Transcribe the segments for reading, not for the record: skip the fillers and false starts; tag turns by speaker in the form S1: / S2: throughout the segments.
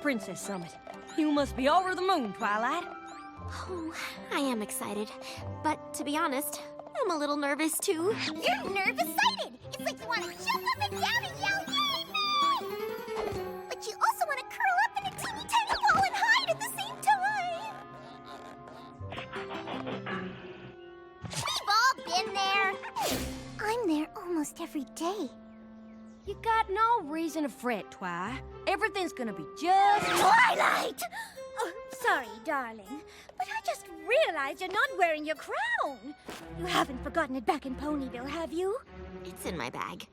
S1: Princess Summit. You must be over the moon, Twilight.
S2: Oh, I am excited. But to be honest, I'm a little nervous too.
S3: You're nervous-sighted! It's like you want to jump up and down and yell, "Yay, me!" But you also want to curl up in a teeny tiny ball and hide at the same time! We've all been there! I'm there almost every day.
S1: You got no reason to fret, Twi. Everything's gonna be just...
S3: Twilight! Oh, sorry, darling, but I just realized you're not wearing your crown. You haven't forgotten it back in Ponyville, have you?
S2: It's in my bag.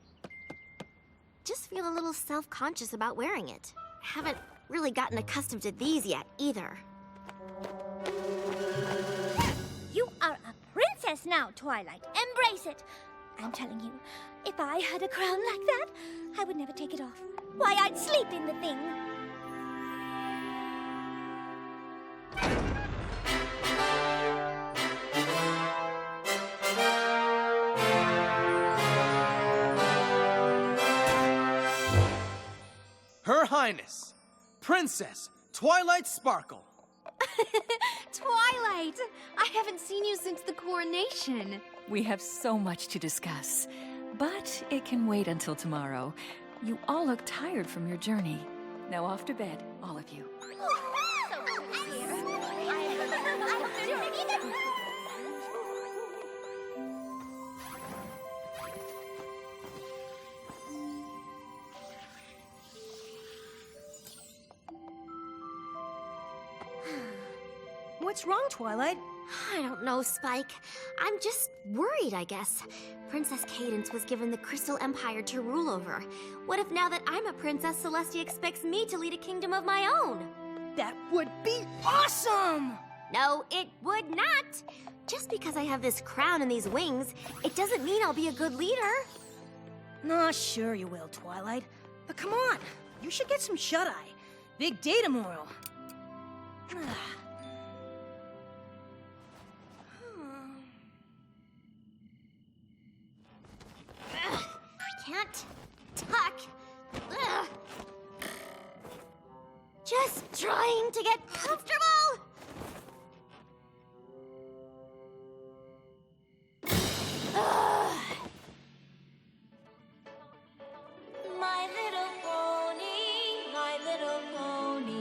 S2: Just feel a little self-conscious about wearing it. Haven't really gotten accustomed to these yet, either.
S3: You are a princess now, Twilight. Embrace it. I'm telling you, if I had a crown like that, I would never take it off. Why, I'd sleep in the thing.
S4: Her Highness, Princess Twilight Sparkle.
S5: Twilight! I haven't seen you since the coronation.
S6: We have so much to discuss, but it can wait until tomorrow. You all look tired from your journey. Now off to bed, all of you.
S1: What's wrong, Twilight?
S2: I don't know, Spike. I'm just worried, I guess. Princess Cadance was given the Crystal Empire to rule over. What if now that I'm a princess, Celestia expects me to lead a kingdom of my own?
S1: That would be awesome!
S2: No, it would not. Just because I have this crown and these wings, it doesn't mean I'll be a good leader.
S1: Nah, sure you will, Twilight. But come on, you should get some shut-eye. Big day tomorrow.
S2: Can't talk. Ugh. Just trying to get comfortable. Ugh. My little pony, my little pony.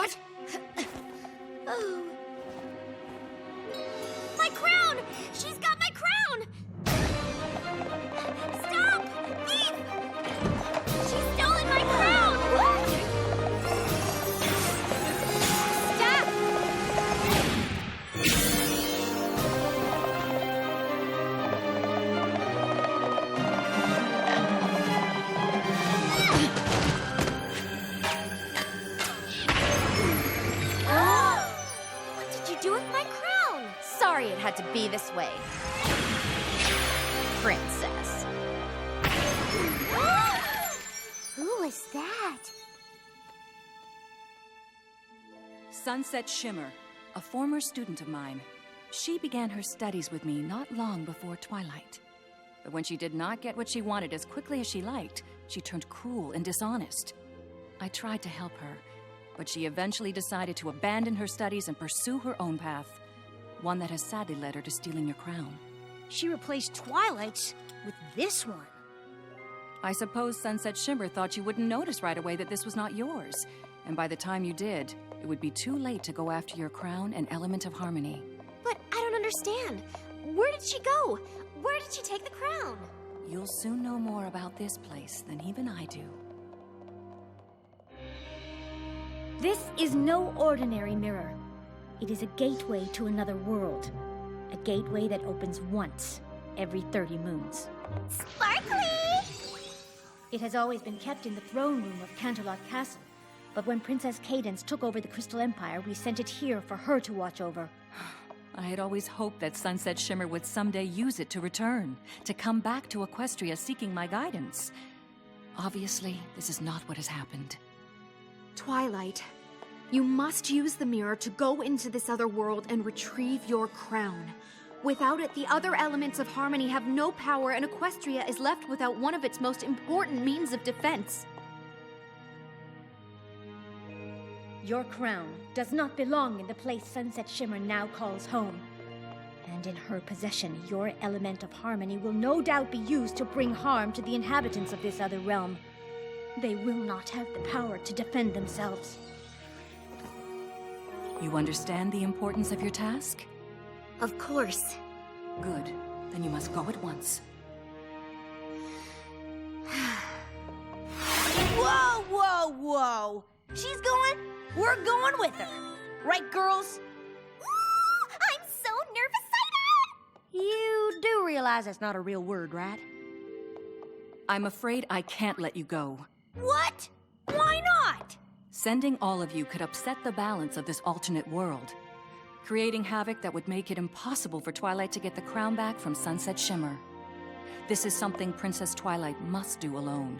S1: What?
S2: Oh. My crown! She's got my crown! Stop! Thief! She's stolen my crown! What? Stop! What did you do with my crown?
S5: Sorry it had to be this way. Princess.
S2: Who is that?
S6: Sunset Shimmer, a former student of mine. She began her studies with me not long before Twilight. But when she did not get what she wanted as quickly as she liked, she turned cruel and dishonest. I tried to help her, but she eventually decided to abandon her studies and pursue her own path, one that has sadly led her to stealing your crown.
S1: She replaced Twilight's with this one.
S6: I suppose Sunset Shimmer thought you wouldn't notice right away that this was not yours, and by the time you did, it would be too late to go after your crown and element of harmony.
S2: But I don't understand. Where did she go? Where did she take the crown?
S6: You'll soon know more about this place than even I do.
S3: This is no ordinary mirror. It is a gateway to another world. A gateway that opens once every 30 moons.
S2: Sparkly!
S3: It has always been kept in the throne room of Canterlot Castle, but when Princess Cadence took over the Crystal Empire, we sent it here for her to watch over.
S6: I had always hoped that Sunset Shimmer would someday use it to return, to come back to Equestria seeking my guidance. Obviously, this is not what has happened.
S5: Twilight, you must use the mirror to go into this other world and retrieve your crown. Without it, the other elements of harmony have no power, and Equestria is left without one of its most important means of defense.
S3: Your crown does not belong in the place Sunset Shimmer now calls home. And in her possession, your element of harmony will no doubt be used to bring harm to the inhabitants of this other realm. They will not have the power to defend themselves.
S6: You understand the importance of your task?
S2: Of course.
S6: Good. Then you must go at once.
S1: Whoa, whoa, whoa! She's going, we're going with her. Right, girls?
S2: I'm so nervous-sighted!
S1: You do realize that's not a real word, right?
S6: I'm afraid I can't let you go.
S1: What? Why not?
S6: Sending all of you could upset the balance of this alternate world, creating havoc that would make it impossible for Twilight to get the crown back from Sunset Shimmer. This is something Princess Twilight must do alone.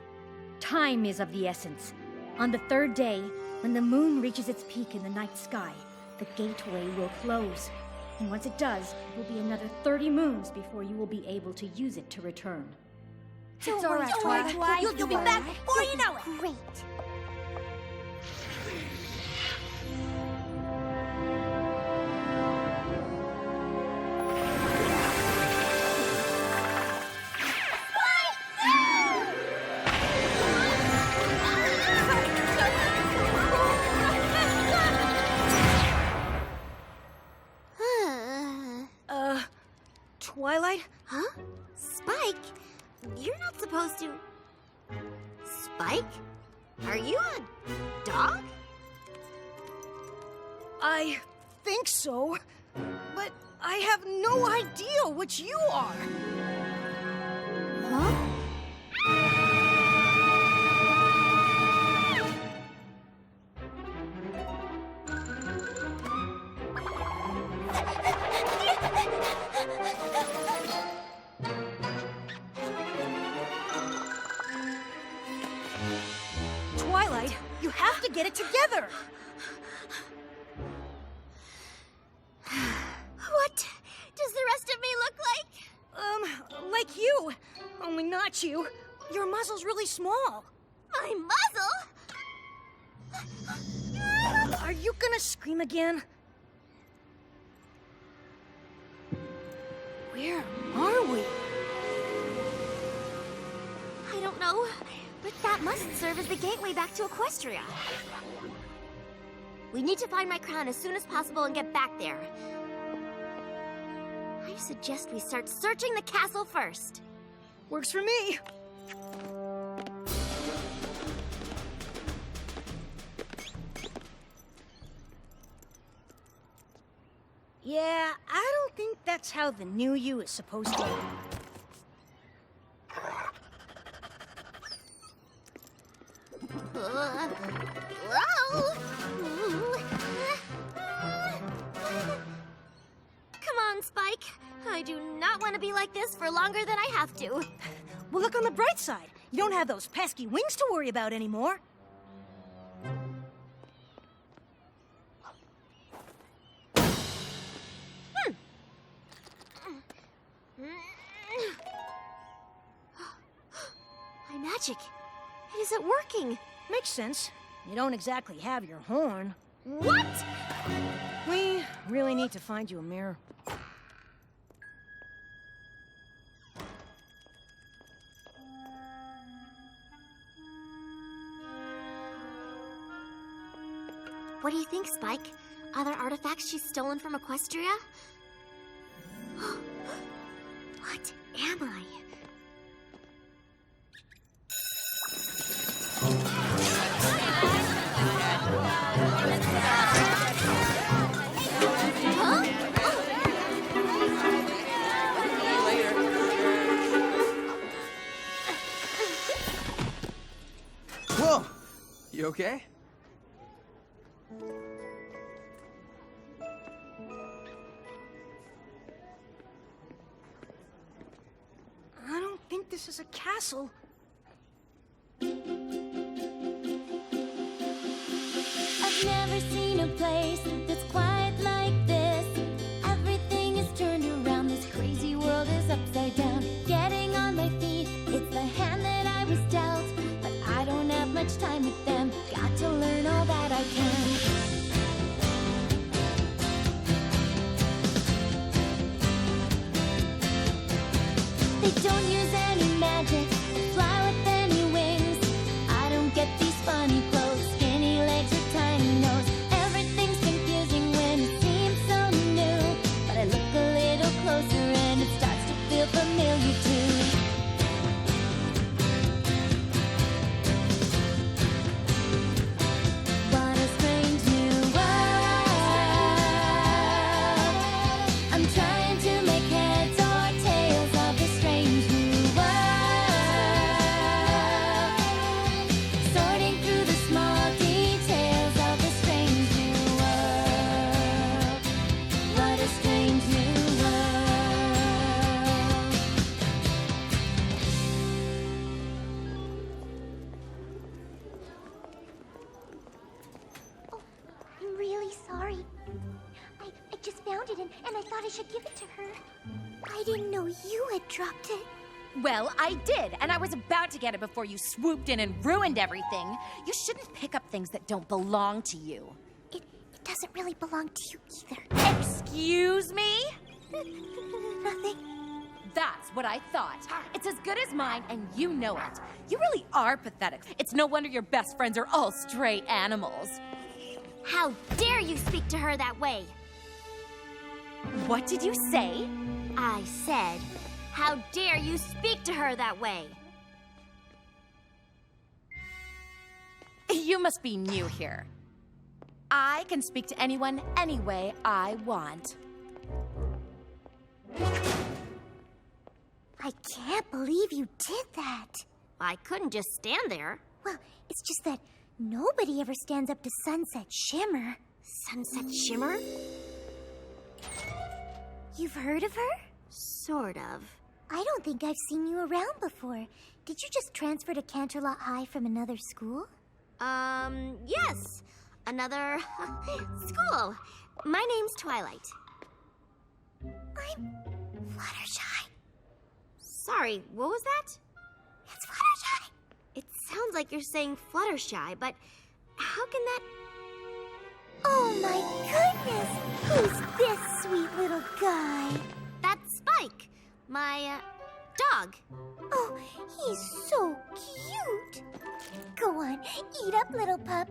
S3: Time is of the essence. On the third day, when the moon reaches its peak in the night sky, the gateway will close. And once it does, it will be another 30 moons before you will be able to use it to return.
S1: It's all right, Twilight. You'll be back before you know it.
S2: Great.
S1: Twilight?
S2: Huh? Spike? You're not supposed to... Spike? Are you a dog?
S1: I think so, but I have no idea what you are.
S2: Huh?
S1: Twilight, you have to get it together.
S2: What does the rest of me look like?
S1: Like you, only not you. Your muzzle's really small.
S2: My muzzle?
S1: Are you gonna scream again? Where are we?
S2: I don't know, but that must serve as the gateway back to Equestria. We need to find my crown as soon as possible and get back there. I suggest we start searching the castle first.
S1: Works for me. Yeah, I don't think that's how the new you is supposed to.
S2: Come on, Spike. I do not want to be like this for longer than I have to.
S1: Well, look on the bright side. You don't have those pesky wings to worry about anymore.
S2: My magic. It isn't working.
S1: Makes sense. You don't exactly have your horn.
S2: What?
S1: We really need to find you a mirror.
S2: What do you think, Spike? Other artifacts she's stolen from Equestria? What am I?
S4: Whoa! You okay?
S1: I don't think this is a castle.
S7: I've never seen a place that's quite like this. Everything is turned around, this crazy world is upside down. Getting on my feet, it's the hand that I was dealt. But I don't have much time with them, got to learn all that I can. They don't use any magic, fly with any wings. I don't get these funny clothes, skinny legs or tiny nose. Everything's confusing when it seems so new. But I look a little closer and it starts to feel familiar too. What a strange new world. I'm trying to make heads or tails of this strange new world. Sorting through the small details of this strange new world. What a strange new world.
S2: I'm really sorry. I just found it and I thought I should give it to her. I didn't know you had dropped it.
S8: Well, I did, and I was about to get it before you swooped in and ruined everything. You shouldn't pick up things that don't belong to you.
S2: It doesn't really belong to you either.
S8: Excuse me?
S2: Nothing.
S8: That's what I thought. It's as good as mine, and you know it. You really are pathetic. It's no wonder your best friends are all stray animals.
S2: How dare you speak to her that way?
S8: What did you say?
S2: I said, how dare you speak to her that way?
S8: You must be new here. I can speak to anyone any way I want.
S2: I can't believe you did that. I couldn't just stand there. Well, it's just that nobody ever stands up to Sunset Shimmer. Sunset Shimmer? You've heard of her? Sort of. I don't think I've seen you around before. Did you just transfer to Canterlot High from another school? Yes. Another school. My name's Twilight. I'm Fluttershy. Sorry, what was that? It's Fluttershy. It sounds like you're saying Fluttershy, but how can that... Oh my goodness! Who's this sweet little guy? That's Spike, my, dog. Oh, he's so cute. Go on, eat up, little pup.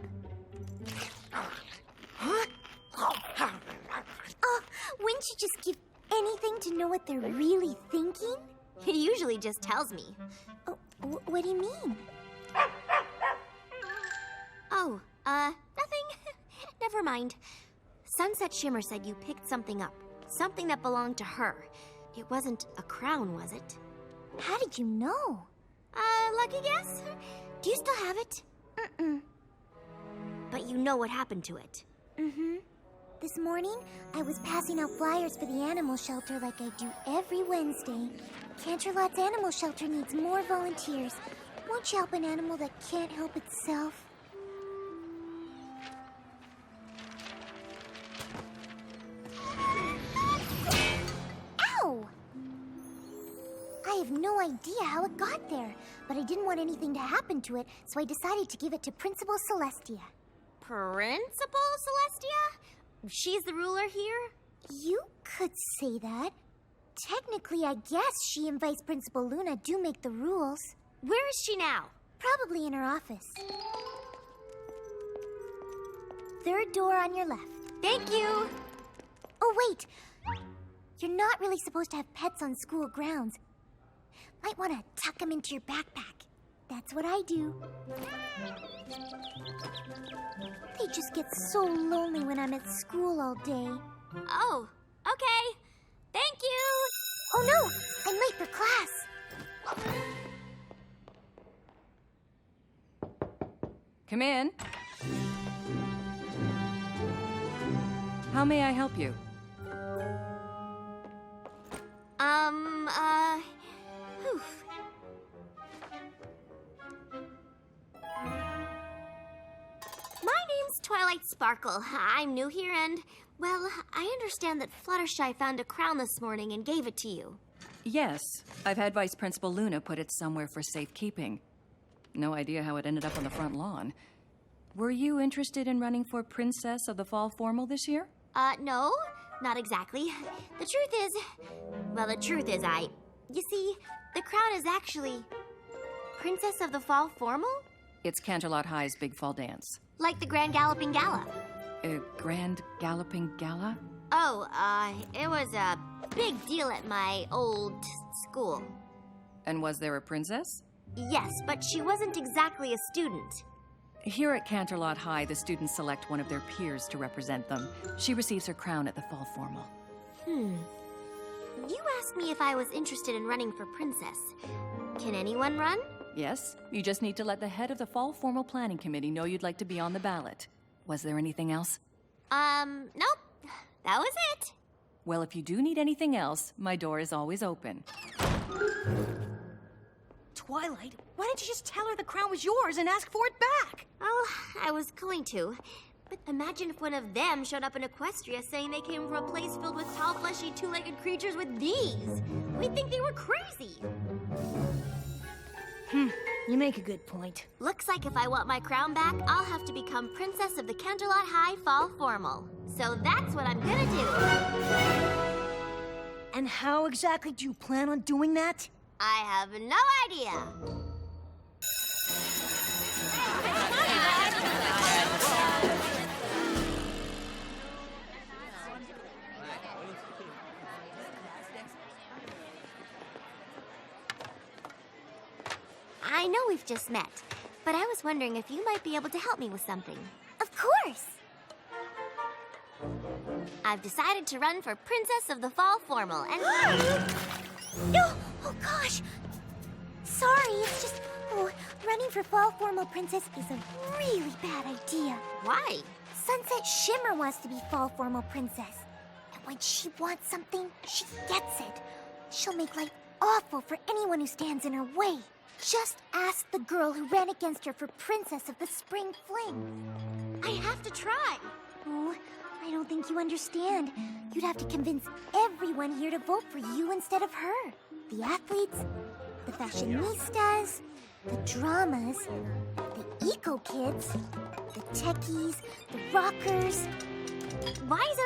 S7: Can't you just give anything to know what they're really thinking?
S2: He usually just tells me.
S7: Oh, what do you mean?
S2: Oh, nothing. Never mind. Sunset Shimmer said you picked something up. Something that belonged to her. It wasn't a crown, was it?
S7: How did you know?
S2: Lucky guess? Do you still have it?
S7: Mm-mm.
S2: But you know what happened to it.
S7: Mm-hmm. This morning, I was passing out flyers for the animal shelter like I do every Wednesday. Canterlot's animal shelter needs more volunteers. Won't you help an animal that can't help itself? Ow! I have no idea how it got there, but I didn't want anything to happen to it, so I decided to give it to Principal Celestia.
S2: Principal Celestia? She's the ruler here?
S7: You could say that. Technically, I guess she and Vice Principal Luna do make the rules.
S2: Where is she now?
S7: Probably in her office. Third door on your left.
S2: Thank you.
S7: Oh, wait. You're not really supposed to have pets on school grounds. Might want to tuck them into your backpack. That's what I do. They just get so lonely when I'm at school all day.
S2: Oh, okay. Thank you.
S7: Oh no, I'm late for class.
S6: Come in. How may I help you?
S2: Whew. My name's Twilight Sparkle. I'm new here and, well, I understand that Fluttershy found a crown this morning and gave it to you.
S6: Yes, I've had Vice Principal Luna put it somewhere for safekeeping. No idea how it ended up on the front lawn. Were you interested in running for Princess of the Fall Formal this year?
S2: No, not exactly. The truth is, you see, the crown is actually Princess of the Fall Formal?
S6: It's Canterlot High's Big Fall Dance.
S2: Like the Grand Galloping Gala.
S6: A Grand Galloping Gala?
S2: Oh, it was a big deal at my old school.
S6: And was there a princess?
S2: Yes, but she wasn't exactly a student.
S6: Here at Canterlot High, the students select one of their peers to represent them. She receives her crown at the Fall Formal.
S2: You asked me if I was interested in running for princess. Can anyone run?
S6: Yes, you just need to let the head of the Fall Formal Planning Committee know you'd like to be on the ballot. Was there anything else?
S2: Nope. That was it.
S6: Well, if you do need anything else, my door is always open.
S1: Twilight, why didn't you just tell her the crown was yours and ask for it back?
S2: Oh, I was going to. But imagine if one of them showed up in Equestria saying they came from a place filled with tall, fleshy, two-legged creatures with these. We'd think they were crazy.
S1: You make a good point.
S2: Looks like if I want my crown back, I'll have to become Princess of the Canterlot High Fall Formal. So that's what I'm gonna do.
S1: And how exactly do you plan on doing that?
S2: I have no idea. I know we've just met, but I was wondering if you might be able to help me with something.
S7: Of course.
S2: I've decided to run for Princess of the Fall Formal, and...
S7: No! Oh, gosh! Sorry, it's just... Oh, running for Fall Formal Princess is a really bad idea.
S2: Why?
S7: Sunset Shimmer wants to be Fall Formal Princess. And when she wants something, she gets it. She'll make life awful for anyone who stands in her way. Just ask the girl who ran against her for Princess of the Spring Fling.
S2: I have to try.
S7: Oh, I don't think you understand. You'd have to convince everyone here to vote for you instead of her. The athletes, the fashionistas, the dramas, the eco-kids, the techies, the rockers.
S2: Why is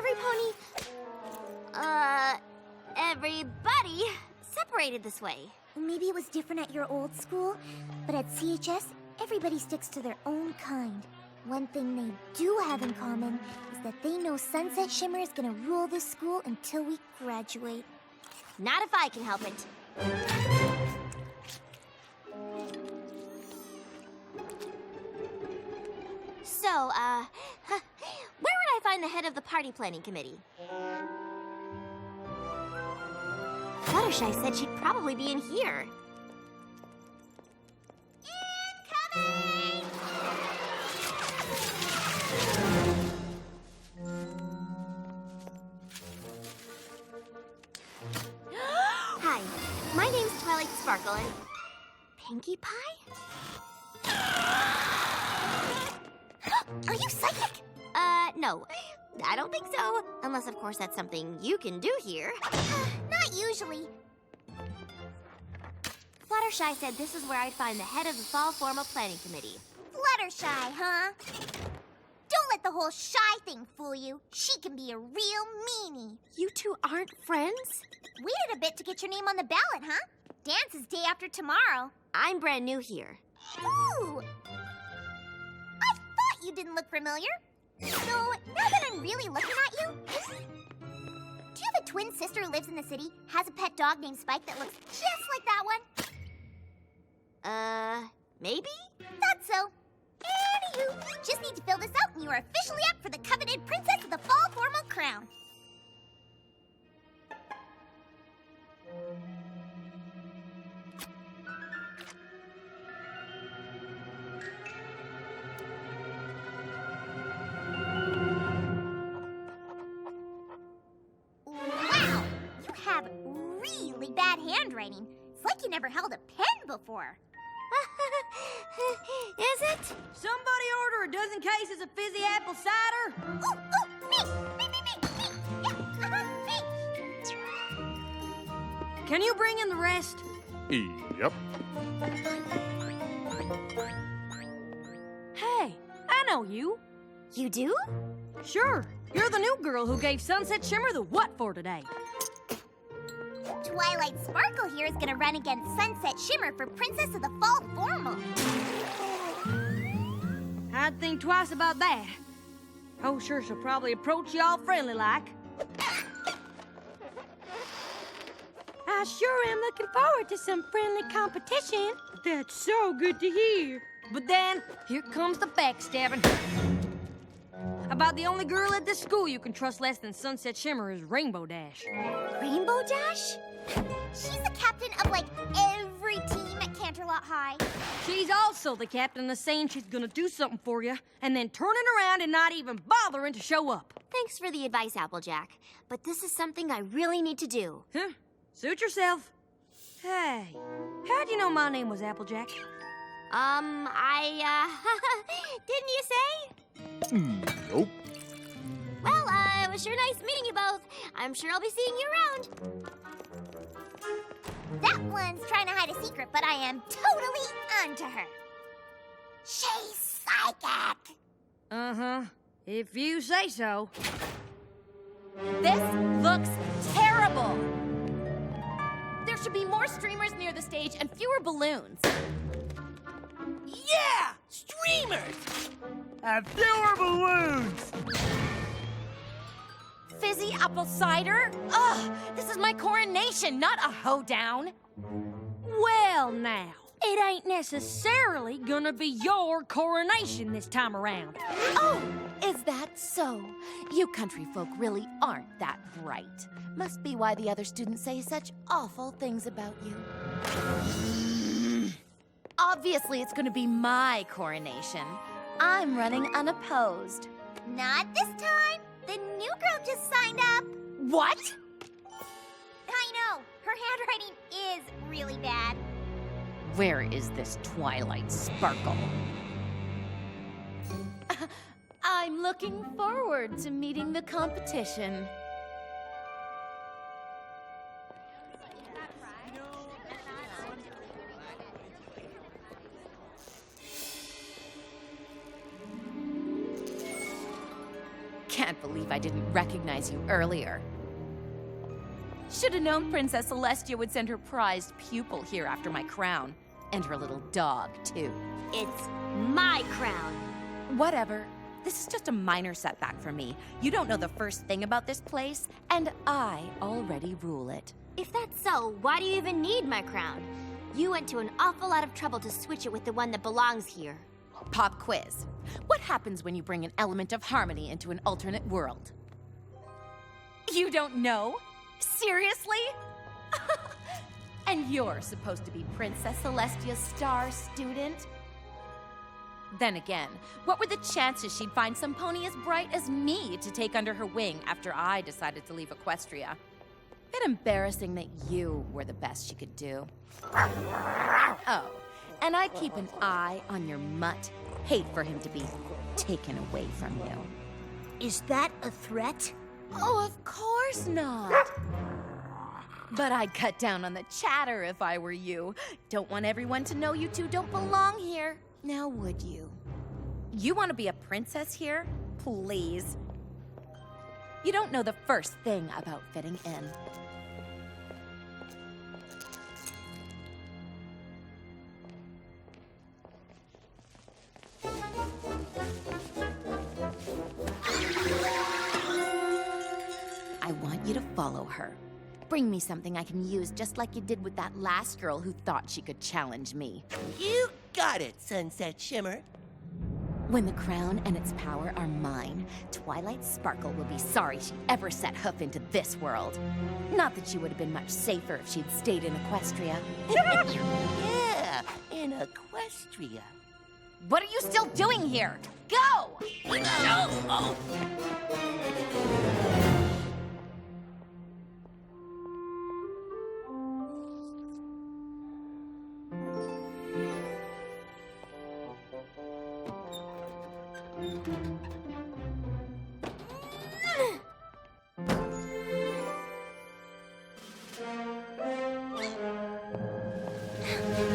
S2: everybody separated this way?
S7: Maybe it was different at your old school, but at CHS, everybody sticks to their own kind. One thing they do have in common is that they know Sunset Shimmer is gonna rule this school until we graduate.
S2: Not if I can help it. So, where would I find the head of the party planning committee? Fluttershy said she'd probably be in here. Incoming! Hi, my name's Twilight Sparkle and... Pinkie Pie? Are you psychic? No. I don't think so. Unless, of course, that's something you can do here.
S7: Not usually.
S2: Fluttershy said this is where I'd find the head of the Fall Formal Planning Committee.
S7: Fluttershy, huh? Don't let the whole shy thing fool you. She can be a real meanie.
S2: You two aren't friends?
S7: Waited a bit to get your name on the ballot, huh? Dance is day after tomorrow.
S2: I'm brand new here.
S7: Ooh! I thought you didn't look familiar. So, now that I'm really looking at you, do you have a twin sister who lives in the city, has a pet dog named Spike that looks just like that one?
S2: Maybe?
S7: Thought so. Anywho, just need to fill this out and you are officially up for the coveted Princess of the Fall Formal Crown. Wow, you have really bad handwriting. It's like you never held a pen before.
S2: Is it?
S1: Somebody order a dozen cases of fizzy apple cider.
S7: Ooh, me! Yeah, me!
S1: Can you bring in the rest?
S9: Yep.
S1: Hey, I know you.
S2: You do?
S1: Sure, you're the new girl who gave Sunset Shimmer the what for today.
S7: Twilight Sparkle here is gonna run against Sunset Shimmer for Princess of the Fall Formal.
S1: I'd think twice about that. Oh, sure, she'll probably approach you all friendly-like. I sure am looking forward to some friendly competition. That's so good to hear. But then, here comes the backstabbing. About the only girl at this school you can trust less than Sunset Shimmer is Rainbow Dash.
S7: Rainbow Dash? She's the captain of, like, every team at Canterlot High.
S1: She's also the captain of saying she's gonna do something for you, and then turning around and not even bothering to show up.
S2: Thanks for the advice, Applejack. But this is something I really need to do.
S1: Huh? Suit yourself. Hey, how'd you know my name was Applejack?
S2: Didn't you say?
S9: Nope.
S2: Well, it was sure nice meeting you both. I'm sure I'll be seeing you around.
S7: That one's trying to hide a secret, but I am totally onto her. She's psychic.
S1: Uh-huh. If you say so.
S8: This looks terrible. There should be more streamers near the stage and fewer balloons.
S4: Yeah! Streamers! And fewer balloons!
S8: Fizzy apple cider? Ugh, this is my coronation, not a hoedown.
S1: Well, now, it ain't necessarily gonna be your coronation this time around.
S8: Oh, is that so? You country folk really aren't that bright. Must be why the other students say such awful things about you. Obviously, it's gonna be my coronation. I'm running unopposed.
S7: Not this time. The new girl just signed up.
S8: What?
S7: I know. Her handwriting is really bad.
S8: Where is this Twilight Sparkle? I'm looking forward to meeting the competition. Can't believe I didn't recognize you earlier. Should have known Princess Celestia would send her prized pupil here after my crown. And her little dog, too.
S2: It's my crown.
S8: Whatever. This is just a minor setback for me. You don't know the first thing about this place, and I already rule it.
S2: If that's so, why do you even need my crown? You went to an awful lot of trouble to switch it with the one that belongs here.
S8: Pop quiz. What happens when you bring an element of harmony into an alternate world? You don't know? Seriously? And you're supposed to be Princess Celestia's star student? Then again, what were the chances she'd find some pony as bright as me to take under her wing after I decided to leave Equestria? Bit embarrassing that you were the best she could do. Oh, and I keep an eye on your mutt. Hate for him to be taken away from you.
S7: Is that a threat?
S8: Oh, of course not. But I'd cut down on the chatter if I were you. Don't want everyone to know you two don't belong here. Now would you? You want to be a princess here? Please. You don't know the first thing about fitting in. I want you to follow her. Bring me something I can use just like you did with that last girl who thought she could challenge me.
S10: You got it, Sunset Shimmer.
S8: When the crown and its power are mine, Twilight Sparkle will be sorry she ever set hoof into this world. Not that she would have been much safer if she'd stayed in Equestria.
S10: Yeah, in Equestria.
S8: What are you still doing here? Go!
S10: Oh.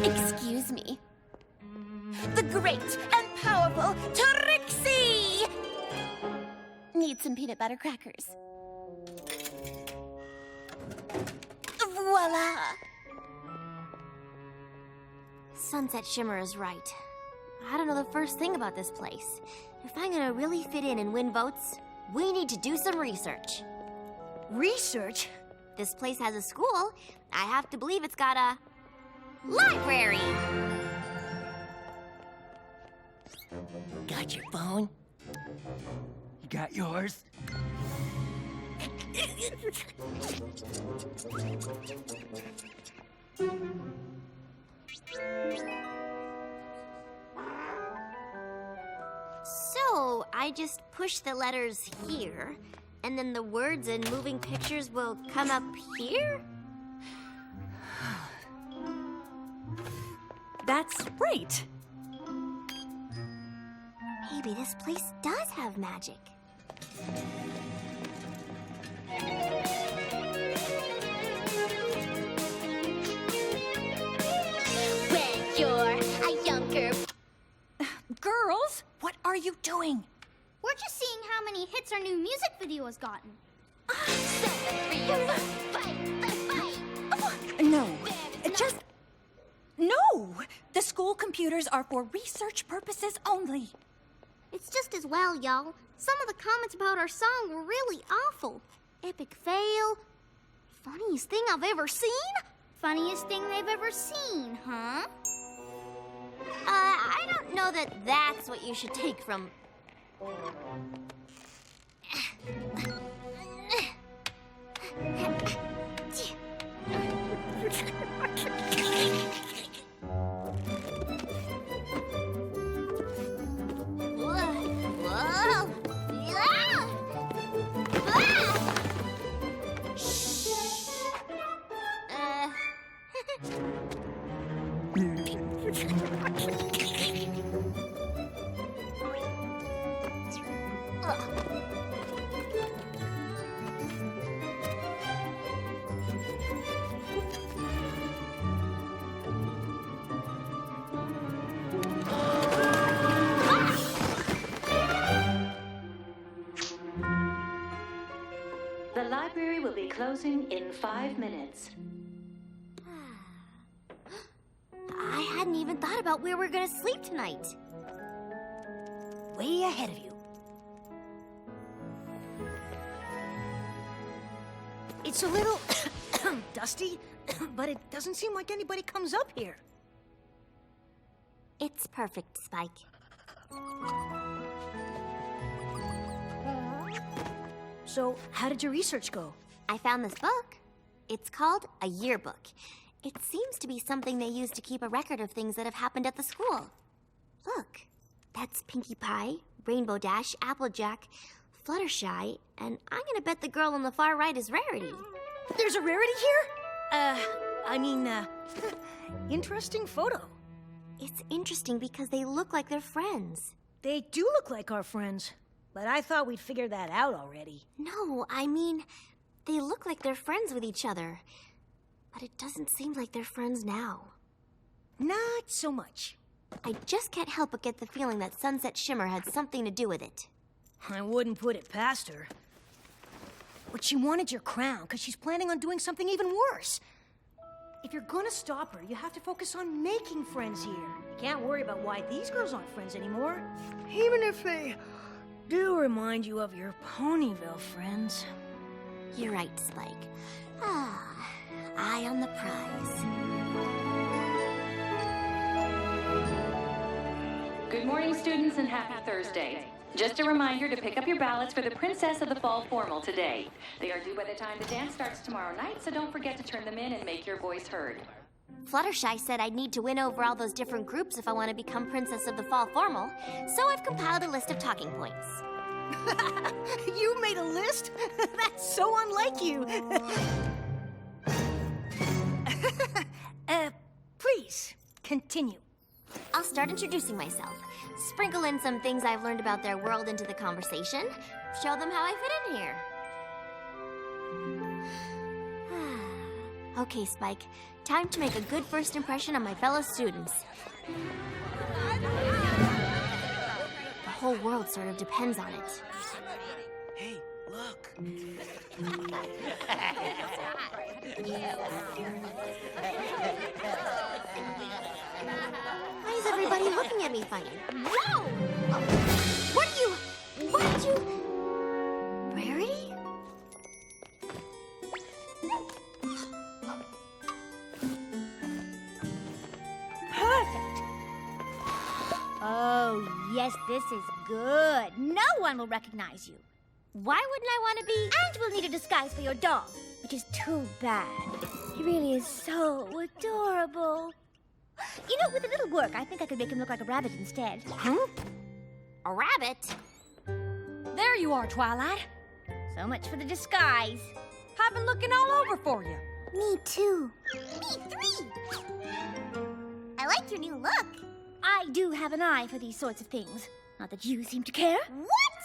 S2: Excuse me. The great and powerful Trixie! Need some peanut butter crackers. Voila! Sunset Shimmer is right. I don't know the first thing about this place. If I'm gonna really fit in and win votes, we need to do some research.
S7: Research?
S2: This place has a school. I have to believe it's got a library.
S10: Got your phone?
S4: You got yours?
S2: So, I just push the letters here, and then the words and moving pictures will come up here?
S6: That's right.
S2: Maybe this place does have magic. When you're a younger...
S6: Girls, what are you doing?
S11: We're just seeing how many hits our new music video has gotten.
S6: No, just... No! The school computers are for research purposes only.
S11: It's just as well, y'all. Some of the comments about our song were really awful. Epic fail. Funniest thing I've ever seen? Funniest thing they've ever seen, huh?
S2: I don't know that that's what you should take from...
S12: The library will be closing in 5 minutes.
S2: I hadn't even thought about where we're gonna sleep tonight.
S13: way ahead of you. It's a little dusty, but it doesn't seem like anybody comes up here.
S2: It's perfect, Spike.
S13: So, how did your research go?
S2: I found this book. It's called a yearbook. It seems to be something they use to keep a record of things that have happened at the school. Look, that's Pinkie Pie, Rainbow Dash, Applejack, Fluttershy, and I'm gonna bet the girl on the far right is Rarity.
S13: There's a Rarity here? Interesting photo.
S2: It's interesting because they look like they're friends.
S13: They do look like our friends, but I thought we'd figured that out already.
S2: No, they look like they're friends with each other. But it doesn't seem like they're friends now.
S13: Not so much.
S2: I just can't help but get the feeling that Sunset Shimmer had something to do with it.
S13: I wouldn't put it past her. But she wanted your crown because she's planning on doing something even worse. If you're gonna stop her, you have to focus on making friends here. You can't worry about why these girls aren't friends anymore. Even if they do remind you of your Ponyville friends.
S2: You're right, Spike. Eye on the prize.
S12: Good morning, students, and happy Thursday. Just a reminder to pick up your ballots for the Princess of the Fall Formal today. They are due by the time the dance starts tomorrow night, so don't forget to turn them in and make your voice heard.
S2: Fluttershy said I'd need to win over all those different groups if I want to become Princess of the Fall Formal, so I've compiled a list of talking points.
S13: You made a list? That's so unlike you. Please, continue.
S2: I'll start introducing myself. Sprinkle in some things I've learned about their world into the conversation. Show them how I fit in here. Okay, Spike. Time to make a good first impression on my fellow students. The whole world sort of depends on it.
S10: Hey, look.
S2: Why is everybody looking at me funny? Whoa! What did you... Rarity?
S3: Perfect. Oh, yes, this is good. No one will recognize you.
S2: Why wouldn't I want to be...
S3: And we'll need a disguise for your dog, which is too bad. He really is so adorable. You know, with a little work, I think I could make him look like a rabbit instead.
S2: Huh? A rabbit?
S1: There you are, Twilight.
S3: So much for the disguise.
S1: I've been looking all over for you.
S11: Me too. Me three. I like your new look.
S3: I do have an eye for these sorts of things. Not that you seem to care.
S11: What?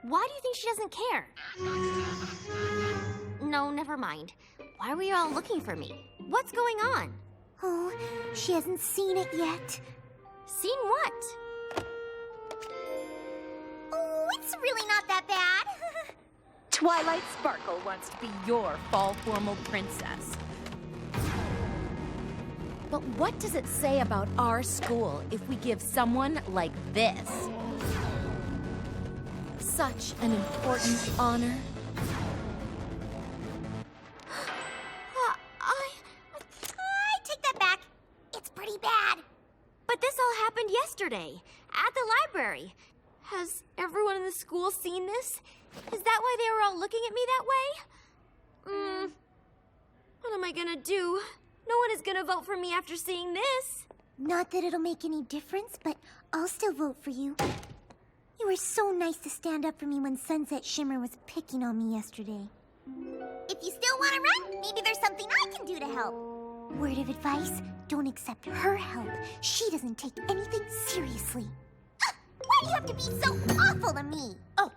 S2: Why do you think she doesn't care? No, never mind. Why were you all looking for me? What's going on?
S11: Oh, she hasn't seen it yet.
S2: Seen what?
S11: Oh, it's really not that bad.
S8: Twilight Sparkle wants to be your fall formal princess. But what does it say about our school if we give someone like this such an important honor?
S11: I take that back. It's pretty bad.
S2: But this all happened yesterday, at the library. Has everyone in the school seen this? Is that why they were all looking at me that way? What am I gonna do? No one is gonna vote for me after seeing this.
S11: Not that it'll make any difference, but I'll still vote for you. You were so nice to stand up for me when Sunset Shimmer was picking on me yesterday. If you still want to run, maybe there's something I can do to help. Word of advice, don't accept her help. She doesn't take anything seriously. Why do you have to be so awful to me?
S3: Oh,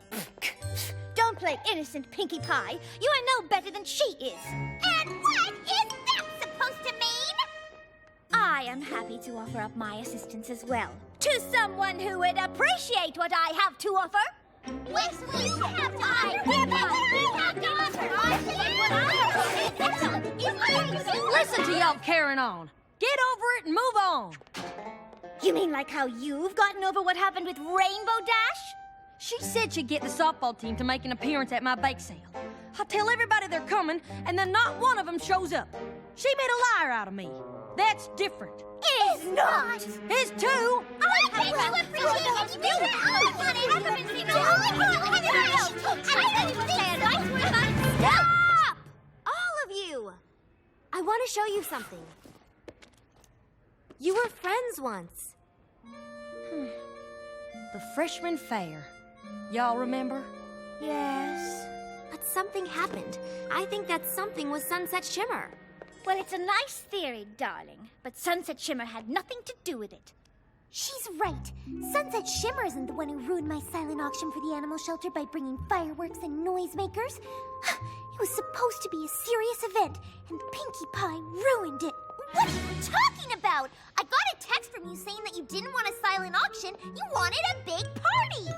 S3: don't play innocent, Pinkie Pie. You are no better than she is.
S11: And what is that supposed to mean?
S3: I am happy to offer up my assistance as well. To someone who would appreciate what I have to offer.
S11: What will you have to offer? What do you have to offer?
S1: Listen to y'all carrying on. Get over it and move on.
S3: You mean like how you've gotten over what happened with Rainbow Dash?
S1: She said she'd get the softball team to make an appearance at my bake sale. I tell everybody they're coming, and then not one of them shows up. She made a liar out of me. That's different.
S11: It is not!
S1: It's too!
S11: I bet you appreciate education! Stop! All of you!
S2: I want to show you something. You were friends once.
S1: The freshman fair. Y'all remember?
S2: Yes. But something happened. I think that something was Sunset Shimmer.
S3: Well, it's a nice theory, darling, but Sunset Shimmer had nothing to do with it.
S11: She's right. Sunset Shimmer isn't the one who ruined my silent auction for the animal shelter by bringing fireworks and noisemakers. It was supposed to be a serious event, and Pinkie Pie ruined it. What are you talking about? I got a text from you saying that you didn't want a silent auction. You wanted a big party.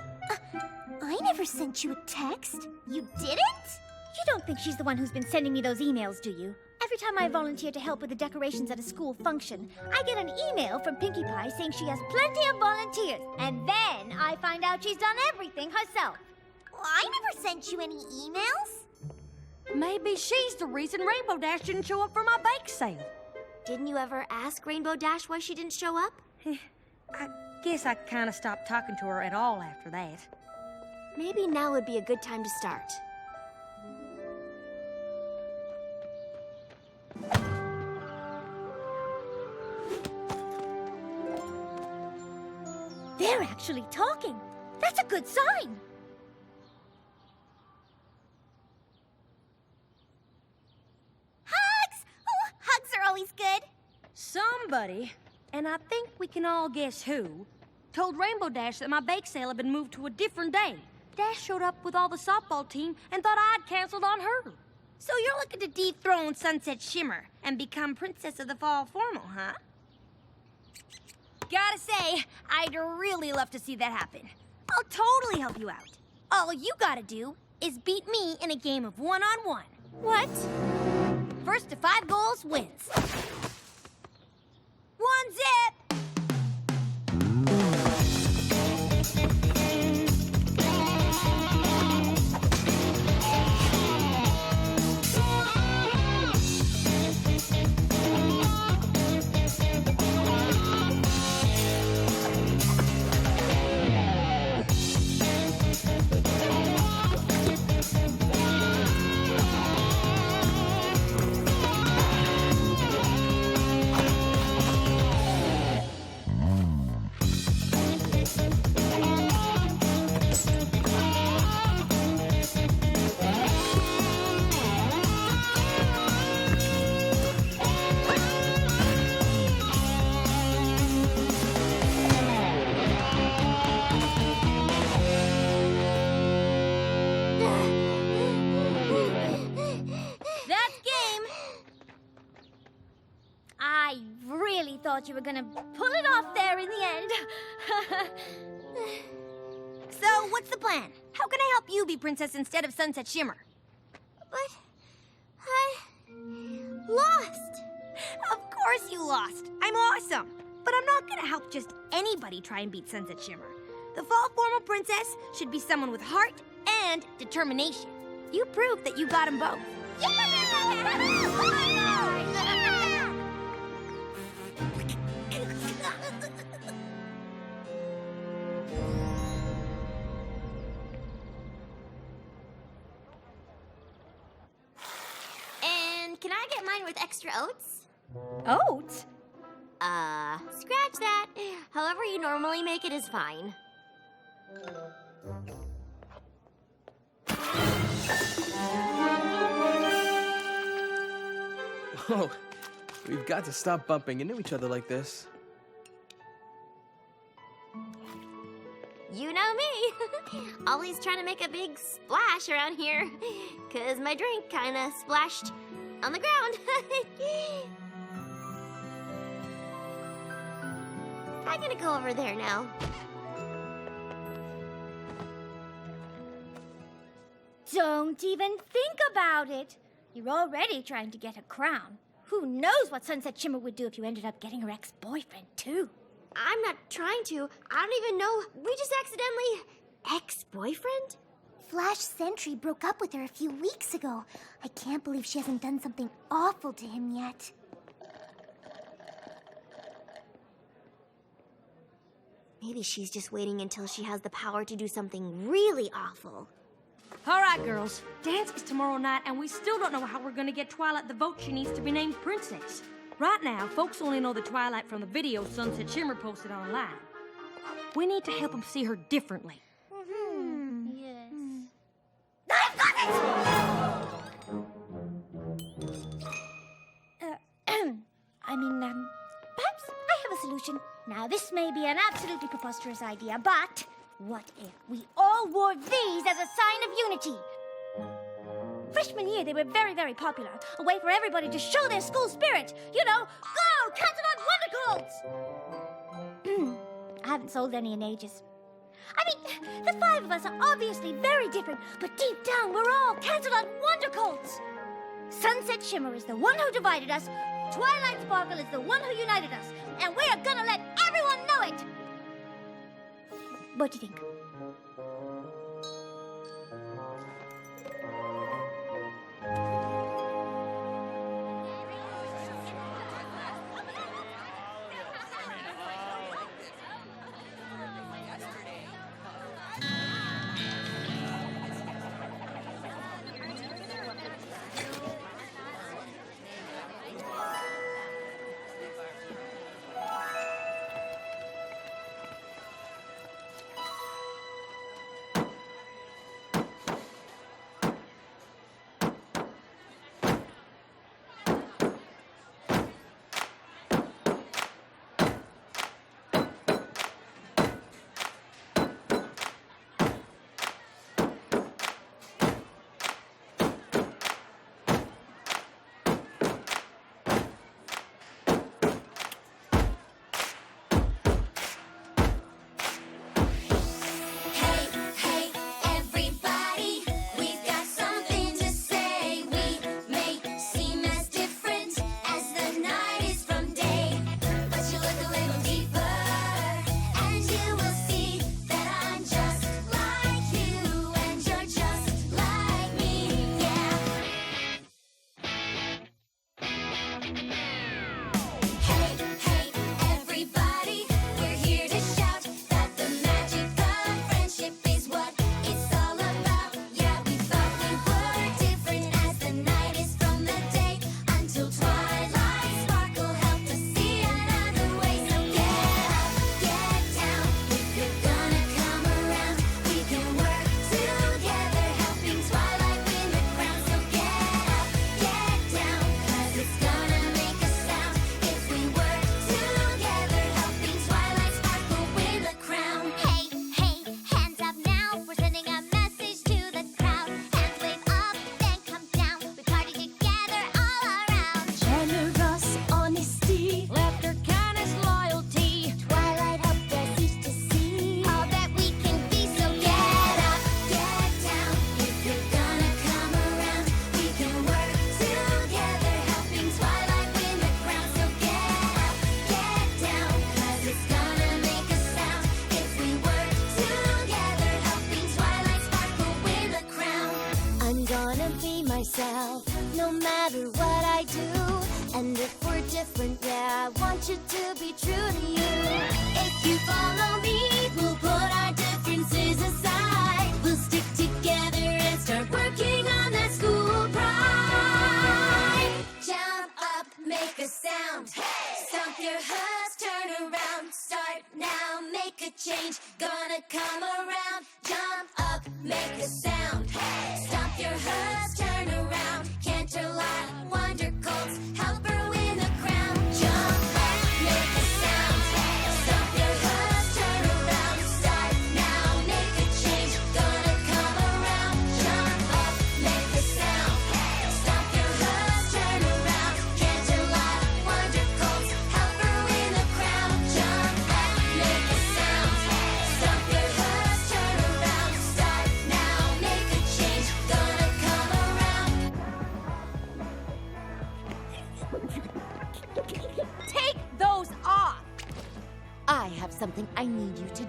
S11: I never sent you a text. You didn't?
S3: You don't think she's the one who's been sending me those emails, do you? Every time I volunteer to help with the decorations at a school function, I get an email from Pinkie Pie saying she has plenty of volunteers. And then I find out she's done everything herself.
S11: Well, I never sent you any emails.
S1: Maybe she's the reason Rainbow Dash didn't show up for my bake sale.
S2: Didn't you ever ask Rainbow Dash why she didn't show up?
S1: I guess I kind of stopped talking to her at all after that.
S2: Maybe now would be a good time to start.
S3: They're actually talking. That's a good sign.
S11: Hugs! Oh, hugs are always good.
S1: Somebody, and I think we can all guess who, told Rainbow Dash that my bake sale had been moved to a different day. Dash showed up with all the softball team and thought I'd canceled on her. So you're looking to dethrone Sunset Shimmer and become Princess of the Fall Formal, huh? Gotta say, I'd really love to see that happen. I'll totally help you out. All you gotta do is beat me in a game of one-on-one.
S2: What?
S1: First to 5 goals wins. 1 zip!
S3: Thought you were gonna pull it off there in the end.
S1: So, what's the plan? How can I help you be princess instead of Sunset Shimmer?
S11: But I lost.
S1: Of course you lost. I'm awesome. But I'm not gonna help just anybody try and beat Sunset Shimmer. The Fall Formal Princess should be someone with heart and determination. You proved that you got them both.
S11: And can I get mine with extra oats?
S3: Oats?
S11: Scratch that. However you normally make it is fine.
S10: Oh, we've got to stop bumping into each other like this.
S11: You know me. Always trying to make a big splash around here. 'Cause my drink kinda splashed on the ground. I'm gonna go over there now.
S3: Don't even think about it. You're already trying to get a crown. Who knows what Sunset Shimmer would do if you ended up getting her ex-boyfriend, too?
S2: I'm not trying to. I don't even know. We just accidentally... Ex-boyfriend?
S7: Flash Sentry broke up with her a few weeks ago. I can't believe she hasn't done something awful to him yet.
S2: Maybe she's just waiting until she has the power to do something really awful.
S1: All right, girls. Dance is tomorrow night, and we still don't know how we're gonna get Twilight the vote she needs to be named princess. Right now, folks only know the Twilight from the video Sunset Shimmer posted online. We need to help them see her differently.
S7: Yes.
S3: I've got it! Perhaps I have a solution. Now, this may be an absolutely preposterous idea, but what if we all wore these as a sign of unity? Freshman year, they were very, very popular. A way for everybody to show their school spirit. You know, go, Canton Wondercolds! I haven't sold any in ages. I mean, the five of us are obviously very different, but deep down, we're all Canton Wondercolds. Sunset Shimmer is the one who divided us. Twilight Sparkle is the one who united us. And we're gonna let everyone know it! What do you think?
S7: No matter what I do, and if we're different, yeah, I want you to be true to you. If you follow me, we'll put our differences aside. We'll stick together and start working on that school pride. Jump up, make a sound. Hey! Stomp your hooves, turn around. Start now, make a change. Gonna come around. Jump up, make a sound. Hey! Stomp your hooves, turn around. Canterlot, Wonder Colts, help her win the crown. Jump up, make a sound. Stomp your hooves, turn around. Start now, make a change. Gonna come around. Jump up, make a sound. Stomp your hooves, turn around. Canterlot, Wonder Colts, help her win the crown. Jump up, make a sound. Stomp your hooves, turn around. Start now,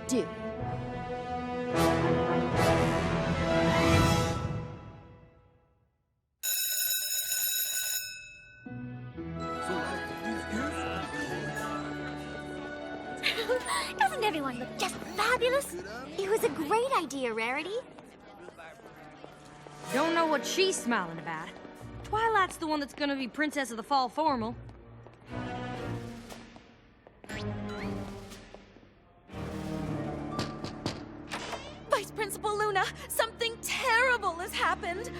S3: do.
S2: Doesn't everyone look just fabulous? It was a great idea, Rarity.
S1: Don't know what she's smiling about. Twilight's the one that's gonna be Princess of the Fall Formal.
S8: Vice Principal Luna, something terrible has happened.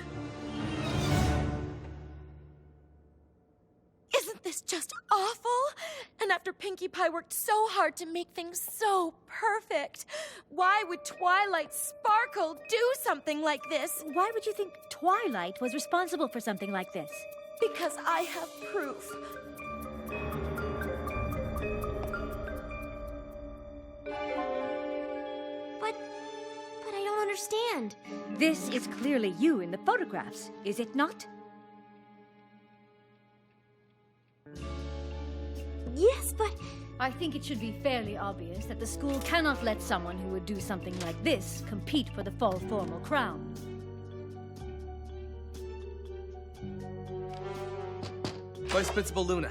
S8: Isn't this just awful? And after Pinkie Pie worked so hard to make things so perfect, why would Twilight Sparkle do something like this?
S3: Why would you think Twilight was responsible for something like this?
S8: Because I have proof.
S2: But I don't understand.
S3: This is clearly you in the photographs, is it not?
S2: Yes, but...
S3: I think it should be fairly obvious that the school cannot let someone who would do something like this compete for the fall formal crown.
S10: Vice Principal Luna,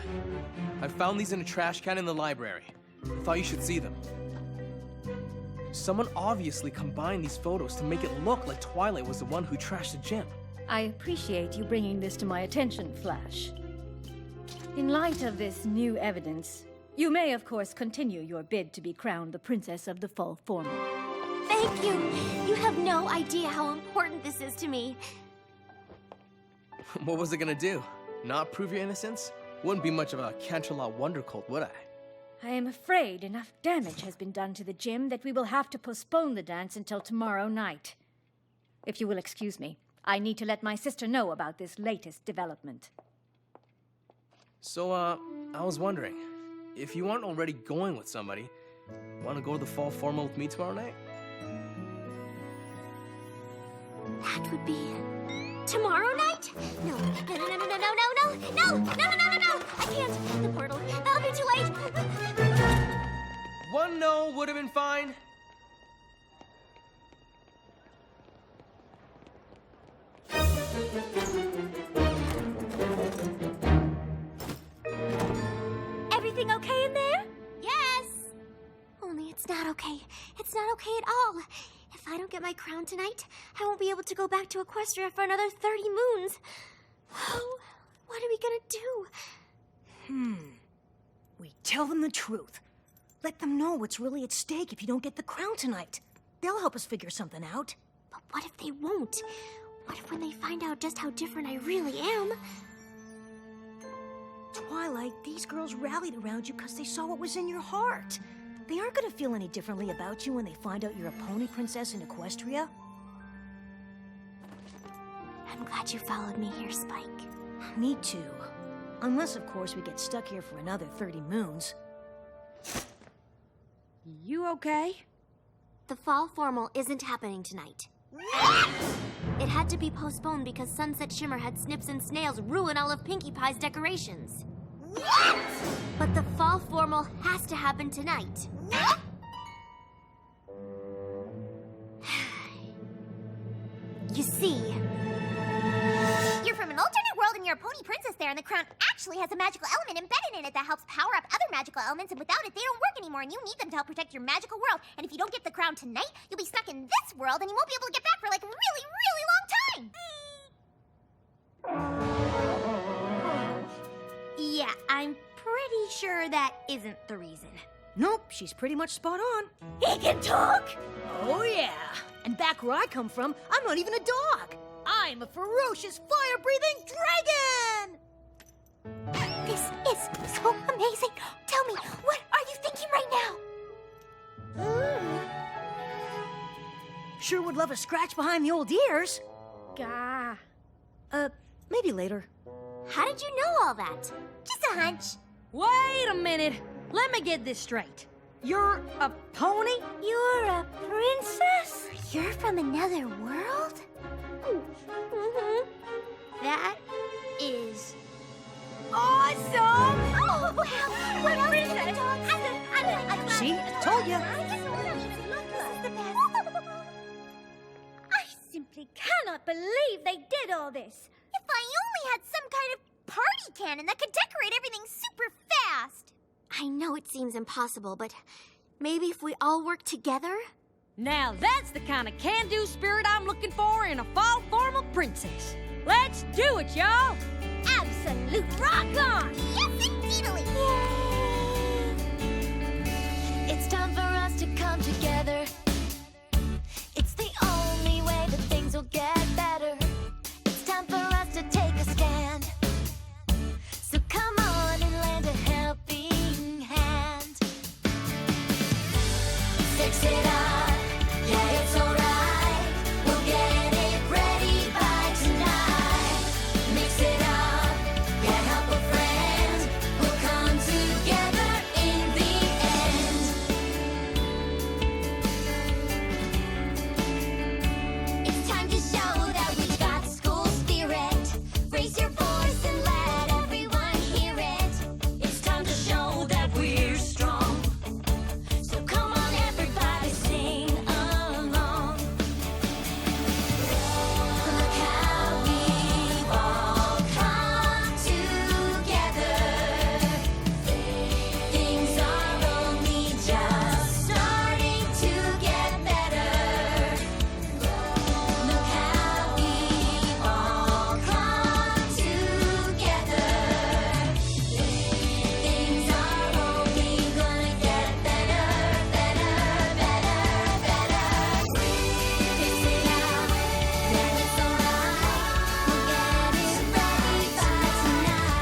S10: I found these in a trash can in the library. I thought you should see them. Someone obviously combined these photos to make it look like Twilight was the one who trashed the gym.
S3: I appreciate you bringing this to my attention, Flash. In light of this new evidence, you may, of course, continue your bid to be crowned the Princess of the Fall Formal.
S2: Thank you. You have no idea how important this is to me.
S10: What was it gonna do? Not prove your innocence? Wouldn't be much of a Canterlot wonder colt, would I?
S3: I am afraid enough damage has been done to the gym that we will have to postpone the dance until tomorrow night. If you will excuse me, I need to let my sister know about this latest development.
S10: So, I was wondering, if you aren't already going with somebody, want to go to the fall formal with me tomorrow night?
S2: That would be... tomorrow night? No. I can't. The portal. That'll be too late.
S10: One no would have been fine.
S2: Everything okay in there? Yes. Only it's not okay. It's not okay at all. If I don't get my crown tonight, I won't be able to go back to Equestria for another 30 moons. Oh, what are we gonna do?
S13: We tell them the truth. Let them know what's really at stake if you don't get the crown tonight. They'll help us figure something out.
S2: But what if they won't? What if when they find out just how different I really am?
S13: Twilight, these girls rallied around you because they saw what was in your heart. They aren't going to feel any differently about you when they find out you're a pony princess in Equestria.
S2: I'm glad you followed me here, Spike.
S13: Me too. Unless, of course, we get stuck here for another 30 moons.
S1: You okay?
S2: The fall formal isn't happening tonight. It had to be postponed because Sunset Shimmer had Snips and Snails ruin all of Pinkie Pie's decorations. But the fall formal has to happen tonight. You see...
S11: You're from an alternate world and you're a pony princess there, and the crown actually has a magical element embedded in it that helps power up other magical elements, and without it, they don't work anymore, and you need them to help protect your magical world. And if you don't get the crown tonight, you'll be stuck in this world, and you won't be able to get back for like a really, really long time.
S1: Yeah, I'm pretty sure that isn't the reason.
S13: Nope, she's pretty much spot on.
S11: He can talk!
S13: Oh, yeah. And back where I come from, I'm not even a dog. I'm a ferocious, fire-breathing dragon!
S11: This is so amazing. Tell me, what are you thinking right now?
S13: Sure would love a scratch behind the old ears.
S1: Gah.
S13: Maybe later.
S11: How did you know all that? Just a hunch.
S1: Wait a minute. Let me get this straight. You're a pony?
S11: You're a princess? You're from another world? Mm-hmm.
S1: That is awesome!
S11: Oh, wow! What else can I talk?
S13: See? Told ya.
S3: simply cannot believe they did all this.
S11: If I only had some kind of party cannon that could decorate everything super fast!
S2: I know it seems impossible, but maybe if we all work together?
S1: Now that's the kind of can-do spirit I'm looking for in a fall formal princess. Let's do it, y'all!
S3: Absolute rock on!
S11: Yes, indeedly!
S7: It's time for us to come together. It's the only way that things will get better. It's time for us to take a stand. So come on and lend a helping hand. Fix it up, yeah, it's alright. We'll get it ready by tonight. Mix it up, yeah, help a friend. We'll come together in the end. It's time to show that we got school spirit. Raise your voice and let everyone hear it. It's time to show that we're strong. So come on, everybody, sing along. Look how we've all come together. Things are only just starting to get better. Look how we've all come together. Things are only gonna get better, better, better, better. Fix it out, yeah, it's alright. We'll get it ready by tonight.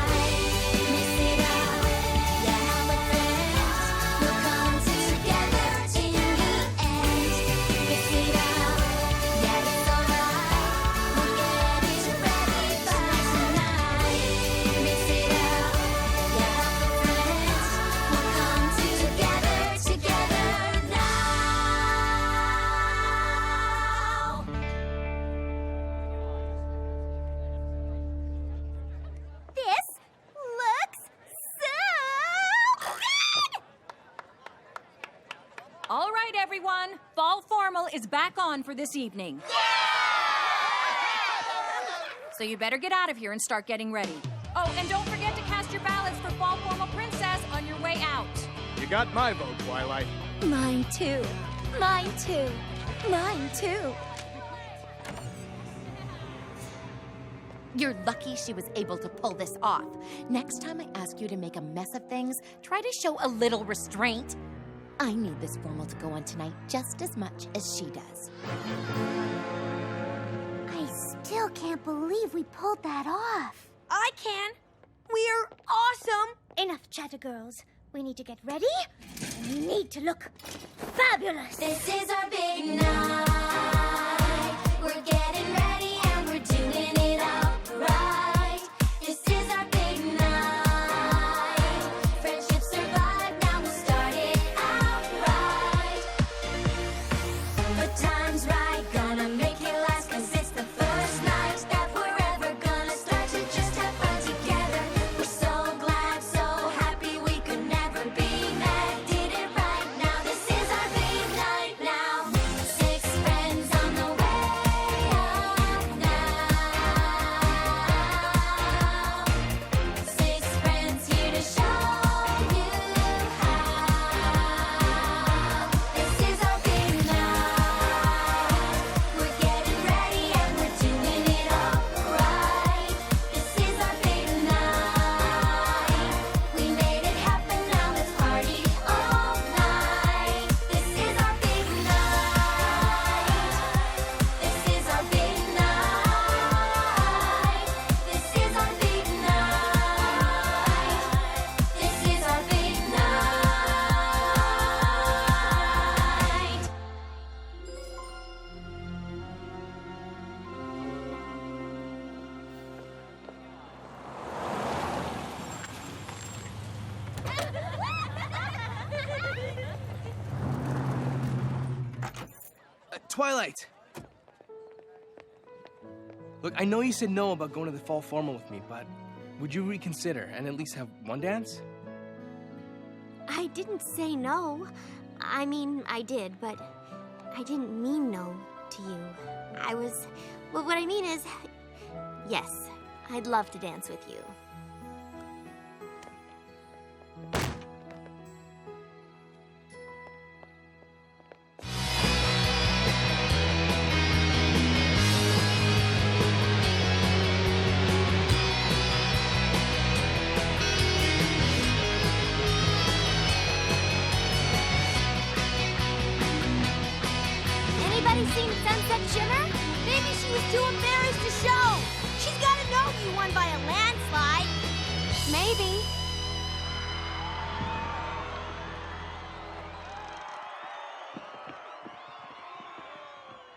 S7: Mix it up, yeah, help a friend. We'll come together in the end. Fix it out, yeah, it's alright. We'll get it ready by tonight. Mix it up, yeah, help a friend. We'll come together now.
S11: This looks so good!
S6: All right, everyone. Fall formal is back on for this evening. So you better get out of here and start getting ready. Oh, and don't forget to cast your ballots for Fall Formal Princess on your way out.
S9: You got my vote, Twilight.
S2: Mine too. Mine too. Mine too.
S8: You're lucky she was able to pull this off. Next time I ask you to make a mess of things, try to show a little restraint. I need this formal to go on tonight just as much as she does.
S11: I still can't believe we pulled that off.
S3: I can. We're awesome. Enough chatter, girls. We need to get ready. We need to look fabulous.
S7: This is our big night. We're getting ready and we're doing it right. This is our big night. Friendship survive, now we'll start it out right. The time's right, gonna make it last, 'cause it's the first night that we're ever gonna start to just have fun together. We're so glad, so happy, we could never be mad. Did it right now, this is our big night now. 6 friends on the way up now. 6 friends here to show you how. This is our big night. We're getting ready and we're doing it all right. This is our big night. We made it happen, now let's party all night. This is our big night. This is our big night. This is our big night. This is our big night.
S10: Twilight! Look, I know you said no about going to the fall formal with me, but would you reconsider and at least have one dance?
S2: I didn't say no. I mean, I did, but I didn't mean no to you. Well, what I mean is, yes, I'd love to dance with you.
S11: Anybody seen Sunset Shimmer? Maybe she was too embarrassed to show. She's gotta know you won by a landslide.
S2: Maybe.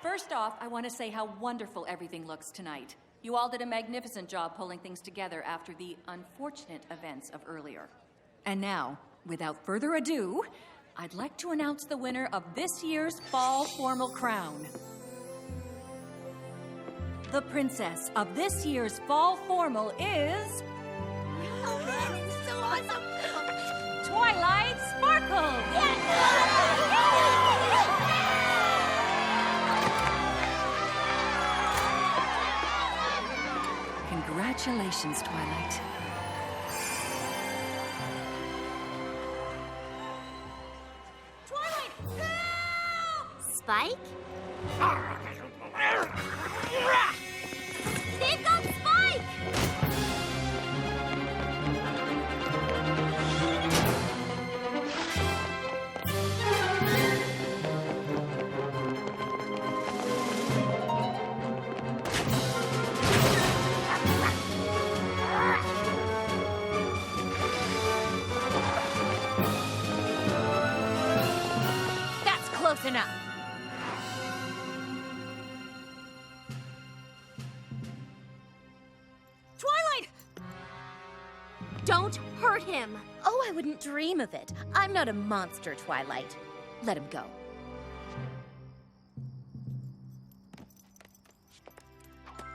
S6: First off, I want to say how wonderful everything looks tonight. You all did a magnificent job pulling things together after the unfortunate events of earlier. And now, without further ado, I'd like to announce the winner of this year's Fall Formal Crown. The princess of this year's Fall Formal is...
S11: Oh man, it's so awesome!
S6: Twilight Sparkle! Congratulations, Twilight.
S11: Twilight, help!
S2: Spike?
S11: They've got Spike!
S8: That's close enough.
S11: Twilight!
S2: Don't hurt him!
S8: Oh, I wouldn't dream of it. I'm not a monster, Twilight. Let him go.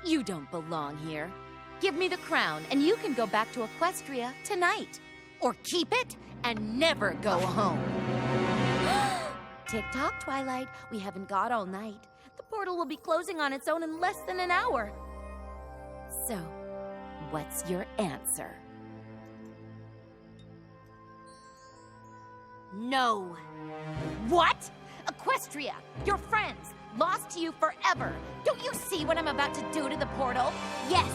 S8: You don't belong here. Give me the crown, and you can go back to Equestria tonight. Or keep it and never go home. Tick-tock, Twilight. We haven't got all night. The portal will be closing on its own in less than an hour. So, what's your answer?
S2: No.
S8: What? Equestria, your friends, lost to you forever. Don't you see what I'm about to do to the portal?
S2: Yes,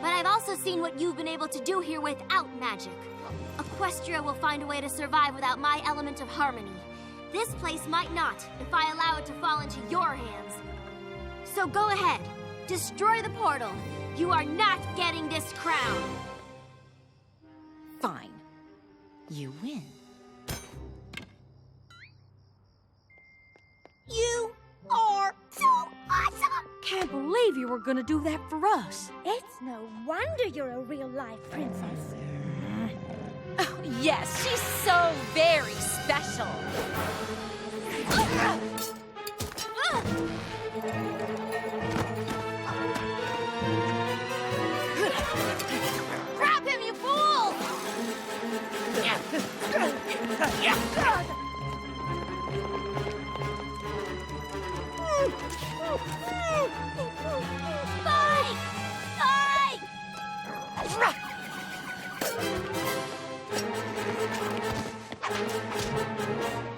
S2: but I've also seen what you've been able to do here without magic. Equestria will find a way to survive without my element of harmony. This place might not, if I allow it to fall into your hands. So go ahead, destroy the portal. You are not getting this crown.
S8: Fine. You win.
S11: You are so awesome!
S13: Can't believe you were gonna do that for us.
S3: It's no wonder you're a real-life princess.
S8: Oh, yes, she's so very special.
S11: Grab him, you fool! Spike! Spike!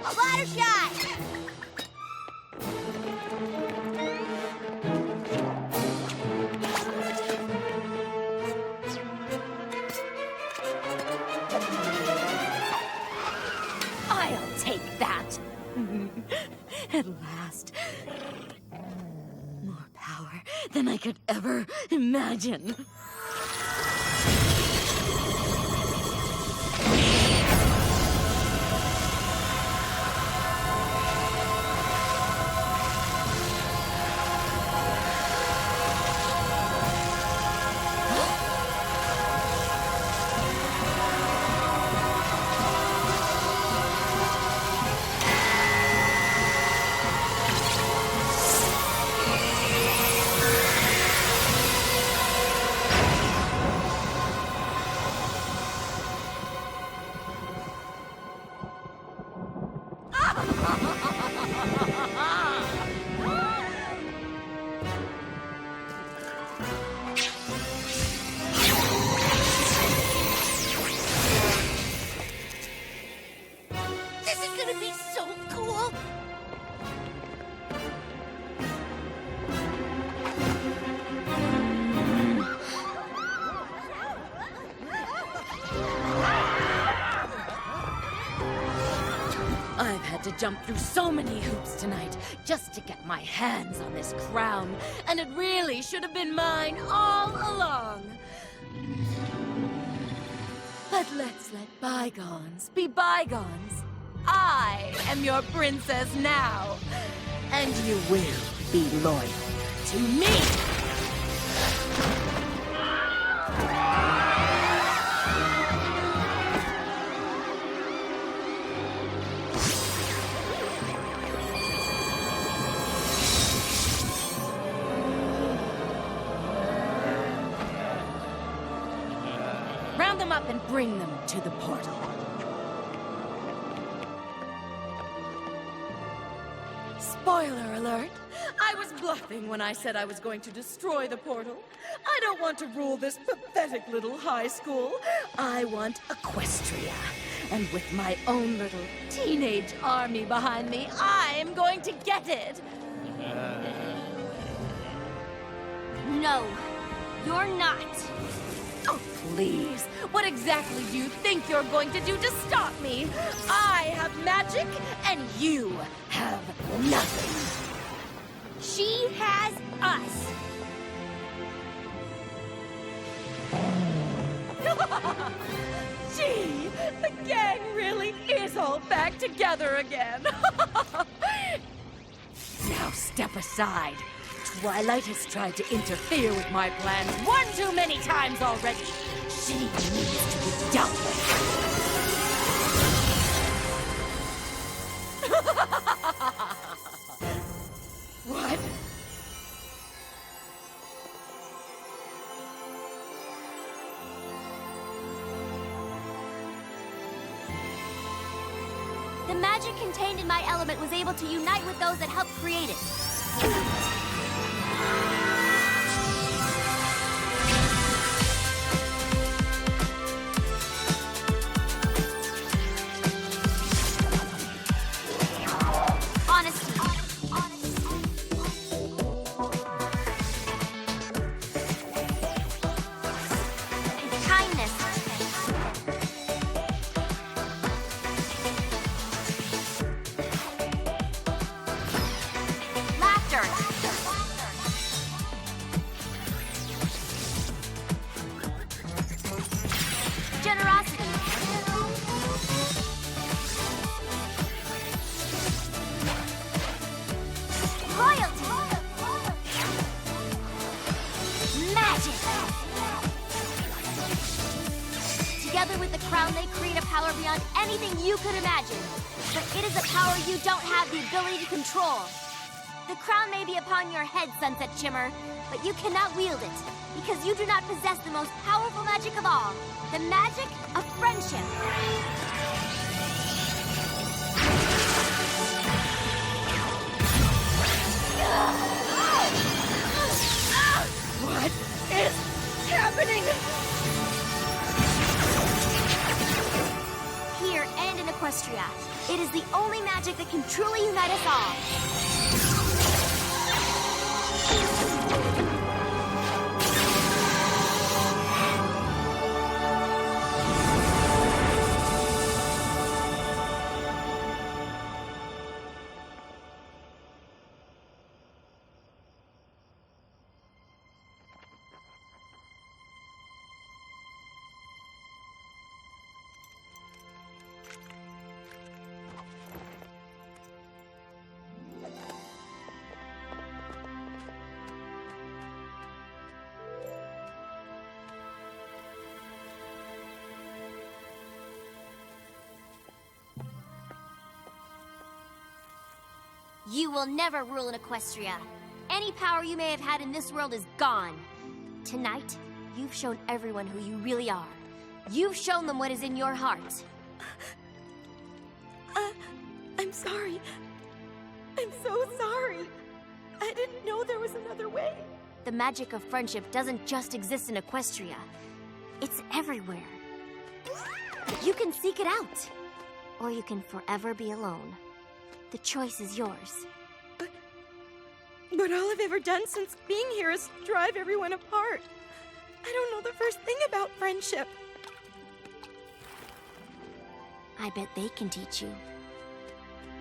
S11: A ladder shot!
S8: I'll take that. At last. More power than I could ever imagine. This is gonna be so cool! I've had to jump through so many hoops tonight just to get my hands on this crown, and it really should have been mine all along. But let's let bygones be bygones. I am your princess now, and you will be loyal to me. Round them up and bring them to the portal. Spoiler alert! I was bluffing when I said I was going to destroy the portal. I don't want to rule this pathetic little high school. I want Equestria. And with my own little teenage army behind me, I'm going to get it!
S2: No, you're not.
S8: Oh, please. What exactly do you think you're going to do to stop me? I have magic, and you have nothing.
S2: She has us.
S8: Gee, the gang really is all back together again. Now step aside. Twilight has tried to interfere with my plans one too many times already. She needs to be dealt with. What?
S2: The magic contained in my element was able to unite with those that helped create it. Honesty. Kindness. Laughter. Generosity. Loyalty. Magic. Together with the crown, they create a power beyond anything you could imagine. But it is a power you don't have the ability to control. The crown may be upon your head, Sunset Shimmer, but you cannot wield it, because you do not possess the most powerful magic of all, the magic of friendship.
S8: What is happening?
S2: Here and in Equestria, it is the only magic that can truly unite us all. You will never rule in Equestria. Any power you may have had in this world is gone. Tonight, you've shown everyone who you really are. You've shown them what is in your heart.
S8: I'm sorry. I'm so sorry. I didn't know there was another way.
S2: The magic of friendship doesn't just exist in Equestria. It's everywhere. You can seek it out, or you can forever be alone. The choice is yours.
S1: But all I've ever done since being here is drive everyone apart. I don't know the first thing about friendship.
S2: I bet they can teach you.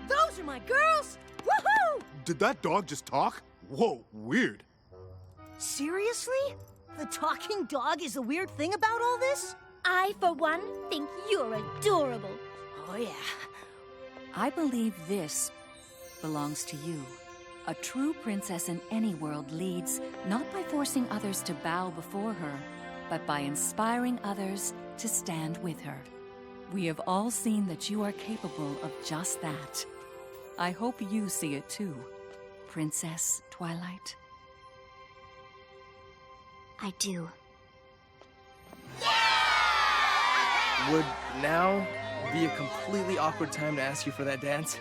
S13: Those are my girls! Woohoo!
S9: Did that dog just talk? Whoa, weird.
S13: Seriously? The talking dog is the weird thing about all this?
S3: I, for one, think you're adorable.
S13: Oh, yeah.
S6: I believe this belongs to you. A true princess in any world leads not by forcing others to bow before her, but by inspiring others to stand with her. We have all seen that you are capable of just that. I hope you see it too, Princess Twilight.
S2: I do.
S10: Would now be a completely awkward time to ask you for that dance?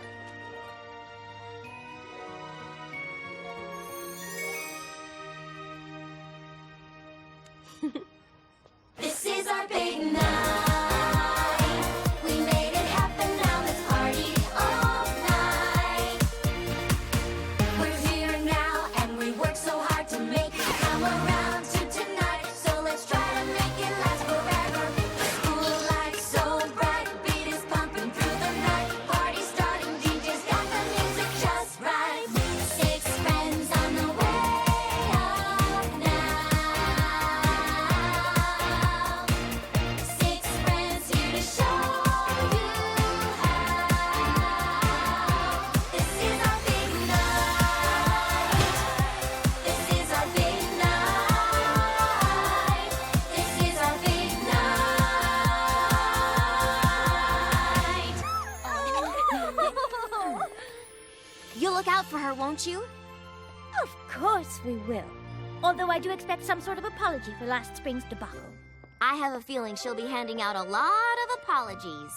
S7: This is our big night. We made it happen, now let's party all night. We're here now and we work so hard to make it come around to tonight. So let's try to make it last forever. The school lights so bright, beat is pumping through the night. Party starting, DJ's got the music just right. 6 friends on the way up now. 6 friends here to show you how. This is our big night. This is our big night. This is our big night.
S2: You'll look out for her, won't you?
S3: Of course we will. Although I do expect some sort of apology for last spring's debacle.
S2: I have a feeling she'll be handing out a lot of apologies.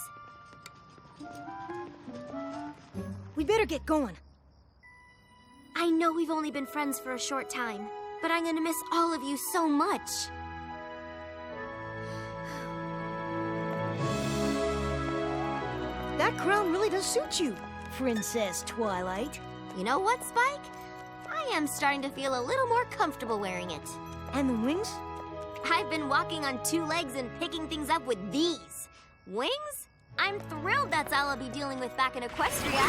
S13: We better get going.
S2: I know we've only been friends for a short time, but I'm gonna miss all of you so much.
S13: That crown really does suit you, Princess Twilight.
S2: You know what, Spike? I am starting to feel a little more comfortable wearing it.
S13: And the wings?
S2: I've been walking on 2 legs and picking things up with these. Wings? I'm thrilled that's all I'll be dealing with back in Equestria.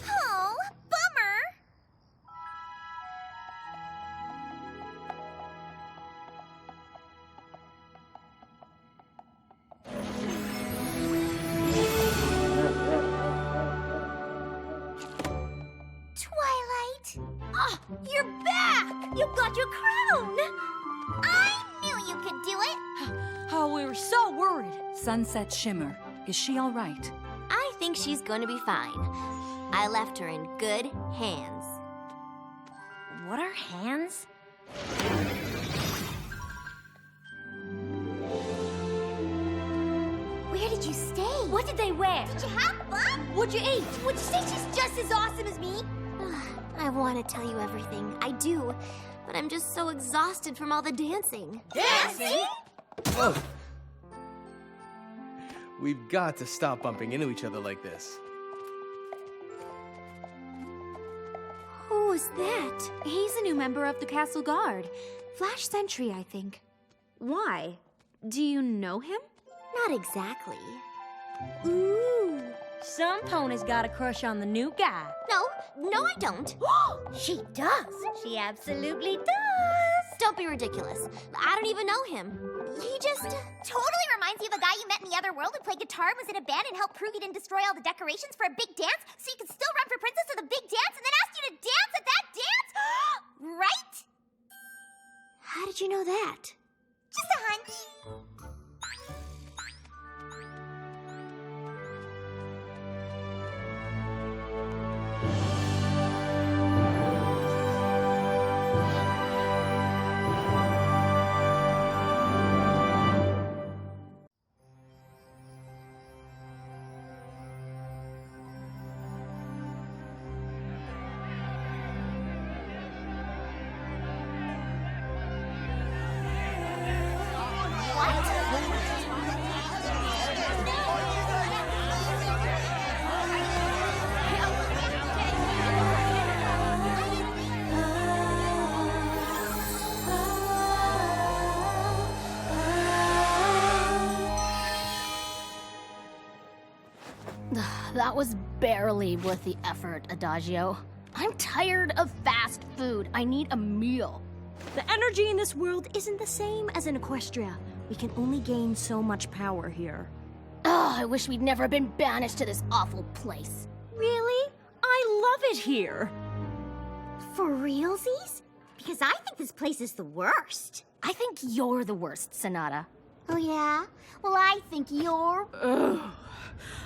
S11: Oh, bummer. Twilight.
S2: Oh, you're back!
S3: You got your crown!
S11: I knew you could do it.
S8: Oh, we were so worried.
S6: Sunset Shimmer, is she all right?
S2: I think she's going to be fine. I left her in good hands.
S3: What are hands?
S11: Where did you stay?
S3: What did they wear?
S11: Did you have fun?
S3: What'd you eat?
S11: Would you say she's just as awesome as me?
S2: I want to tell you everything. I do. But I'm just so exhausted from all the dancing.
S11: Dancing?
S10: Oh. We've got to stop bumping into each other like this.
S5: Who is that? He's a new member of the Castle Guard. Flash Sentry, I think. Why? Do you know him?
S2: Not exactly.
S3: Ooh, some pony's got a crush on the new guy.
S2: No, I don't.
S3: She does. She absolutely does.
S2: Don't be ridiculous. I don't even know him. He just...
S11: Totally reminds you of a guy you met in the other world who played guitar and was in a band and helped prove he didn't destroy all the decorations for a big dance so you could still run for princess of the big dance and then asked you to dance at that dance? Right?
S2: How did you know that?
S11: Just a hunch.
S14: that was barely worth the effort, Adagio. I'm tired of fast food. I need a meal.
S13: The energy in this world isn't the same as in Equestria. We can only gain so much power here.
S14: Oh, I wish we'd never been banished to this awful place.
S13: Really? I love it here.
S11: For realsies? Because I think this place is the worst.
S14: I think you're the worst, Sonata.
S11: Oh, yeah? Well, I think you're...
S13: Ugh.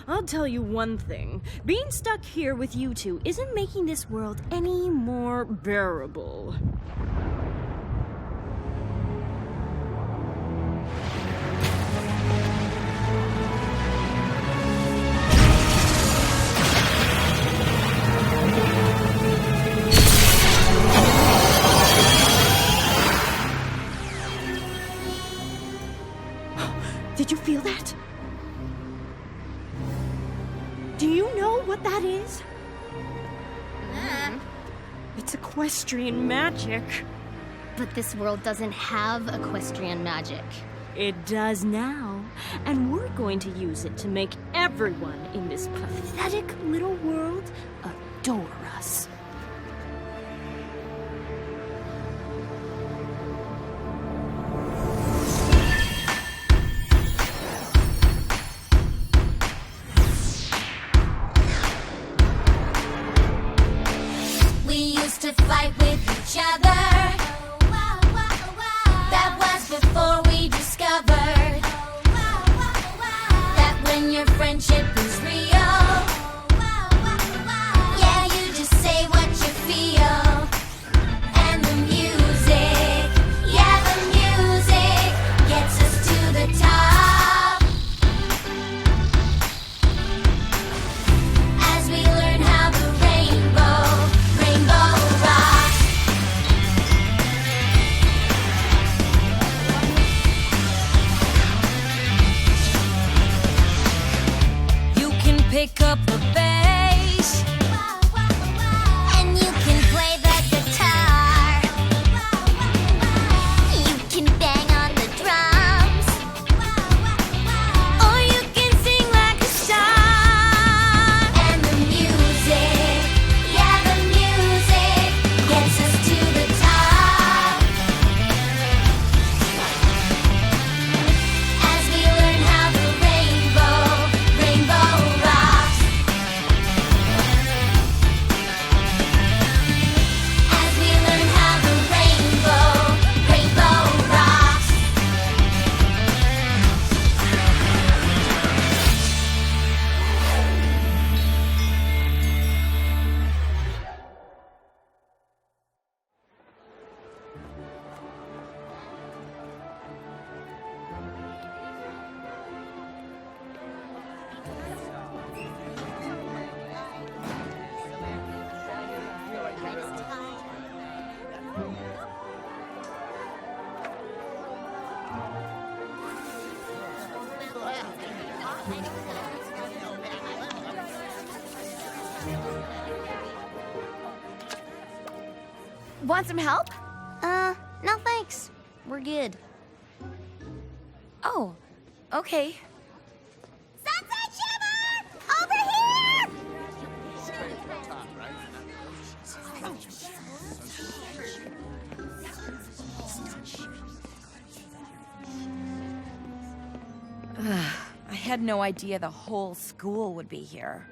S13: I'll tell you one thing. Being stuck here with you two isn't making this world any more bearable. Did you feel that? Do you know what that is? It's equestrian magic.
S14: But this world doesn't have equestrian magic.
S13: It does now, and we're going to use it to make everyone in this pathetic little world adore us.
S7: To fight with each other. That was before we discovered that when your friendship is real, yeah, you just say what you feel. And the music, yeah, the music gets us to the top. As we learn how the rainbow rocks. You can pick up the bass, and you can play the guitar. You can bang on the drums, or you can sing like a star. And the music, yeah, the music gets us to the top. As we learn how the rainbow rocks. As we learn how the rainbow rocks.
S8: Want some help?
S11: No thanks.
S8: We're good. Oh, okay.
S11: Sunset Shimmer! Over here!
S8: I had no idea the whole school would be here.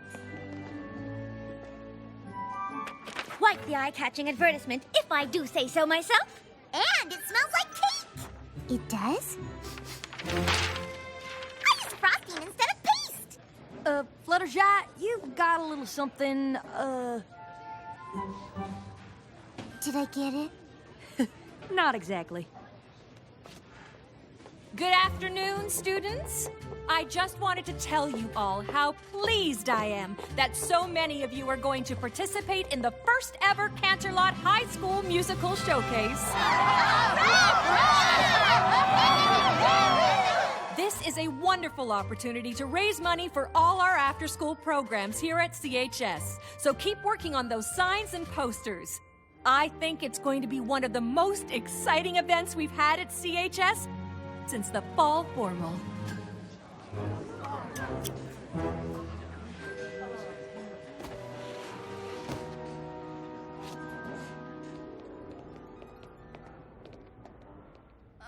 S3: Quite the eye-catching advertisement, if I do say so myself.
S11: And it smells like cake! It does? I used frosting instead of paste!
S13: Fluttershy, you've got a little something,
S11: Did I get it?
S13: not exactly.
S6: Good afternoon, students. I just wanted to tell you all how pleased I am that so many of you are going to participate in the first ever Canterlot High School Musical Showcase. This is a wonderful opportunity to raise money for all our after-school programs here at CHS. So keep working on those signs and posters. I think it's going to be one of the most exciting events we've had at CHS since the fall formal.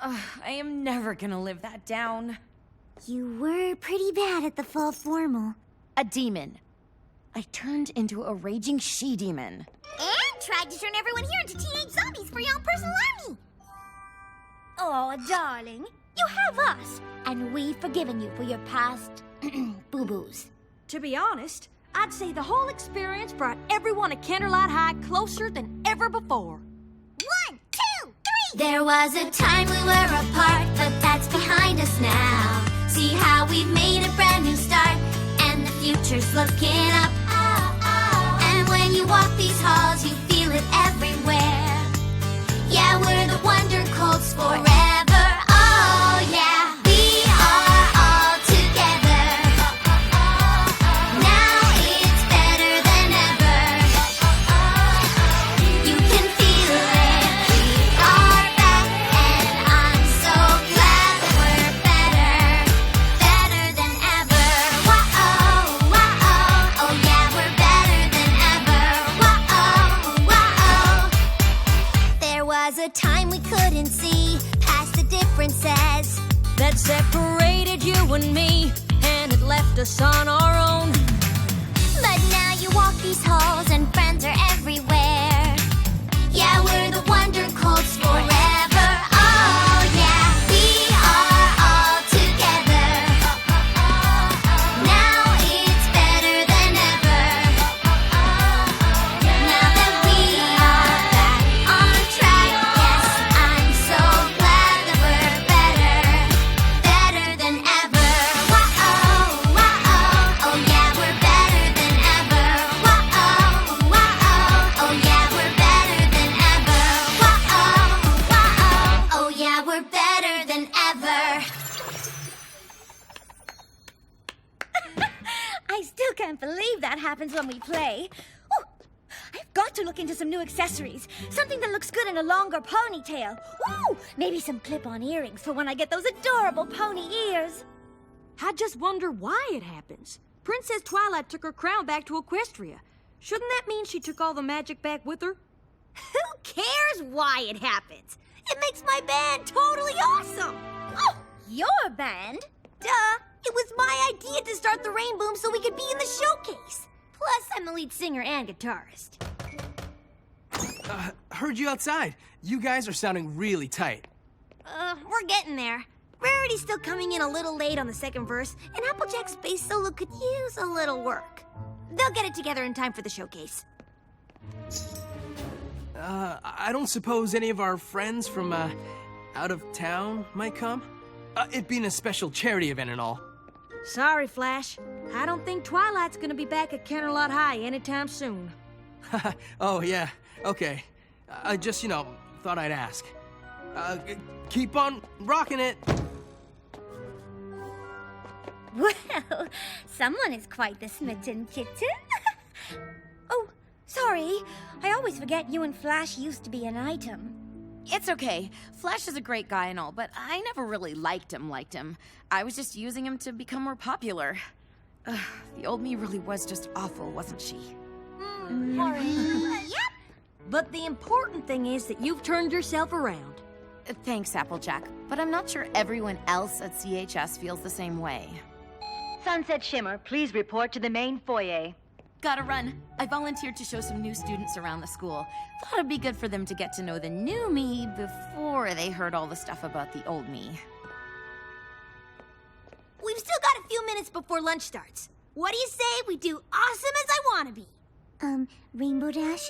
S8: I am never gonna live that down.
S11: You were pretty bad at the fall formal.
S8: A demon. I turned into a raging she-demon.
S11: And tried to turn everyone here into teenage zombies for your own personal army.
S3: Oh, darling, you have us, and we've forgiven you for your past boo-boos.
S1: To be honest, I'd say the whole experience brought everyone at Candlelight High closer than ever before.
S11: 1, 2, 3!
S7: There was a time we were apart, but that's behind us now. See how we've made a brand new start, and the future's looking up. And when you walk these halls, you feel it everywhere. Yeah, we're the Wonder Colts forever. Oh yeah, we are all together. Now it's better than ever. You can feel it. We are back, and I'm so glad that we're better than ever. Whoa, whoa, oh yeah, we're better than ever. Whoa, whoa. There was a time we couldn't see past the differences
S1: That separated you and me, and it left us on our own.
S7: but now you walk these halls and friends are everywhere. Yeah, we're the Wonder Colts forever. Oh yeah, we are all together. Now it's better than ever. Now that we are back on track, yes, I'm so glad that we're better than ever. Whoa, whoa, oh yeah, we're better than ever. Whoa, whoa, oh yeah, we're better than ever. Whoa, oh yeah, we're better than ever.
S3: I still can't believe that happens when we play. Ooh, I've got to look into some new accessories. Something that looks good in a longer ponytail. Ooh, maybe some clip-on earrings for when I get those adorable pony ears.
S1: I just wonder why it happens. Princess Twilight took her crown back to Equestria. Shouldn't that mean she took all the magic back with her?
S13: Who cares why it happens? It makes my band totally awesome!
S3: Oh, your band?
S13: Duh! It was my idea to start the Rain Boom so we could be in the showcase. Plus, I'm the lead singer and guitarist.
S10: Heard you outside. You guys are sounding really tight.
S13: We're getting there. Rarity's still coming in a little late on the second verse, and Applejack's bass solo could use a little work. They'll get it together in time for the showcase.
S10: I don't suppose any of our friends from, out of town might come? It being a special charity event and all.
S1: Sorry, Flash. I don't think Twilight's gonna be back at Candlelight High anytime soon.
S10: Oh, yeah. Okay. I just, thought I'd ask. Keep on rocking it.
S3: Well, someone is quite the smitten kitten. Oh, sorry. I always forget you and Flash used to be an item.
S8: It's okay. Flash is a great guy and all, but I never really liked him. I was just using him to become more popular. The old me really was just awful, wasn't she?
S1: Yep. But the important thing is that you've turned yourself around.
S8: Thanks, Applejack. But I'm not sure everyone else at CHS feels the same way.
S3: Sunset Shimmer, please report to the main foyer.
S8: Gotta run. I volunteered to show some new students around the school. Thought it'd be good for them to get to know the new me before they heard all the stuff about the old me.
S13: We've still got a few minutes before lunch starts. What do you say we do awesome as I want to be?
S11: Rainbow Dash?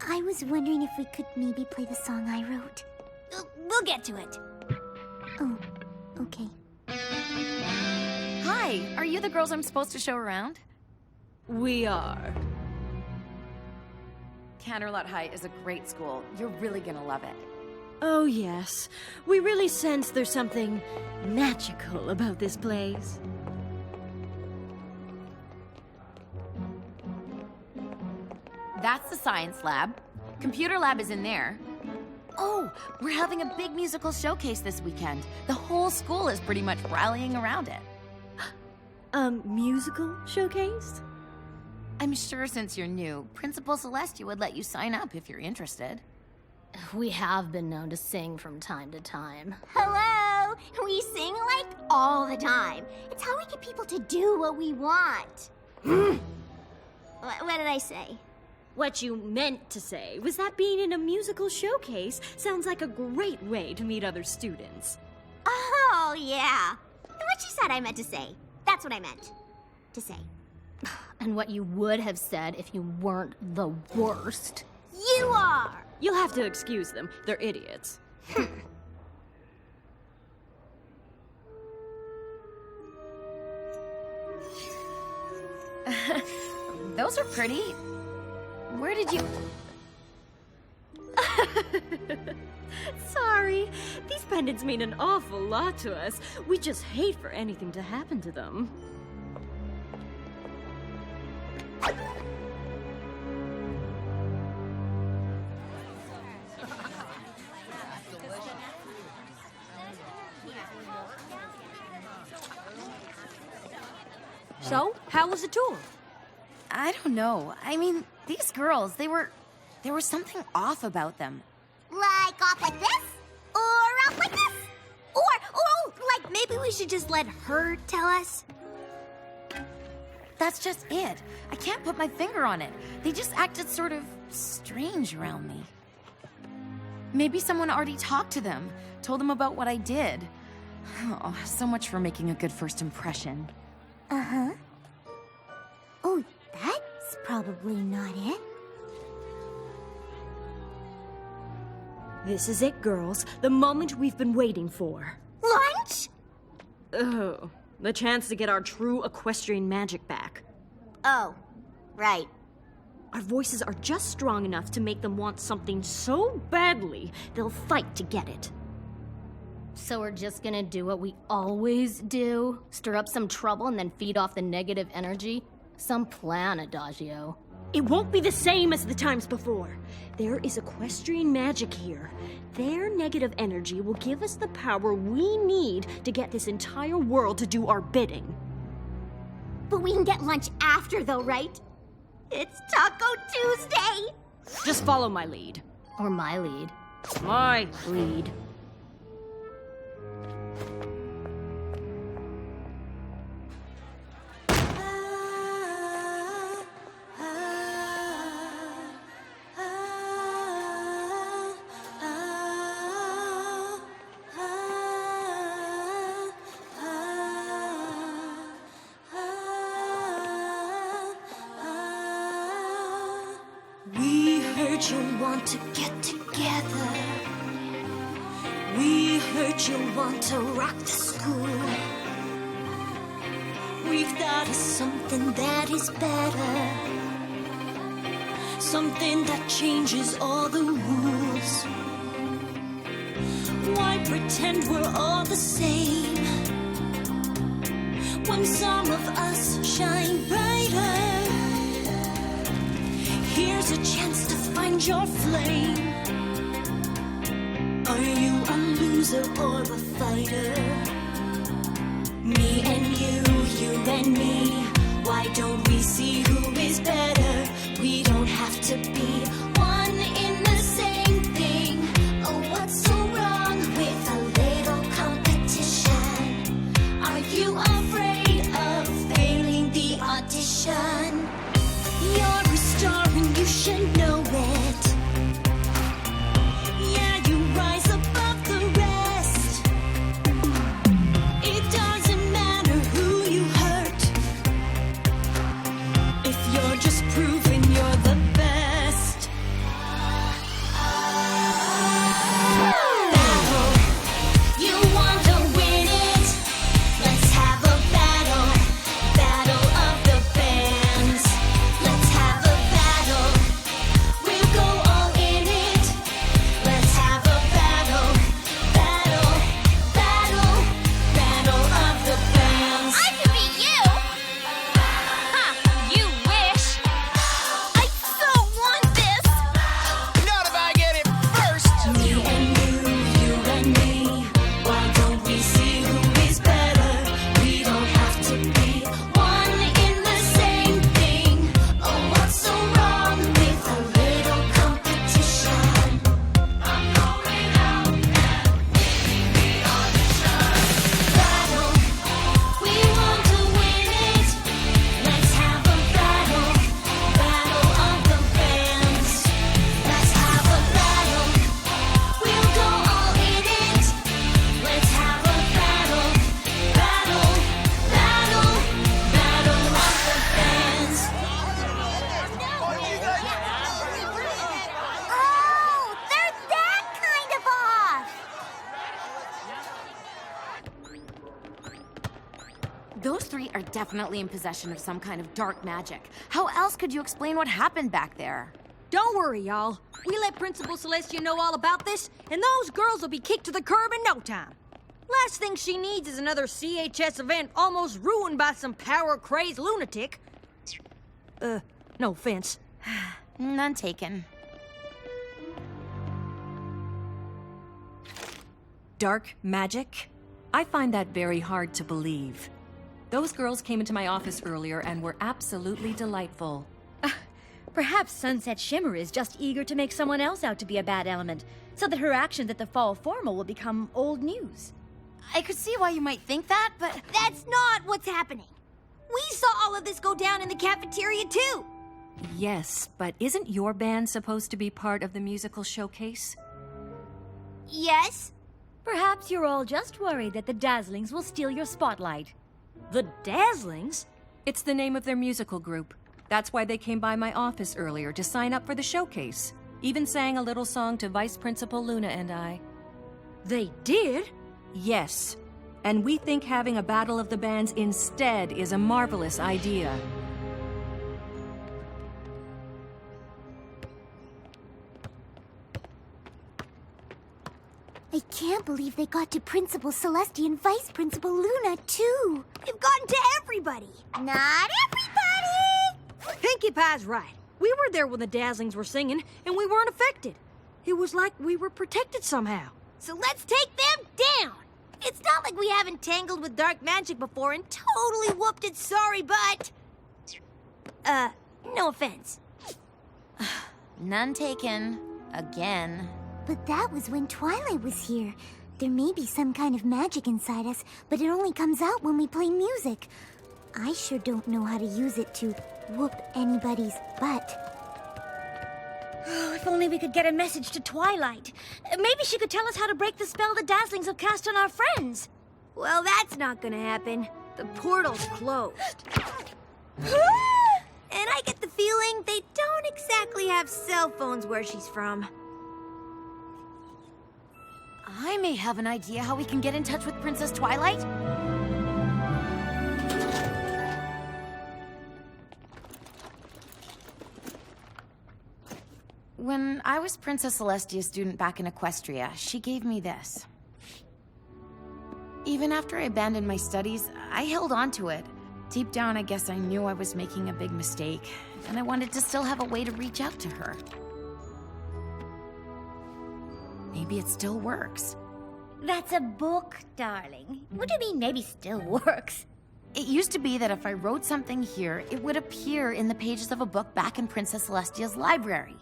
S11: I was wondering if we could maybe play the song I wrote.
S13: We'll get to it.
S11: Oh, okay.
S8: Hi, are you the girls I'm supposed to show around?
S1: We are.
S8: Candlelight High is a great school. You're really gonna love it.
S1: Oh, yes. We really sense there's something magical about this place.
S8: That's the science lab. Computer lab is in there. Oh, we're having a big musical showcase this weekend. The whole school is pretty much rallying around it.
S1: Musical showcase?
S8: I'm sure since you're new, Principal Celestia would let you sign up if you're interested.
S14: We have been known to sing from time to time.
S11: Hello! We sing like all the time. It's how we get people to do what we want. What did I say?
S3: What you meant to say was that being in a musical showcase sounds like a great way to meet other students.
S11: Oh, yeah. What you said I meant to say. That's what I meant to say.
S14: And what you would have said if you weren't the worst.
S11: You are!
S3: You'll have to excuse them. They're idiots.
S8: Those are pretty. Where did you...
S3: Sorry. These pendants mean an awful lot to us. We just hate for anything to happen to them. So, how was the tour?
S8: I don't know. I mean, these girls, there was something off about them.
S11: Like off like this? Or off like this? Or, like maybe we should just let her tell us?
S8: That's just it. I can't put my finger on it. They just acted sort of strange around me. Maybe someone already talked to them, told them about what I did. Oh, so much for making a good first impression.
S11: Uh-huh. Oh, that's probably not it.
S3: This is it, girls. The moment we've been waiting for.
S11: Lunch?
S3: Oh, the chance to get our true equestrian magic back.
S11: Oh, right.
S3: Our voices are just strong enough to make them want something so badly, they'll fight to get it.
S14: So we're just gonna do what we always do? Stir up some trouble and then feed off the negative energy? Some plan, Adagio.
S3: It won't be the same as the times before. There is equestrian magic here. Their negative energy will give us the power we need to get this entire world to do our bidding.
S11: But we can get lunch after, though, right? It's Taco Tuesday!
S3: Just follow my lead.
S14: Or my lead.
S3: My lead.
S7: You want to get together. We heard you want to rock the school. We've thought of something that is better, something that changes all the rules. Why pretend we're all the same when some of us shine brighter? Here's a chance to find your flame. Are you a loser or a fighter? Me and you and me. Why don't we see who is better? We don't have to be one in the same thing. Oh, what's so wrong with a little competition? Are you afraid of failing the audition? You're a star and you should know it. Yeah, you rise above the rest. It doesn't matter who you hurt if you're just
S8: Those three are definitely in possession of some kind of dark magic. How else could you explain what happened back there?
S1: Don't worry, y'all. We let Principal Celestia know all about this, and those girls will be kicked to the curb in no time. Last thing she needs is another CHS event almost ruined by some power-crazed lunatic. No offense.
S8: None taken.
S6: Dark magic? I find that very hard to believe. Those girls came into my office earlier and were absolutely delightful.
S3: Perhaps Sunset Shimmer is just eager to make someone else out to be a bad element, so that her actions at the fall formal will become old news.
S8: I could see why you might think that, but
S13: That's not what's happening. We saw all of this go down in the cafeteria, too.
S6: Yes, but isn't your band supposed to be part of the musical showcase?
S13: Yes?
S3: Perhaps you're all just worried that the Dazzlings will steal your spotlight.
S1: The Dazzlings?
S6: It's the name of their musical group. That's why they came by my office earlier to sign up for the showcase. Even sang a little song to Vice Principal Luna and I.
S1: They did?
S6: Yes. And we think having a battle of the bands instead is a marvelous idea.
S11: I can't believe they got to Principal Celestia and Vice Principal Luna, too.
S13: They've gotten to everybody.
S11: Not everybody!
S1: Pinkie Pie's right. We were there when the Dazzlings were singing, and we weren't affected. It was like we were protected somehow.
S13: So let's take them down. It's not like we haven't tangled with dark magic before and totally whooped its sorry butt. No offense.
S8: none taken. Again.
S11: But that was when Twilight was here. There may be some kind of magic inside us, but it only comes out when we play music. I sure don't know how to use it to whoop anybody's butt.
S3: Oh, if only we could get a message to Twilight. Maybe she could tell us how to break the spell the Dazzlings have cast on our friends.
S13: Well, that's not gonna happen. The portal's closed. And I get the feeling they don't exactly have cell phones where she's from.
S8: I may have an idea how we can get in touch with Princess Twilight. When I was Princess Celestia's student back in Equestria, she gave me this. Even after I abandoned my studies, I held on to it. Deep down, I guess I knew I was making a big mistake, and I wanted to still have a way to reach out to her. Maybe it still works.
S3: That's a book, darling. What do you mean maybe still works?
S8: It used to be that if I wrote something here, it would appear in the pages of a book back in Princess Celestia's library.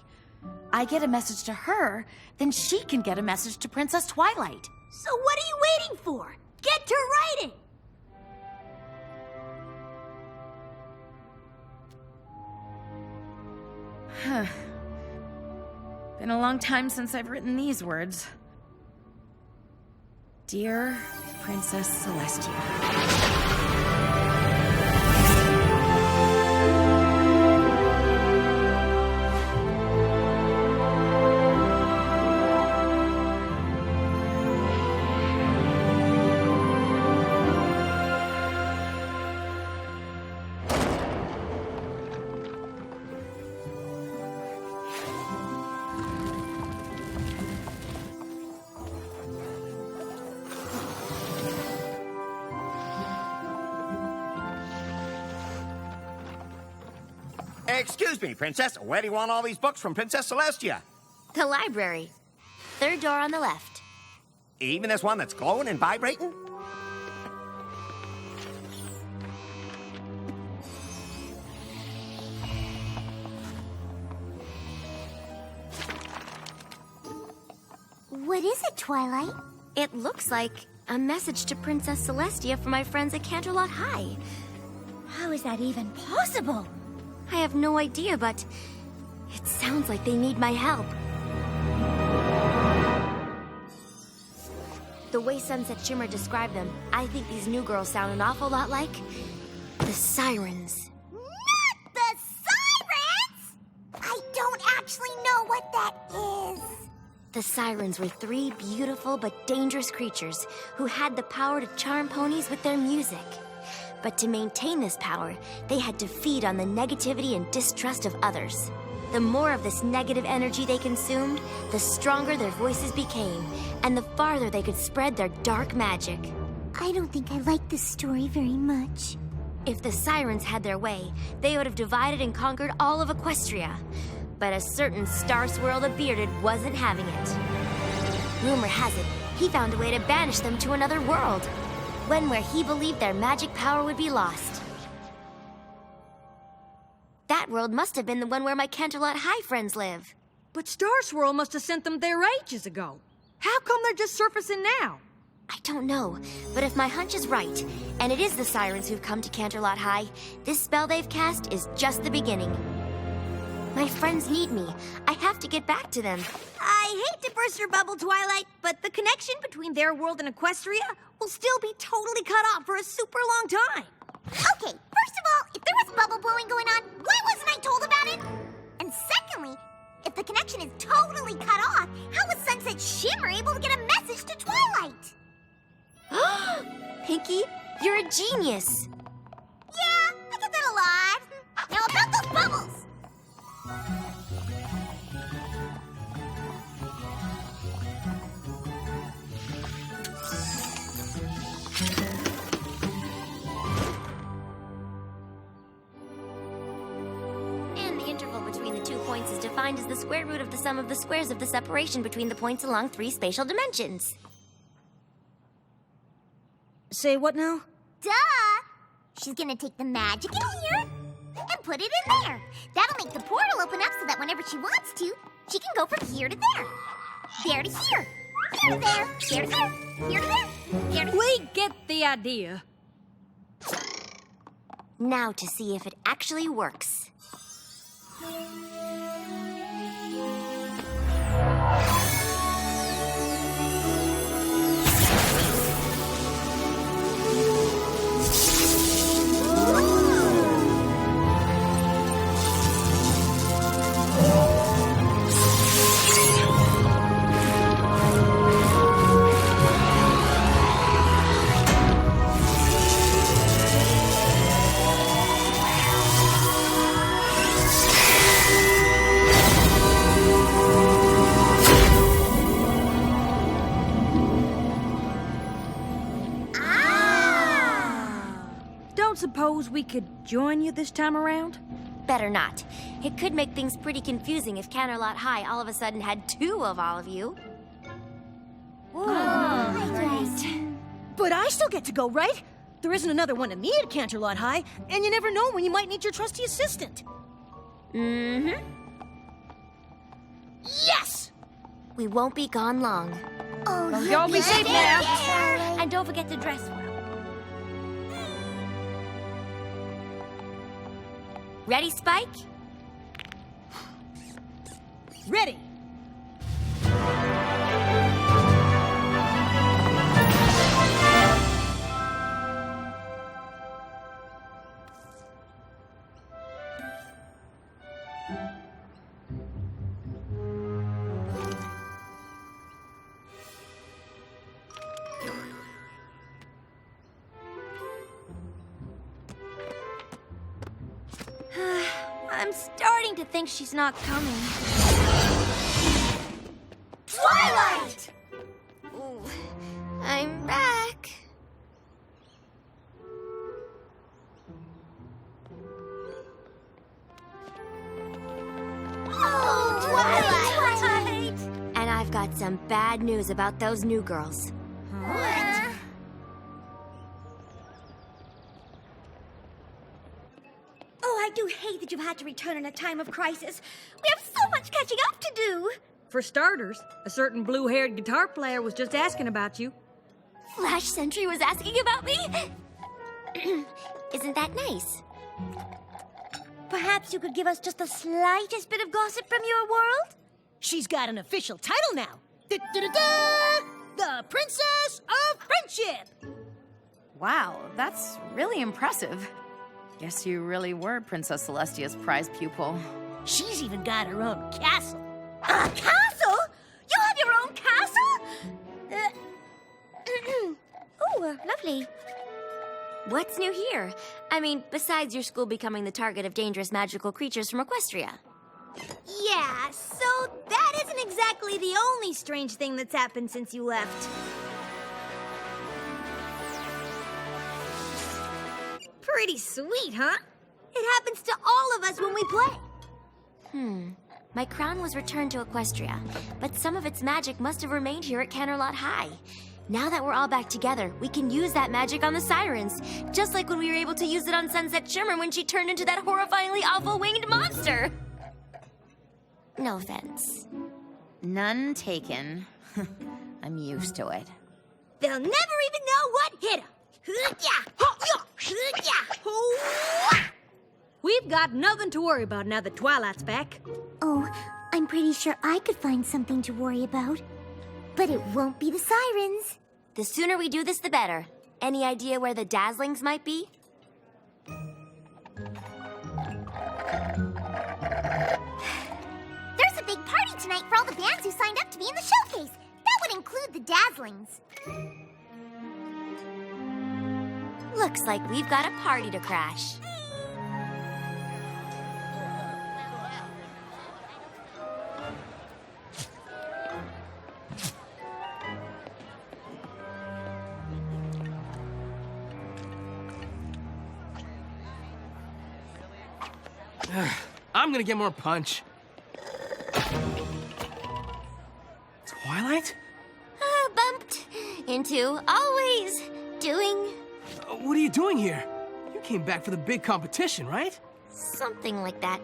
S8: I get a message to her, then she can get a message to Princess Twilight.
S13: So what are you waiting for? Get to writing!
S8: Been a long time since I've written these words. Dear Princess Celestia.
S15: Excuse me, Princess. Where do you want all these books from Princess Celestia?
S2: The library. Third door on the left.
S15: Even this one that's glowing and vibrating?
S11: What is it, Twilight?
S2: It looks like a message to Princess Celestia from my friends at Canterlot High.
S3: How is that even possible?
S2: I have no idea, but it sounds like they need my help. The way Sunset Shimmer described them, I think these new girls sound an awful lot like the Sirens.
S11: Not the Sirens! I don't actually know what that is.
S2: The Sirens were 3 beautiful but dangerous creatures who had the power to charm ponies with their music. But to maintain this power, they had to feed on the negativity and distrust of others. The more of this negative energy they consumed, the stronger their voices became, and the farther they could spread their dark magic.
S11: I don't think I like this story very much.
S2: If the sirens had their way, they would have divided and conquered all of Equestria. But a certain Star Swirl the Bearded wasn't having it. Rumor has it, he found a way to banish them to another world, one where he believed their magic power would be lost. That world must have been the one where my Canterlot High friends live.
S1: But Star Swirl must have sent them there ages ago. How come they're just surfacing now?
S2: I don't know, but if my hunch is right, and it is the sirens who've come to Canterlot High, this spell they've cast is just the beginning. My friends need me. I have to get back to them.
S13: I hate to burst your bubble, Twilight, but the connection between their world and Equestria will still be totally cut off for a super long time.
S11: Okay, first of all, if there was bubble blowing going on, why wasn't I told about it? And secondly, if the connection is totally cut off, how was Sunset Shimmer able to get a message to Twilight?
S2: Pinkie, you're a genius.
S11: Yeah, I get that a lot. Now about those bubbles.
S2: And the interval between the 2 points is defined as the square root of the sum of the squares of the separation between the points along 3 spatial dimensions.
S13: Say what now?
S11: Duh! She's gonna take the magic in here and put it in there. That'll make the portal open up so that whenever she wants to, she can go from here to there. There to here. Here to there. Here to there. Here to there. Here to there.
S1: We get the idea.
S2: Now to see if it actually works.
S1: Suppose we could join you this time around?
S2: Better not. It could make things pretty confusing if Canterlot High all of a sudden had 2 of all of you.
S13: Right. But I still get to go, right? There isn't another one of me at Canterlot High, and you never know when you might need your trusty assistant.
S2: Mm-hmm.
S13: Yes!
S2: We won't be gone long.
S11: Oh,
S1: well, y'all be safe now.
S2: And don't forget to dress well. Ready, Spike?
S13: Ready.
S2: I'm starting to think she's not coming.
S11: Twilight!
S2: Ooh, I'm back.
S11: Oh, Twilight!
S2: And I've got some bad news about those new girls.
S11: What?
S13: Oh, I do hate that you've had to return in a time of crisis. We have so much catching up to do.
S1: For starters, a certain blue-haired guitar player was just asking about you.
S2: Flash Sentry was asking about me? Isn't that nice?
S13: Perhaps you could give us just the slightest bit of gossip from your world? She's got an official title now. Da-da-da-da! The Princess of Friendship!
S8: Wow, that's really impressive. Guess you really were Princess Celestia's prized pupil.
S13: She's even got her own castle. A castle? You have your own castle?
S2: Oh, lovely. What's new here? I mean, besides your school becoming the target of dangerous magical creatures from Equestria.
S1: Yeah, so that isn't exactly the only strange thing that's happened since you left. Pretty sweet, huh? It happens to all of us when we play.
S2: My crown was returned to Equestria, but some of its magic must have remained here at Canterlot High. Now that we're all back together, we can use that magic on the sirens, just like when we were able to use it on Sunset Shimmer when she turned into that horrifyingly awful winged monster. No offense.
S8: None taken. I'm used to it.
S1: They'll never even know what hit them. We've got nothing to worry about now that Twilight's back.
S11: Oh, I'm pretty sure I could find something to worry about. But it won't be the sirens.
S2: The sooner we do this, the better. Any idea where the Dazzlings might be?
S11: There's a big party tonight for all the bands who signed up to be in the showcase. That would include the Dazzlings.
S2: Looks like we've got a party to crash.
S10: I'm gonna get more punch. Twilight?
S2: Bumped into always doing
S10: What are you doing here? You came back for the big competition, right?
S2: something like that.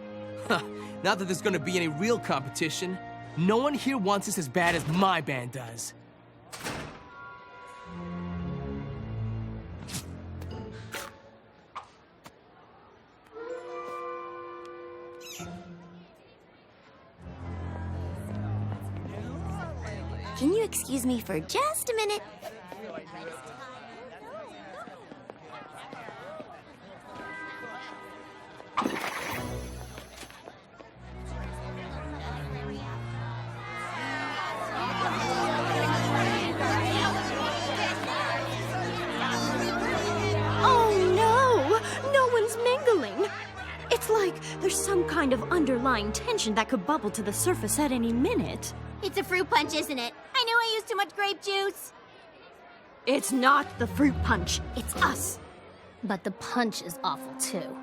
S10: Not that there's gonna be any real competition. No one here wants this as bad as my band does.
S2: Can you excuse me for just a minute?
S3: Oh no! No one's mingling! It's like there's some kind of underlying tension that could bubble to the surface at any minute.
S11: It's a fruit punch, isn't it? I knew I used too much grape juice.
S3: It's not the fruit punch, it's us.
S14: But the punch is awful too.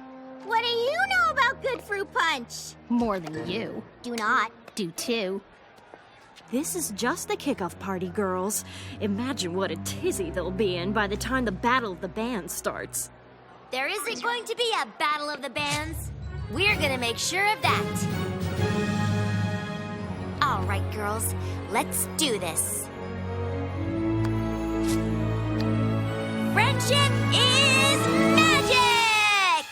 S11: What do you know about good fruit punch?
S14: More than you.
S11: Do not.
S14: Do too.
S3: This is just the kickoff party, girls. Imagine what a tizzy they'll be in by the time the Battle of the Bands starts.
S2: There isn't going to be a battle of the bands. We're gonna make sure of that. All right, girls, let's do this. Friendship is magic!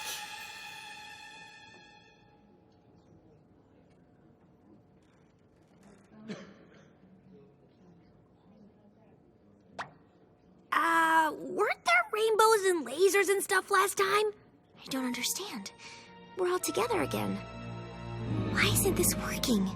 S1: Weren't there rainbows and lasers and stuff last time?
S2: I don't understand. We're all together again. Why isn't this working?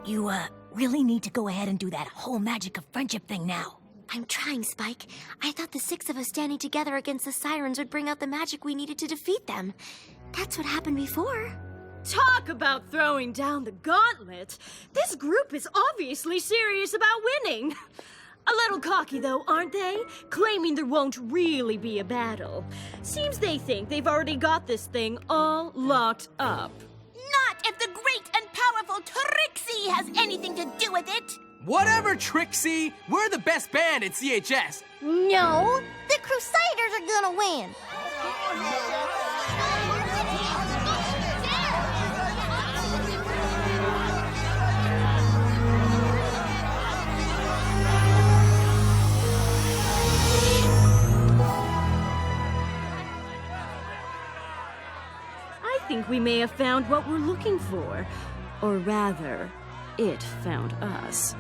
S13: You, really need to go ahead and do that whole magic of friendship thing now.
S2: I'm trying, Spike. I thought the 6 of us standing together against the sirens would bring out the magic we needed to defeat them. That's what happened before.
S3: Talk about throwing down the gauntlet. This group is obviously serious about winning. A little cocky, though, aren't they? Claiming there won't really be a battle. Seems they think they've already got this thing all locked up.
S1: Not if the great and powerful Trixie has anything to do with it.
S10: Whatever, Trixie! We're the best band at CHS!
S11: No, the Crusaders are gonna win.
S3: I think we may have found what we're looking for. Or rather, it found us.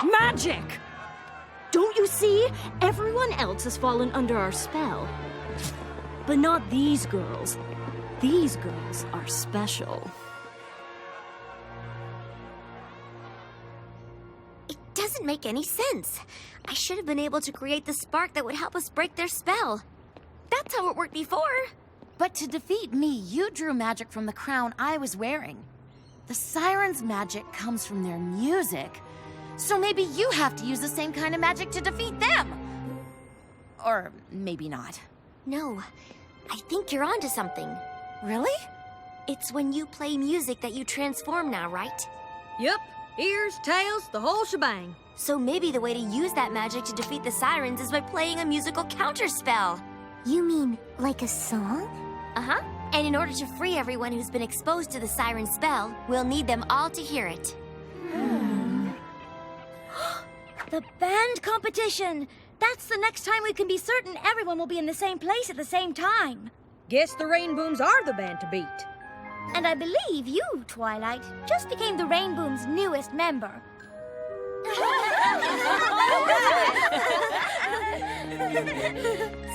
S3: Magic! Don't you see? Everyone else has fallen under our spell. But not these girls. These girls are special.
S2: doesn't make any sense. I should have been able to create the spark that would help us break their spell. That's how it worked before.
S8: But to defeat me, you drew magic from the crown I was wearing. The sirens' magic comes from their music. So maybe you have to use the same kind of magic to defeat them. Or maybe not.
S2: No, I think you're onto something.
S8: Really?
S2: It's when you play music that you transform now, right?
S1: Yep. Ears, tails, the whole shebang.
S2: So maybe the way to use that magic to defeat the sirens is by playing a musical counterspell.
S11: You mean like a song?
S2: Uh-huh. And in order to free everyone who's been exposed to the siren spell, we'll need them all to hear it.
S3: The band competition! That's the next time we can be certain everyone will be in the same place at the same time.
S1: Guess the Rainbooms are the band to beat.
S3: And I believe you, Twilight, just became the Rainboom's newest member.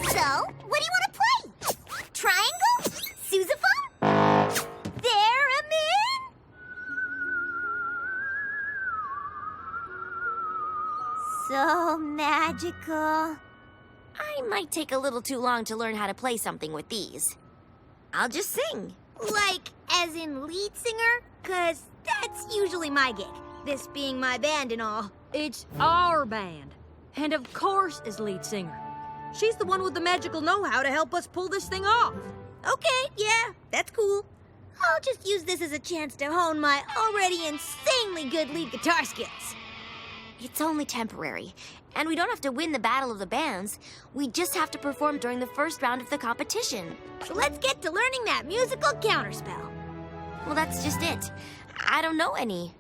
S11: So, what do you want to play? Triangle? Sousaphone? Theremin? So magical.
S2: I might take a little too long to learn how to play something with these. I'll just sing.
S11: Like, as in lead singer? 'Cause that's usually my gig, this being my band and all.
S1: It's our band. And of course is lead singer. She's the one with the magical know-how to help us pull this thing off.
S11: Okay, yeah, that's cool. I'll just use this as a chance to hone my already insanely good lead guitar skills.
S2: It's only temporary, and we don't have to win the Battle of the Bands. We just have to perform during the first round of the competition.
S11: So let's get to learning that musical counterspell.
S2: Well, that's just it. I don't know any.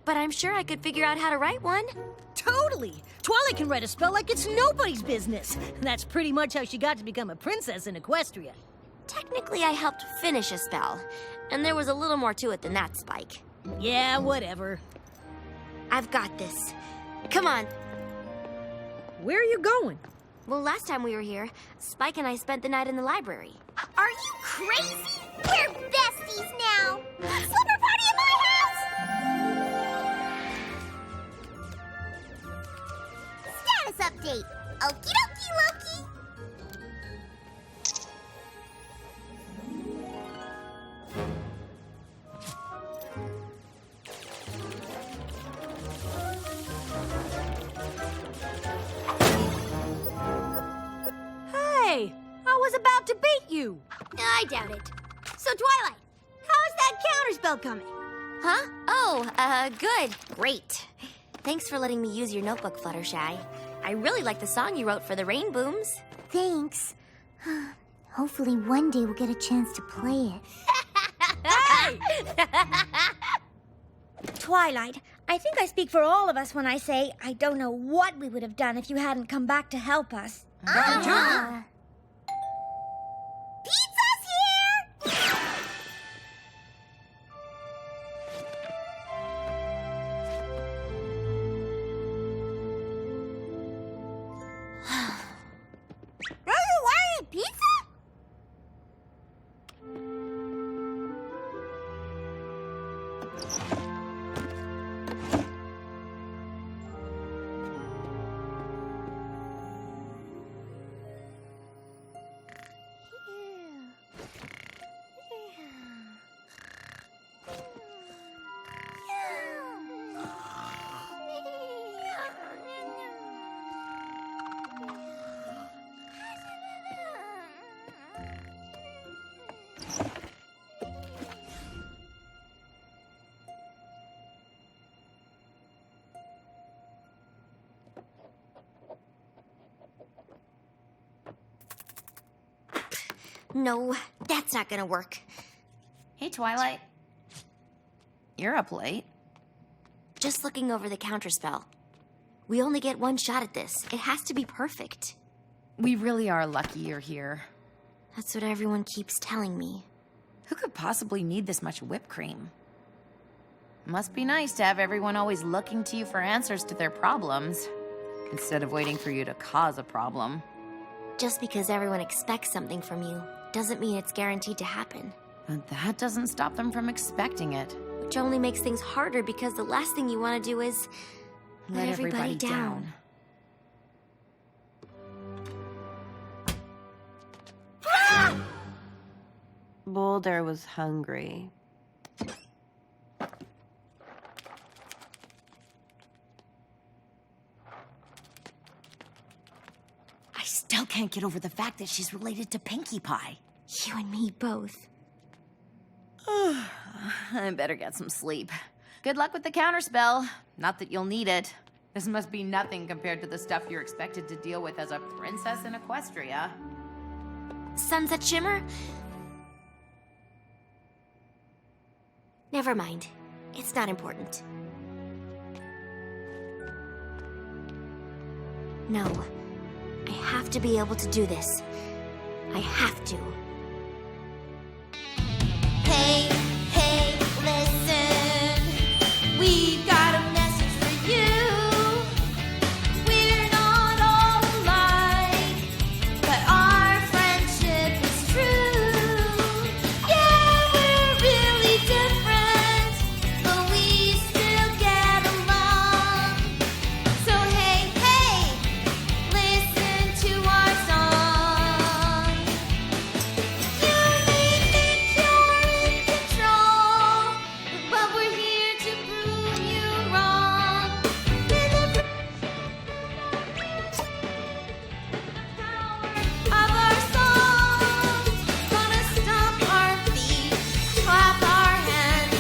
S2: But I'm sure I could figure out how to write one.
S13: Totally! Twilight can write a spell like it's nobody's business. That's pretty much how she got to become a princess in Equestria.
S2: Technically, I helped finish a spell, and there was a little more to it than that, Spike.
S13: Yeah, whatever.
S2: I've got this. Come on.
S1: Where are you going?
S2: Well, last time we were here, Spike and I spent the night in the library.
S11: Are you crazy? We're besties now. Slumber party at my house! Status update. Okie dokie, Loki.
S1: Hey, I was about to beat you.
S11: I doubt it. So, Twilight, how's that counterspell coming?
S2: Huh? Oh, good. Great. Thanks for letting me use your notebook, Fluttershy. I really like the song you wrote for the Rainbooms.
S11: Thanks. Hopefully one day we'll get a chance to play it.
S1: Hey!
S3: Twilight, I think I speak for all of us when I say I don't know what we would have done if you hadn't come back to help us.
S11: Pizza's here! Pizza?
S2: No, that's not gonna work.
S8: Hey, Twilight. You're up late.
S2: Just looking over the counterspell. We only get one shot at this. It has to be perfect.
S8: We really are lucky you're here.
S2: That's what everyone keeps telling me.
S8: Who could possibly need this much whipped cream? Must be nice to have everyone always looking to you for answers to their problems, instead of waiting for you to cause a problem.
S2: Just because everyone expects something from you doesn't mean it's guaranteed to happen.
S8: But that doesn't stop them from expecting it.
S2: which only makes things harder because the last thing you want to do is let everybody down.
S16: Boulder was hungry.
S8: I still can't get over the fact that she's related to Pinkie Pie.
S2: You and me both.
S8: I better get some sleep. Good luck with the counterspell. Not that you'll need it. This must be nothing compared to the stuff you're expected to deal with as a princess in Equestria.
S2: Sunset Shimmer? Never mind. It's not important. No. I have to be able to do this. I have to. Hey, hey, listen. We've got a message for you. We're not all alike, but our friendship is true. Yeah, we're really different, but we still get along. So hey, hey, listen to our song. You may think you're in control, but we're here to prove you wrong. Of our songs, gonna stomp our feet, clap our hands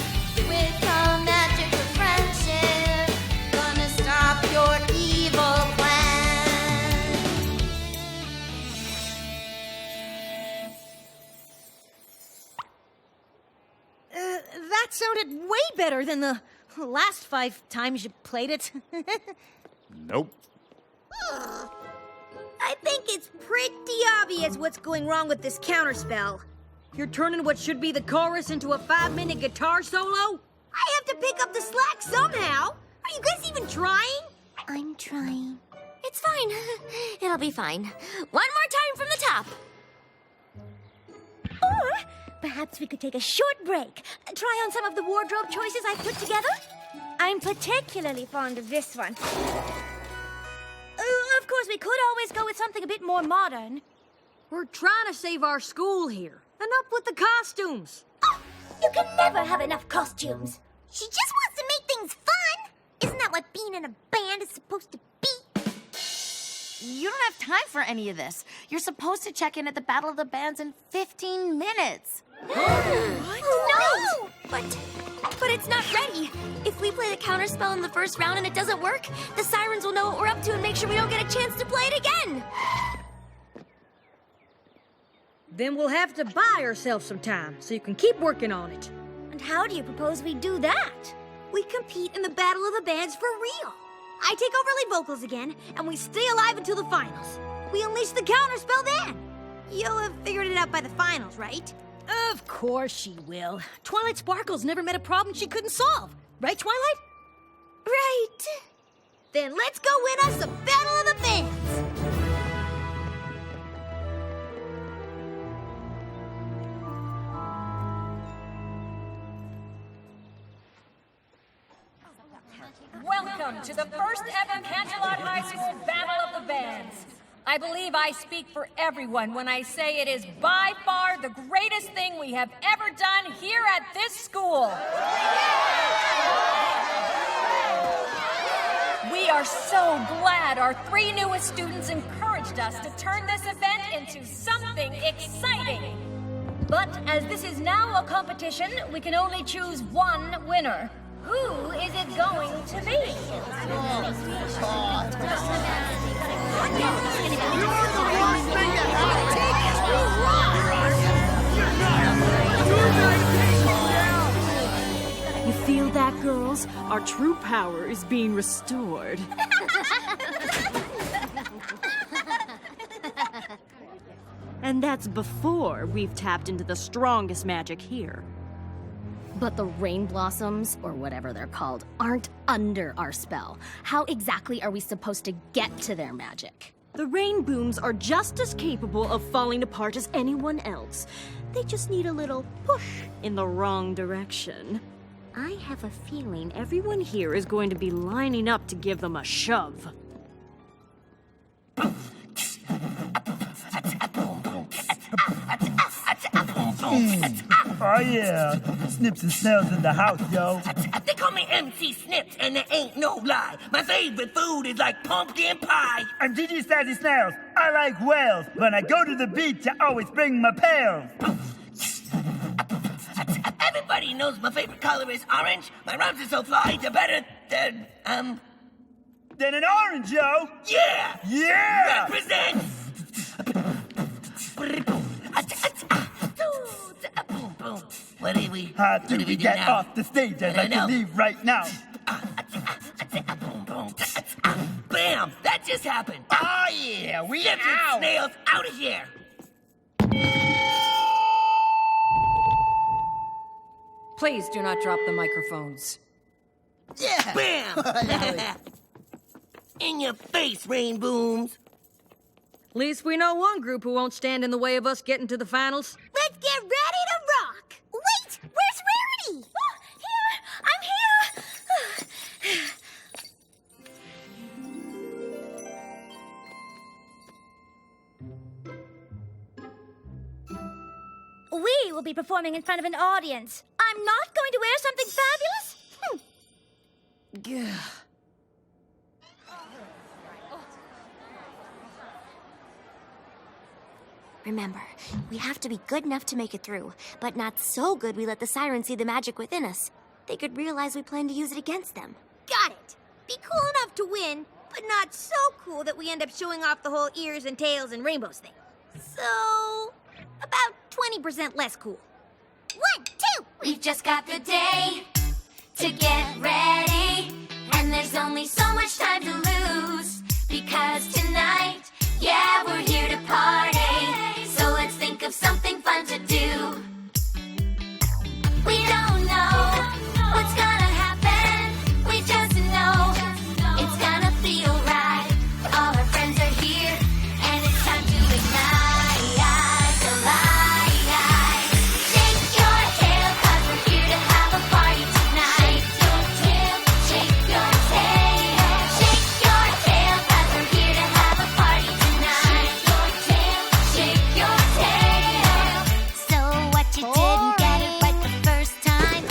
S2: with the magic of friendship. Gonna stop your evil plan.
S13: That sounded way better than the last 5 times you played it.
S9: Nope.
S13: I think it's pretty obvious what's going wrong with this counterspell. You're turning what should be the chorus into a 5-minute guitar solo? I have to pick up the slack somehow. Are you guys even trying?
S2: I'm trying. It's fine. It'll be fine. One more time from the top.
S3: Or perhaps we could take a short break, try on some of the wardrobe choices I've put together. I'm particularly fond of this one. Of course, we could always go with something a bit more modern.
S1: We're trying to save our school here. Enough with the costumes.
S3: Oh, you can never have enough costumes.
S11: She just wants to make things fun. Isn't that what being in a band is supposed to be?
S8: You don't have time for any of this. You're supposed to check in at the Battle of the Bands in 15 minutes.
S2: No! But it's not ready. If we play the counterspell in the first round and it doesn't work, the sirens will know what we're up to and make sure we don't get a chance to play it again.
S1: Then we'll have to buy ourselves some time so you can keep working on it.
S3: And how do you propose we do that?
S13: We compete in the Battle of the Bands for real. I take over lead vocals again, and we stay alive until the finals. We unleash the counterspell then. You'll have figured it out by the finals, right?
S1: Of course she will. Twilight Sparkle's never met a problem she couldn't solve. Right, Twilight?
S13: Right. Then let's go win us some Battle of the Bands.
S17: Welcome to the first ever Canterlot High School Battle of the Bands. I believe I speak for everyone when I say it is by far the greatest thing we have ever done here at this school. We are so glad our 3 newest students encouraged us to turn this event into something exciting.
S3: But as this is now a competition, we can only choose one winner. Who is it going to be?
S18: You feel that, girls? Our true power is being restored. And that's before we've tapped into the strongest magic here.
S14: But the rain blossoms, or whatever they're called, aren't under our spell. How exactly are we supposed to get to their magic?
S18: The rain booms are just as capable of falling apart as anyone else. They just need a little push in the wrong direction. I have a feeling everyone here is going to be lining up to give them a shove.
S19: Oh yeah, Snips and Snails in the house, yo.
S20: They call me MC Snips, and it ain't no lie. My favorite food is like pumpkin pie.
S19: I'm Gigi Sassy Snails. I like whales. When I go to the beach, I always bring my pails.
S20: Everybody knows my favorite color is orange. My rhymes are so fly, they're better than an
S19: orange, yo.
S20: Yeah.
S19: Yeah.
S20: Represent. What do we?
S19: How do we get
S20: now?
S19: off the stage? I'd like to leave right now.
S20: Bam! That just happened.
S15: Oh yeah, we
S20: Zephyr
S15: out.
S20: Snails out of here.
S17: Please do not drop the microphones.
S20: Yeah. Bam! In your face, rain booms.
S1: At least we know one group who won't stand in the way of us getting to the finals.
S11: Let's get ready to rock! Wait! Where's Rarity?
S3: We will be performing in front of an audience. I'm not going to wear something fabulous?
S2: Remember, we have to be good enough to make it through, but not so good we let the sirens see the magic within us. They could realize we plan to use it against them.
S11: Got it. Be cool enough to win, but not so cool that we end up showing off the whole ears and tails and rainbows thing. So, about 20% less cool. 1, 2!
S7: We've just got the day to get ready, and there's only so much time to lose, because tonight, yeah, we're here to party. So let's think of something fun to do. We don't know what's gonna happen. We just know it's gonna feel right. All our friends are here, and it's time to ignite the light. Shake your tail, 'cause we're here to have a party tonight. Shake your tail, shake your tail, 'cause we're here to have a party tonight. Shake your tail.
S11: So what you didn't get it right the first time?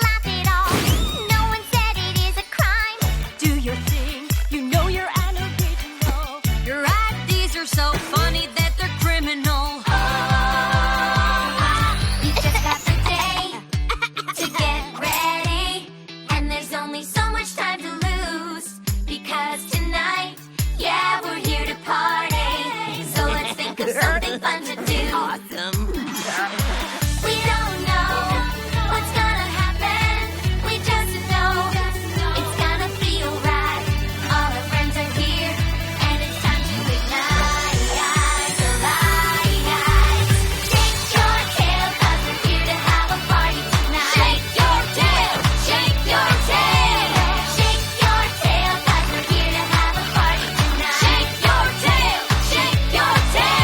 S11: Laugh it off. No one said it is a crime.
S1: Do your thing. You know you're an original. Your ideas are so funny that they're criminal.
S7: You just got the day to get ready, and there's only so much time to lose, because tonight, yeah, we're here to party. So let's think of something fun to do.
S20: Awesome.
S7: We don't know what's gonna happen. We just know it's gonna feel right. All our friends are here, and it's time to ignite the light. Shake your tail, 'cause we're here to have a party tonight. Shake your tail, shake your tail. Shake your tail, 'cause we're here to have a party tonight. Shake your tail, shake your tail.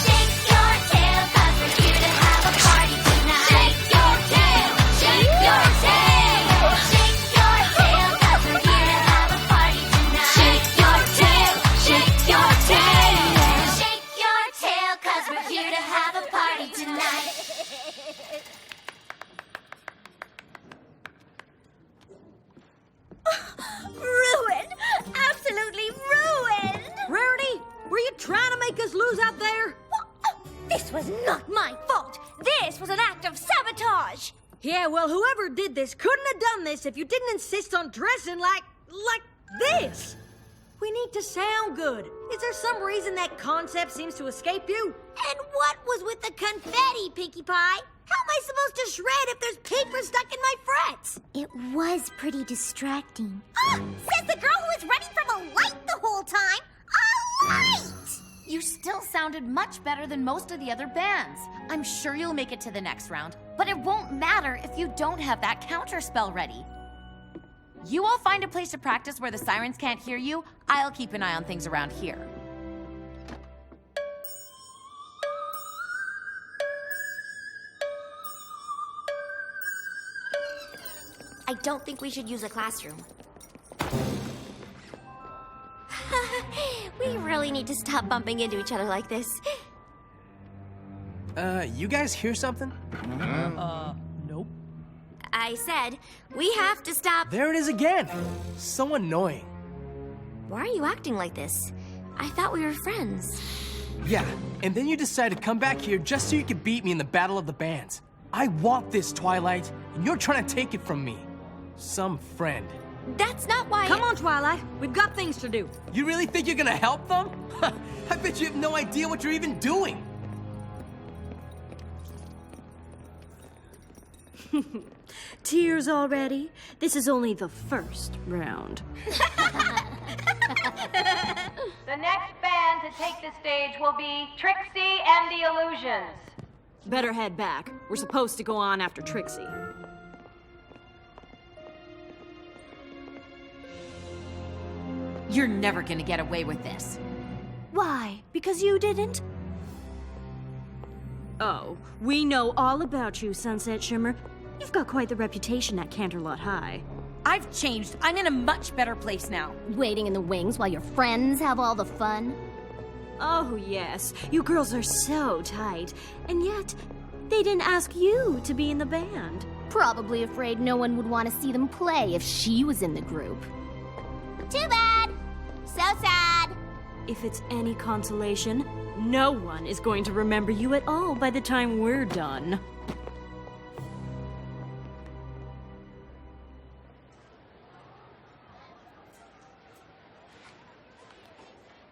S7: Shake your tail, 'cause we're here to have a party tonight. Shake your tail, shake your tail. Shake your tail, 'cause we're here to have a party tonight. Shake your tail, shake your tail. Shake your tail, 'cause we're here to have a party tonight.
S3: Ruined! Absolutely ruined!
S1: Rarity, were you trying to make us lose out there?
S3: This was not my fault! This was an act of sabotage!
S1: Yeah, well, whoever did this couldn't have done this if you didn't insist on dressing like this. We need to sound good. Is there some reason that concept seems to escape you?
S11: And what was with the confetti, Pinkie Pie? How am I supposed to shred if there's paper stuck in my frets?
S2: It was pretty distracting.
S11: Says the girl who was running from a light the whole time. A light!
S8: You still sounded much better than most of the other bands. I'm sure you'll make it to the next round, but it won't matter if you don't have that counter spell ready. You all find a place to practice where the sirens can't hear you. I'll keep an eye on things around here.
S2: I don't think we should use a classroom. We really need to stop bumping into each other like this.
S10: You guys hear something?
S4: Nope.
S2: I said, we have to stop.
S10: There it is again. So annoying.
S2: Why are you acting like this? I thought we were friends.
S10: Yeah, and then you decide to come back here just so you could beat me in the Battle of the Bands. I want this, Twilight, and you're trying to take it from me. Some friend.
S2: That's not why.
S17: Come on, Twilight. We've got things to do.
S10: You really think you're gonna help them? I bet you have no idea what you're even doing.
S18: Tears already? This is only the first round.
S21: The next band to take the stage will be Trixie and the Illusions.
S18: Better head back. We're supposed to go on after Trixie.
S8: You're never gonna get away with this.
S18: Why? Because you didn't? Oh, we know all about you, Sunset Shimmer. You've got quite the reputation at Canterlot High.
S8: I've changed. I'm in a much better place now.
S14: Waiting in the wings while your friends have all the fun?
S18: Oh, yes. You girls are so tight. And yet, they didn't ask you to be in the band.
S14: Probably afraid no one would want to see them play if she was in the group.
S2: Too bad. So sad.
S18: If it's any consolation, no one is going to remember you at all by the time we're done.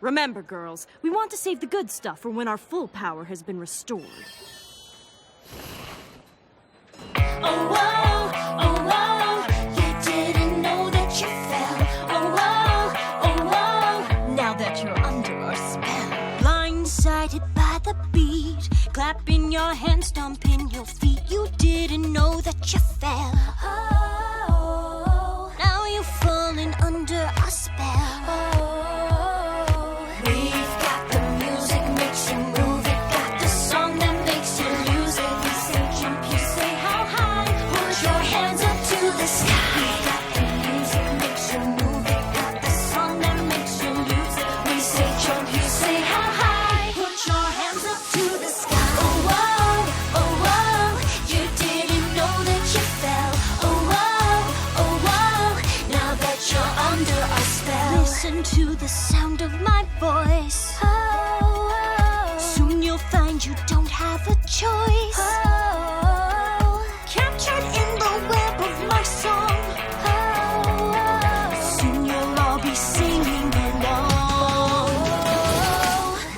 S18: Remember, girls, we want to save the good stuff for when our full power has been restored.
S7: Oh, whoa, you didn't know that you fell. Oh, whoa, now that you're under our spell. Blindsided by the beat, clapping your hands, stomping your feet. You didn't know that you fell. Oh, now you're falling under our spell. We've got the music, makes you move it. Got the song that makes you lose it. We say jump, you say how high. Put your hands up to the sky. We've got the music, makes you move it. Got the song that makes you lose it. We say jump, you say how high. Put your hands up to the sky. Oh, whoa, you didn't know that you fell. Oh, whoa, now that you're under our spell. Listen to the sound of my voice. Soon you'll find you don't have a choice. Captured in the web of my song. Soon you'll all be singing along.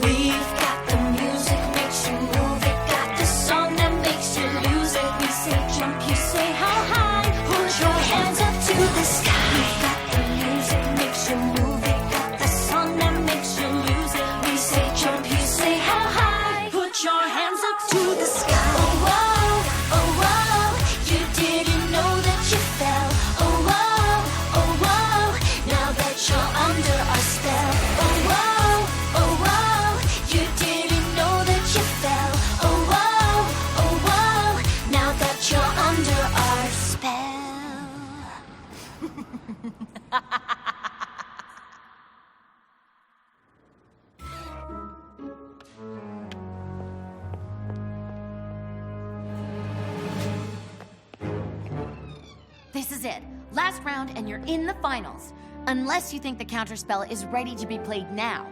S7: We've got the music, makes you move it. Got the song that makes you lose it. We say jump, you say how high. Put your hands up to the sky. We've got the music, makes you move it. Got the song that makes you lose it. We say jump, you say how high. Put your hands up to the sky. Oh, whoa, you didn't know that you fell. Oh, whoa, now that you're under our spell. Oh, whoa, you didn't know that you fell. Oh, whoa, now that you're under our spell.
S8: This is it. Last round, and you're in the finals. Unless you think the counterspell is ready to be played now.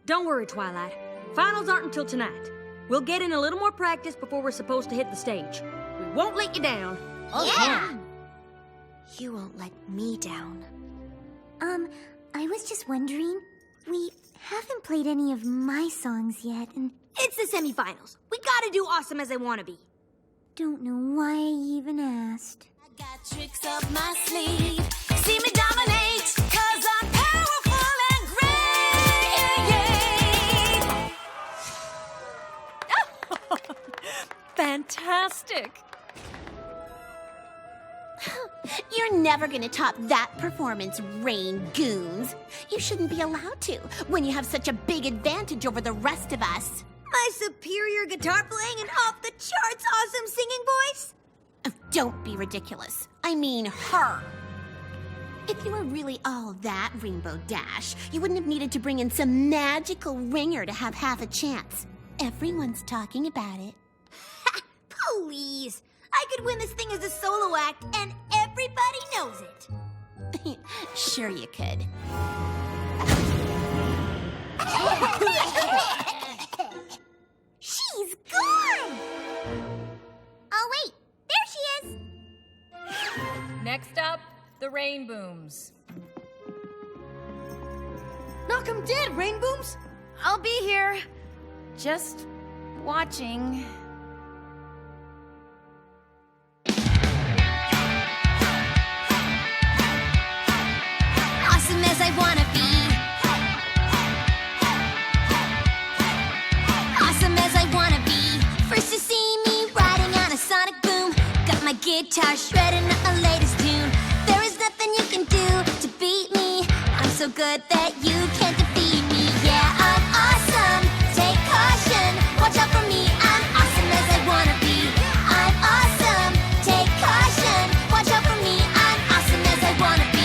S17: Don't worry, Twilight. Finals aren't until tonight. We'll get in a little more practice before we're supposed to hit the stage. We won't let you down.
S2: Yeah! You won't let me down.
S11: I was just wondering, we haven't played any of my songs yet, and
S1: It's the semifinals. We gotta do awesome as I wanna be.
S11: don't know why I even asked.
S7: I got tricks up my sleeve. See me dominate, 'cause I'm powerful and great.
S6: Fantastic!
S2: You're never gonna top that performance, Rain Goons. You shouldn't be allowed to when you have such a big advantage over the rest of us.
S1: My superior guitar playing and off the charts awesome singing voice?
S12: don't be ridiculous. I mean her. If you were really all that, Rainbow Dash, you wouldn't have needed to bring in some magical ringer to have half a chance. Everyone's talking about it.
S2: Please. I could win this thing as a solo act, and everybody knows it.
S12: Sure you could.
S2: She's gone! Oh, wait. There she is.
S17: Next up, the Rain Booms.
S13: Knock 'em dead, Rain Booms!
S8: I'll be here. Just watching.
S7: Awesome as I wanna be. Awesome as I wanna be. First you see me riding on a sonic boom. Got my guitar shredding a latest tune. There is nothing you can do to beat me. I'm so good that you can't defeat me. Yeah, I'm awesome. Take caution. Watch out for me. I'm awesome as I wanna be. I'm awesome. Take caution. Watch out for me. I'm awesome as I wanna be.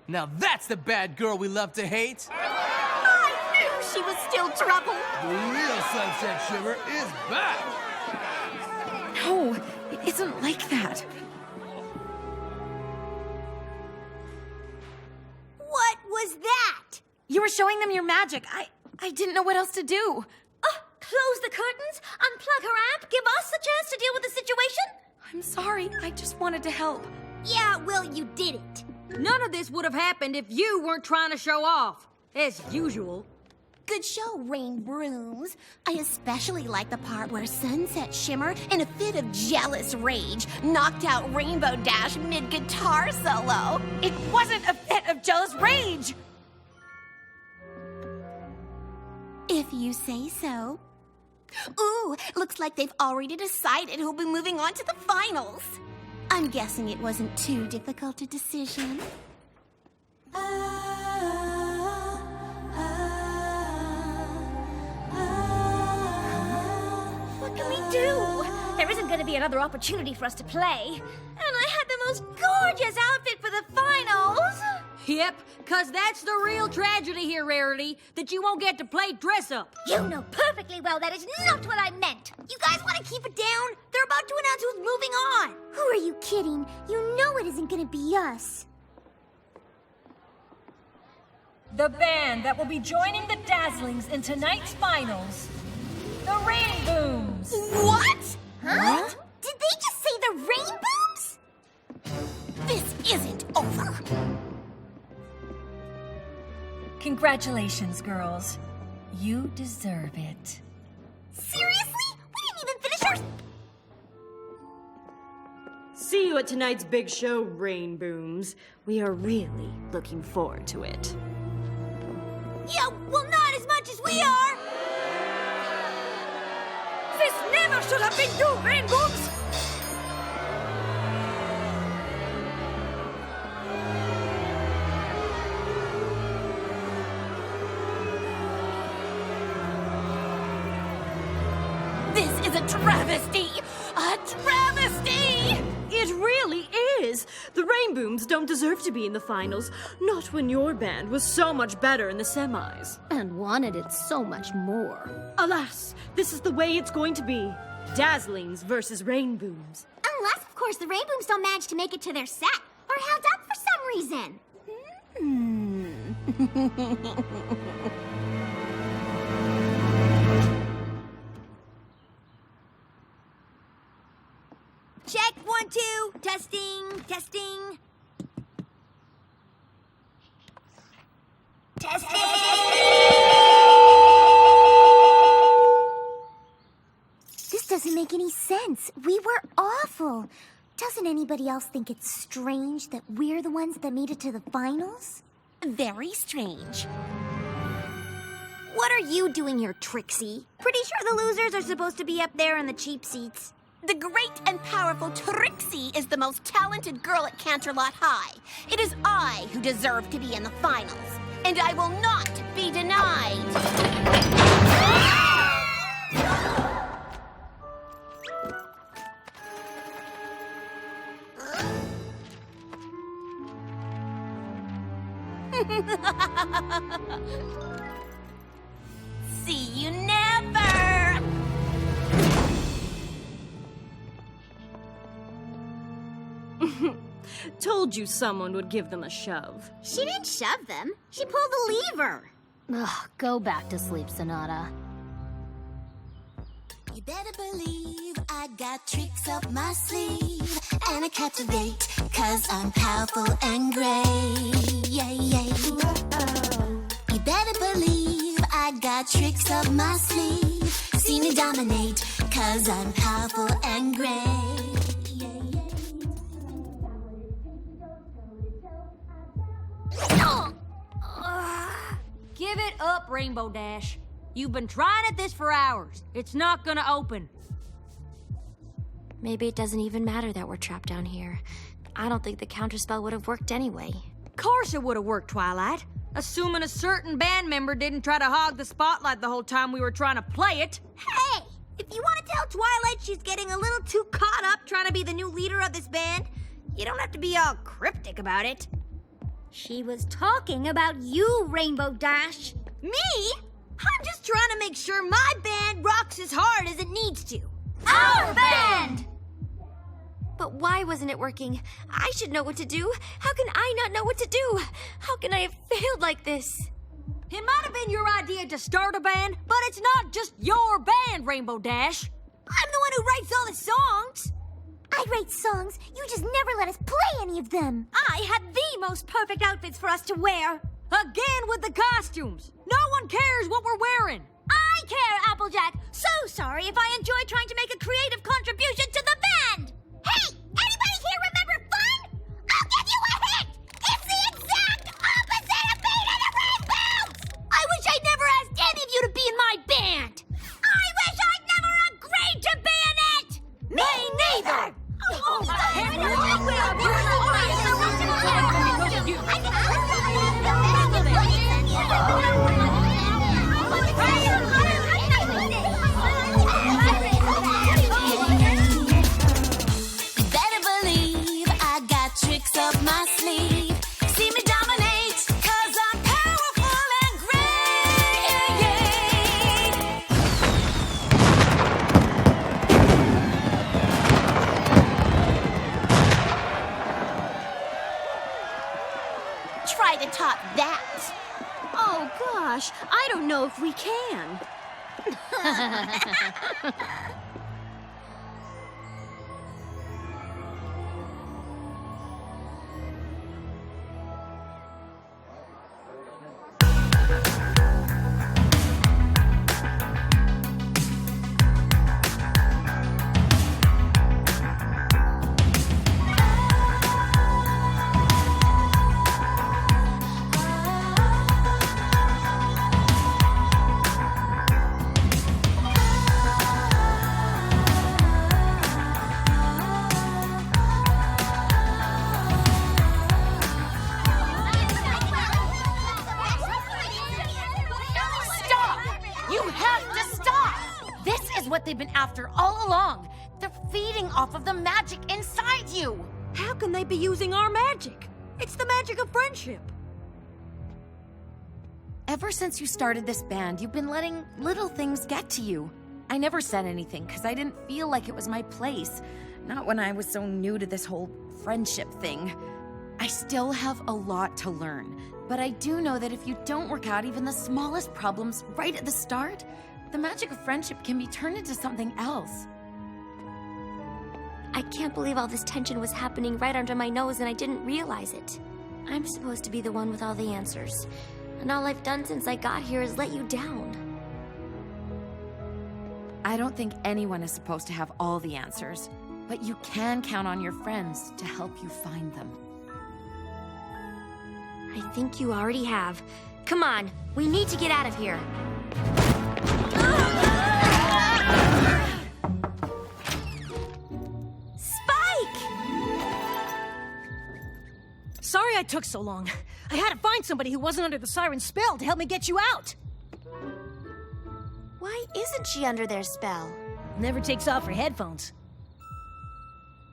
S10: Now that's the bad girl we love to hate.
S12: I knew she was still trouble.
S22: The real Sunset Shimmer is back.
S8: No, it isn't like that.
S2: What was that?
S8: You were showing them your magic. I didn't know what else to do.
S2: Close the curtains, unplug her amp, give us a chance to deal with the situation?
S8: I'm sorry. I just wanted to help.
S2: Yeah, well, you did it.
S1: None of this would have happened if you weren't trying to show off, as usual.
S12: Good show, Rain Brooms. I especially like the part where Sunset Shimmer, in a fit of jealous rage, knocked out Rainbow Dash mid-guitar solo.
S8: It wasn't a fit of jealous rage!
S12: If you say so. Ooh, looks like they've already decided who'll be moving on to the finals. I'm guessing it wasn't too difficult a decision.
S3: What can we do? There isn't going to be another opportunity for us to play.
S2: And I had the most gorgeous outfit for the finals.
S1: Yep, cause that's the real tragedy here, Rarity, that you won't get to play dress-up.
S2: You know perfectly well that is not what I meant. You guys want to keep it down? They're about to announce who's moving on. Who are you kidding? You know it isn't going to be us.
S17: The band that will be joining the Dazzlings in tonight's finals, the Rain Booms.
S2: What? Huh? Did they just say the Rain Booms?
S12: This isn't over.
S17: Congratulations, girls. You deserve it.
S2: Seriously? We didn't even finish our...
S18: See you at tonight's big show, Rain Booms. We are really looking forward to it.
S2: Yeah, well, not as much as we are.
S3: This never should have been you, Rain Booms!
S12: This is a travesty! A travesty!
S18: It really is! The Rain Booms don't deserve to be in the finals. Not when your band was so much better in the semis.
S14: And wanted it so much more.
S18: Alas, this is the way it's going to be. Dazzlings versus Rain Booms.
S2: Unless, of course, the Rain Booms don't manage to make it to their set. Or held up for some reason. Check, 1, 2. Testing, testing. Testing! This doesn't make any sense. We were awful.
S11: Doesn't anybody else think it's strange that we're the ones that made it to the finals?
S12: Very strange.
S11: What are you doing here, Trixie? Pretty sure the losers are supposed to be up there in the cheap seats.
S12: The great and powerful Trixie is the most talented girl at Canterlot High. It is I who deserve to be in the finals, and I will not be denied. See you never!
S18: Told you someone would give them a shove.
S11: She didn't shove them. She pulled the lever.
S14: Ugh, go back to sleep, Sonata.
S7: You better believe I got tricks up my sleeve, and I captivate, 'cause I'm powerful and great. Yeah, yeah. Whoa. You better believe I got tricks up my sleeve. See me dominate, 'cause I'm powerful and great. Yeah,
S1: yeah. Give it up, Rainbow Dash. You've been trying at this for hours. It's not gonna open.
S2: Maybe it doesn't even matter that we're trapped down here. I don't think the counterspell would have worked anyway.
S1: Course it would have worked, Twilight. Assuming a certain band member didn't try to hog the spotlight the whole time we were trying to play it.
S11: Hey! If you want to tell Twilight she's getting a little too caught up trying to be the new leader of this band, you don't have to be all cryptic about it. She was talking about you, Rainbow Dash. Me? I'm just trying to make sure my band rocks as hard as it needs to. Our band!
S2: But why wasn't it working? I should know what to do. How can I not know what to do? How can I have failed like this?
S1: It might have been your idea to start a band, but it's not just your band, Rainbow Dash.
S11: I'm the one who writes all the songs. I write songs. You just never let us play any of them. I had the most perfect outfits for us to wear.
S1: Again with the costumes. No one cares what we're wearing.
S11: I care, Applejack. So sorry if I enjoy trying to make a creative contribution to the band. Hey, anybody here remember fun? I'll give you a hint. It's the exact opposite of being in a rainbow. I wish I'd never asked any of you to be in my band. I wish I'd never agreed to be in it. Me neither.
S7: Better believe I got tricks up my sleeve. See me dominate, 'cause I'm powerful and
S12: great. Try to top that.
S18: Oh gosh, I don't know if we can.
S8: What they've been after all along. They're feeding off of the magic inside you.
S1: How can they be using our magic? It's the magic of friendship.
S8: Ever since you started this band, you've been letting little things get to you. I never said anything because I didn't feel like it was my place. Not when I was so new to this whole friendship thing. I still have a lot to learn, but I do know that if you don't work out even the smallest problems right at the start, the magic of friendship can be turned into something else.
S2: I can't believe all this tension was happening right under my nose and I didn't realize it. I'm supposed to be the one with all the answers. And all I've done since I got here is let you down.
S8: I don't think anyone is supposed to have all the answers.
S6: But you can count on your friends to help you find them.
S2: I think you already have. Come on, we need to get out of here. Spike!
S13: Sorry I took so long. I had to find somebody who wasn't under the siren's spell to help me get you out.
S2: Why isn't she under their spell?
S13: Never takes off her headphones.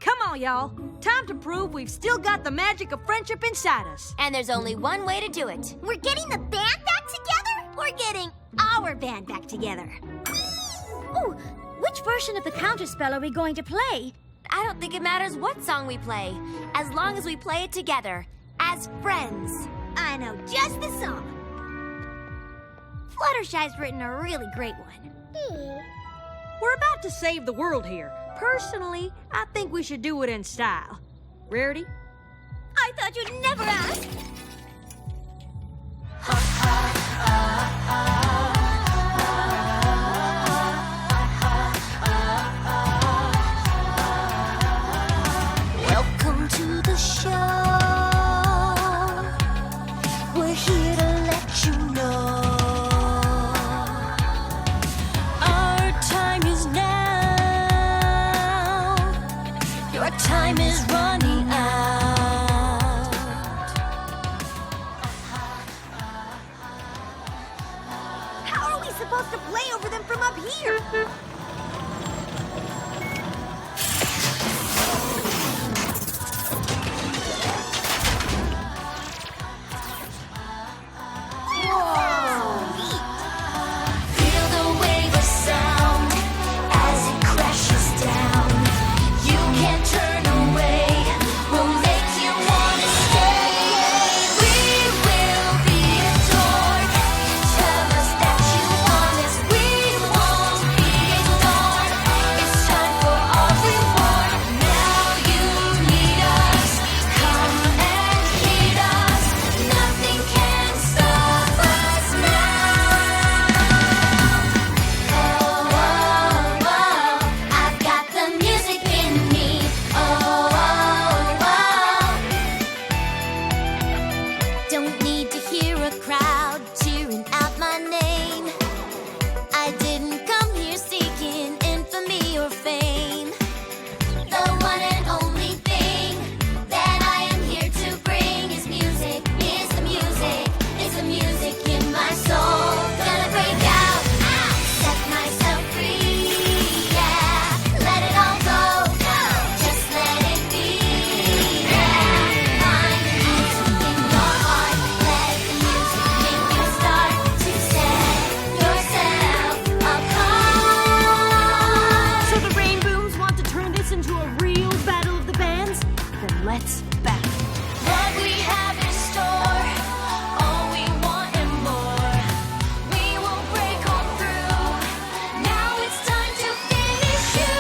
S1: Come on, y'all. Time to prove we've still got the magic of friendship inside us.
S2: And there's only one way to do it.
S11: We're getting the band back together? We're getting our band back together.
S3: Oh, which version of the counterspell are we going to play?
S2: I don't think it matters what song we play, as long as we play it together, as friends.
S11: I know just the song. Fluttershy's written a really great one.
S1: We're about to save the world here. Personally, I think we should do it in style. Rarity?
S11: I thought you'd never ask.
S7: Welcome to the show. We're here to let you know. Our time is now. Your time is running out.
S11: How are we supposed to play over them from up here?
S7: Feel the wave of sound as it crashes down. You can't turn away. We'll make you wanna stay. We will be adored. Tell us that you want us. We won't be ignored. It's time for our reward. Now you need us. Come and heed us. Nothing can stop us now. Oh, I've got the music in me. Don't need to hear a crowd cheering out my name. I didn't come here seeking infamy or fame. The one and only thing that I am here to bring is music, is the music, is the music in my soul. Gonna break out, set myself free, yeah. Let it all go, just let it be, yeah. Find the music in your heart, let the music make you start to set yourself apart.
S13: So the Rain Booms want to turn this into a real battle of the bands? Then let's battle.
S7: What we have in store, all we want and more. We will break on through. Now it's time to finish you.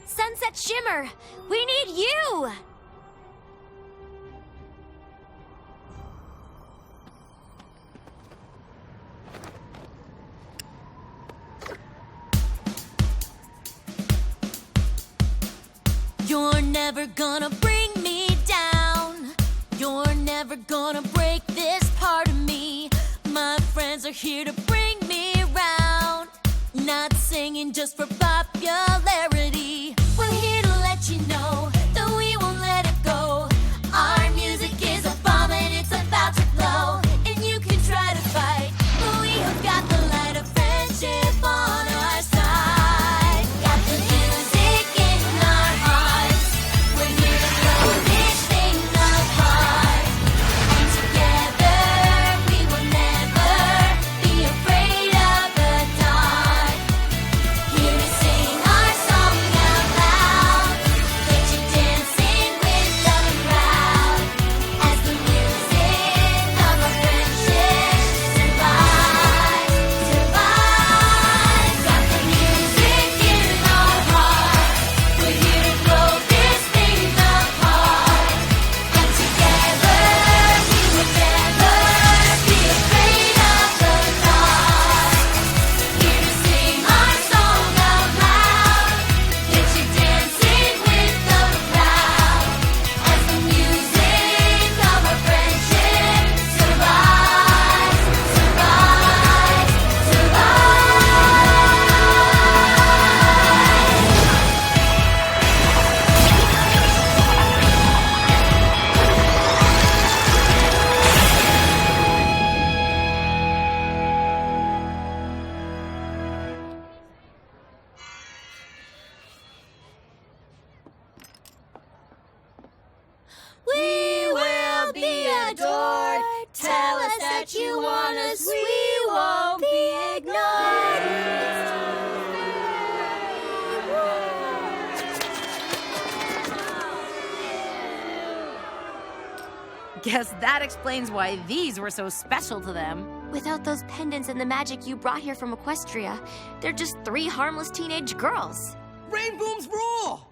S7: Sunset Shimmer, we need you! never gonna bring me down. You're never gonna break this part of me. My friends are here to bring me round. Not singing just for popularity. We're here to let you know that we won't let it go. Our music is a bomb and it's about to blow. And you can try to fight, but we have got the light of friendship on our side. Got the music in our hearts. We're here to blow this thing apart. And together we will never be afraid of the dark. Here to sing our song out loud. Get you dancing with the crowd. As the music of our friendship survives, survives. Got the music in our hearts. We're here to blow this thing apart. And together we will never be afraid of the dark. Here to sing our song out loud. Get you dancing with the crowd. As the music of our friendship survives, survives, we will be adored. Tell us that you want us, we won't be ignored.
S8: Guess that explains why these were so special to them.
S2: Without those pendants and the magic you brought here from Equestria, they're just 3 harmless teenage girls.
S10: Rainbooms rule!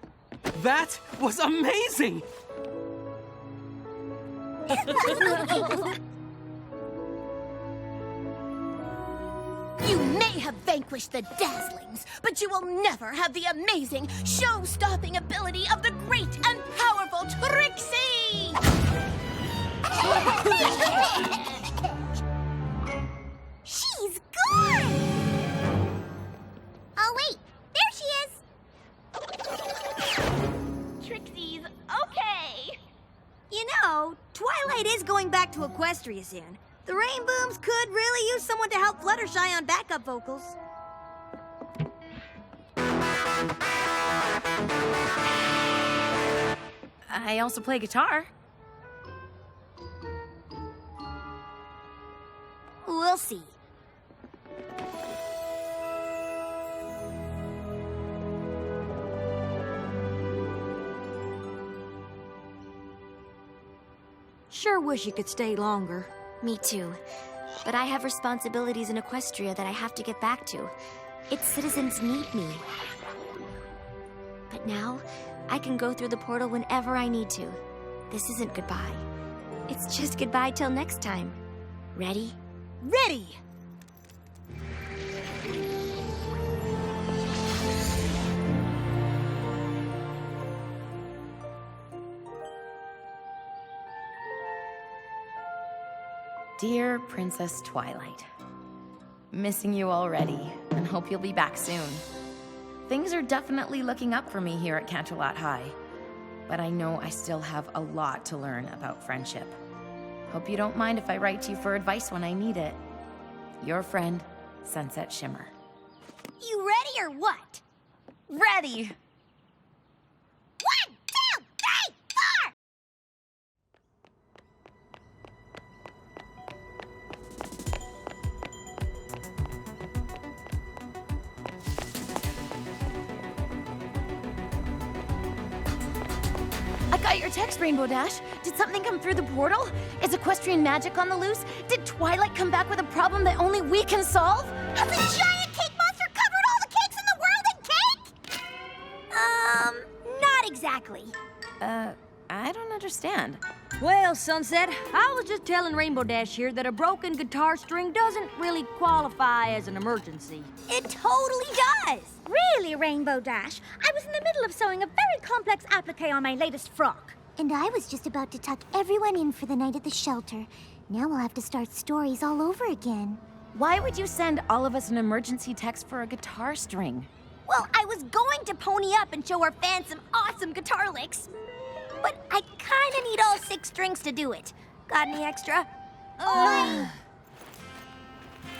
S10: That was amazing!
S12: You may have vanquished the Dazzlings, but you will never have the amazing, show-stopping ability of the great and powerful Trixie!
S11: She's gone! Oh, wait. There she is! Trixie's okay.
S13: You know, Twilight is going back to Equestria soon. The Rainbooms could really use someone to help Fluttershy on backup vocals.
S8: I also play guitar.
S13: We'll see. Sure wish you could stay longer.
S2: Me too. But I have responsibilities in Equestria that I have to get back to. Its citizens need me. But now, I can go through the portal whenever I need to. This isn't goodbye. It's just goodbye till next time. Ready?
S13: Ready!
S8: Dear Princess Twilight, missing you already, and hope you'll be back soon. Things are definitely looking up for me here at Canterlot High, but I know I still have a lot to learn about friendship. Hope you don't mind if I write to you for advice when I need it. Your friend, Sunset Shimmer.
S13: You ready or what?
S8: Ready!
S11: 1, 2, 3, 4!
S8: I got your text, Rainbow Dash. Did something come through the portal? Is equestrian magic on the loose? Did Twilight come back with a problem that only we can solve?
S11: Has a giant cake monster covered all the cakes in the world in cake? Not exactly.
S8: I don't understand.
S1: Well, Sunset, I was just telling Rainbow Dash here that a broken guitar string doesn't really qualify as an emergency.
S13: It totally does!
S3: Really, Rainbow Dash? I was in the middle of sewing a very complex applique on my latest frock.
S11: And I was just about to tuck everyone in for the night at the shelter. Now we'll have to start stories all over again.
S8: Why would you send all of us an emergency text for a guitar string?
S13: Well, I was going to pony up and show our fans some awesome guitar licks. But I kinda need all 6 strings to do it. Got any extra?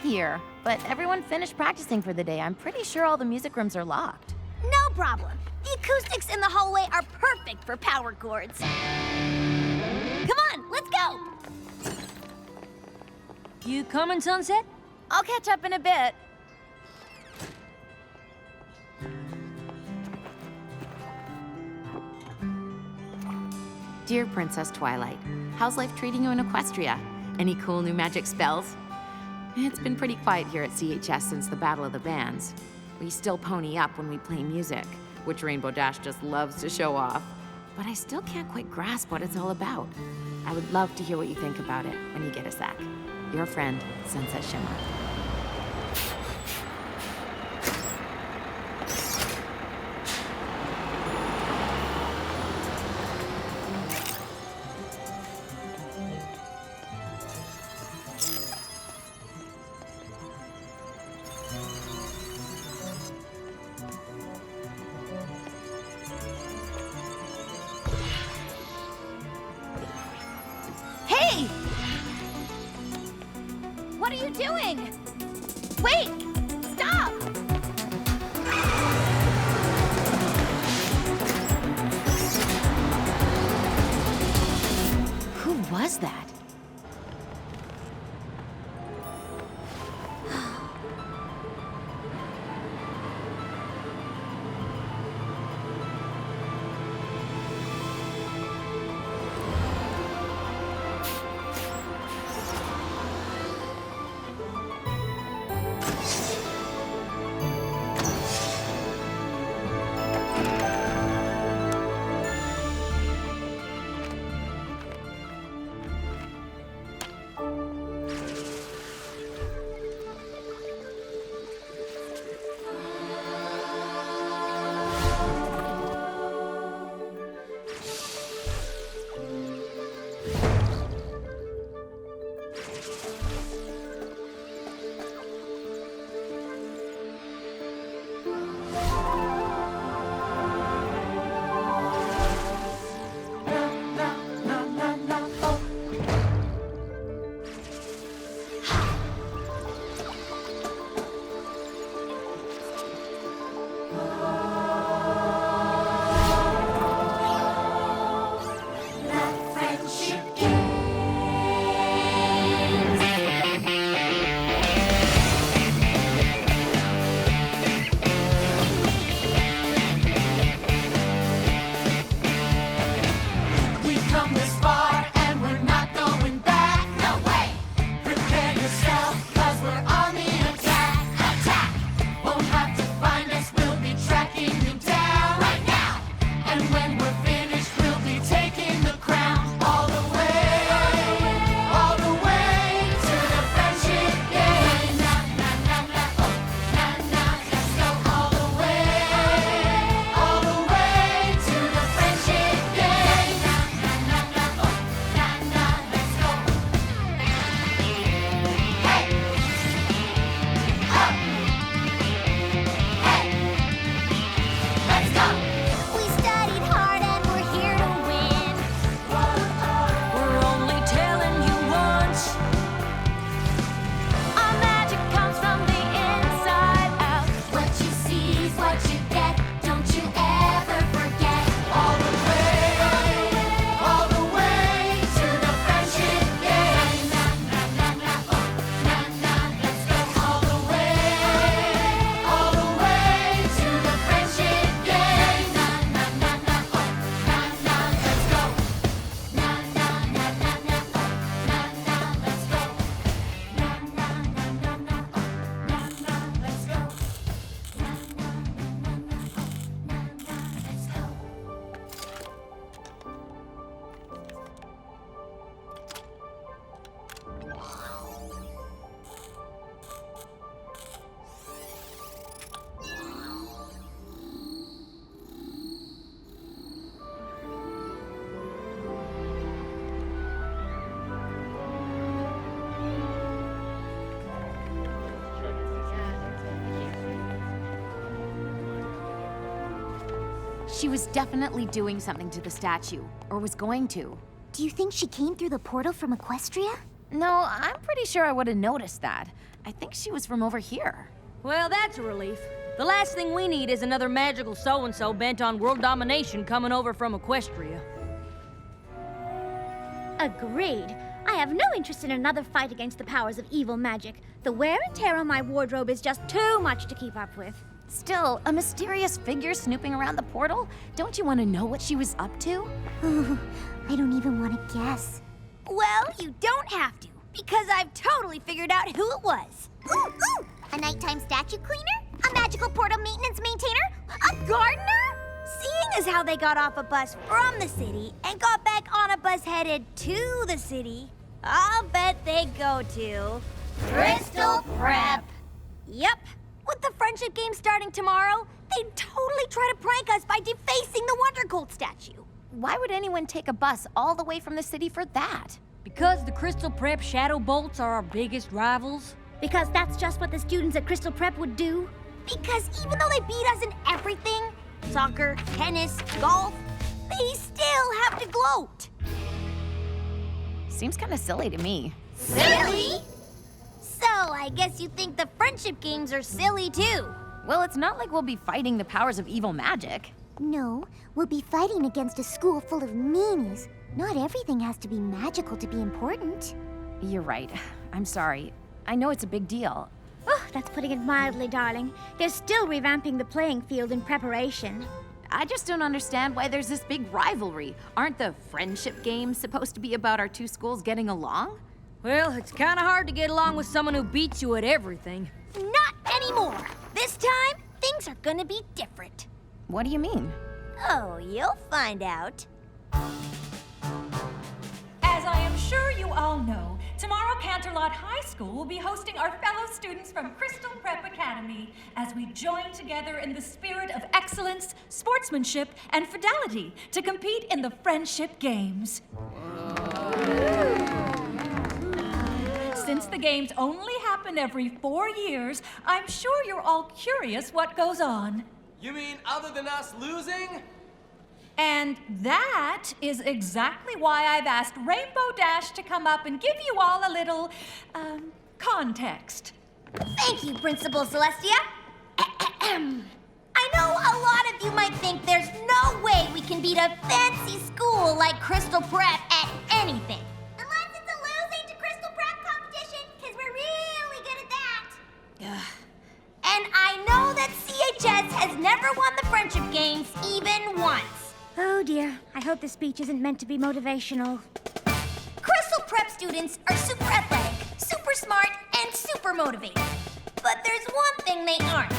S8: Here, but everyone finished practicing for the day. I'm pretty sure all the music rooms are locked.
S13: No problem. The acoustics in the hallway are perfect for power chords. Come on, let's go!
S1: You coming, Sunset?
S8: I'll catch up in a bit. Dear Princess Twilight, how's life treating you in Equestria? Any cool new magic spells? It's been pretty quiet here at CHS since the Battle of the Bands. We still pony up when we play music, which Rainbow Dash just loves to show off. But I still can't quite grasp what it's all about. I would love to hear what you think about it when you get a sec. Your friend, Sunset Shimmer.
S13: Hey! What are you doing? Wait! Stop!
S8: Who was that? She was definitely doing something to the statue, or was going to.
S11: Do you think she came through the portal from Equestria?
S8: No, I'm pretty sure I would have noticed that. I think she was from over here.
S1: Well, that's a relief. The last thing we need is another magical so-and-so bent on world domination coming over from Equestria.
S3: Agreed. I have no interest in another fight against the powers of evil magic. The wear and tear on my wardrobe is just too much to keep up with.
S8: Still, a mysterious figure snooping around the portal? Don't you want to know what she was up to?
S11: I don't even want to guess.
S13: Well, you don't have to, because I've totally figured out who it was.
S11: Ooh, ooh! A nighttime statue cleaner? A magical portal maintenance maintainer? A gardener?
S13: Seeing as how they got off a bus from the city and got back on a bus headed to the city, I'll bet they go to...
S11: Crystal Prep!
S13: Yep. With the friendship game starting tomorrow, they'd totally try to prank us by defacing the Wonder Cold statue.
S8: Why would anyone take a bus all the way from the city for that?
S1: Because the Crystal Prep Shadow Bolts are our biggest rivals?
S3: Because that's just what the students at Crystal Prep would do.
S13: Because even though they beat us in everything, soccer, tennis, golf, they still have to gloat.
S8: Seems kind of silly to me.
S13: Silly? So I guess you think the friendship games are silly too.
S8: Well, it's not like we'll be fighting the powers of evil magic.
S11: No, we'll be fighting against a school full of meanies. Not everything has to be magical to be important.
S8: You're right. I'm sorry. I know it's a big deal.
S3: Oh, that's putting it mildly, darling. They're still revamping the playing field in preparation.
S8: I just don't understand why there's this big rivalry. Aren't the friendship games supposed to be about our two schools getting along?
S1: Well, it's kind of hard to get along with someone who beats you at everything.
S13: Not anymore. This time, things are gonna be different.
S8: What do you mean?
S13: Oh, you'll find out.
S17: As I am sure you all know, tomorrow Canterlot High School will be hosting our fellow students from Crystal Prep Academy as we join together in the spirit of excellence, sportsmanship, and fidelity to compete in the Friendship Games. Since the games only happen every 4 years, I'm sure you're all curious what goes on.
S10: You mean other than us losing?
S17: And that is exactly why I've asked Rainbow Dash to come up and give you all a little, context.
S13: Thank you, Principal Celestia. I know a lot of you might think there's no way we can beat a fancy school like Crystal Prep at anything. Unless it's a losing to Crystal Prep competition, because we're really good at that. And I know that CHS has never won the Friendship Games even once.
S3: Oh dear, I hope this speech isn't meant to be motivational.
S13: Crystal Prep students are super athletic, super smart, and super motivated. But there's one thing they aren't.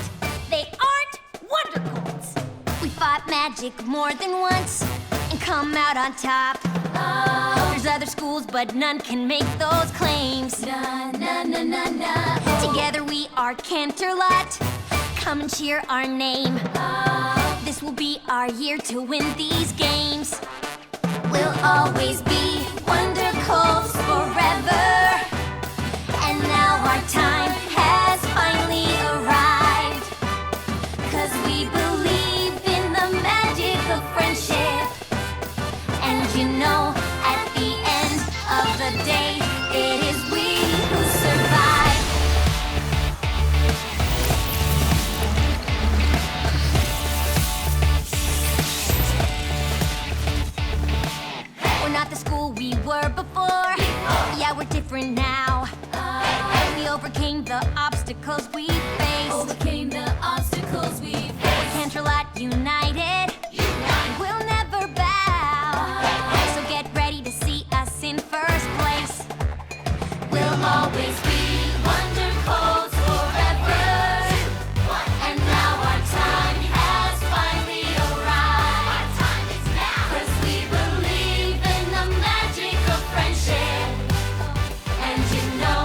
S13: They aren't Wonder Colds. We fought magic more than once and come out on top. Oh. There's other schools, but none can make those claims. Na, na, na, na, na. Together we are Canterlot. Come and cheer our name. Oh. This will be our year to win these games. We'll always be Wonder Colds forever. And now our time has finally arrived. 'Cause we believe in the magic of friendship. And you know, at the end of the day, it is we who survive. We're not the school we were before. Yeah, we're different now. We overcame the obstacles we faced. We're Canterlot united. We'll never bow. So get ready to see us in first place. We'll always be Wonder Colds forever. And now our time has finally arrived. 'Cause we believe in the magic of friendship. And you know,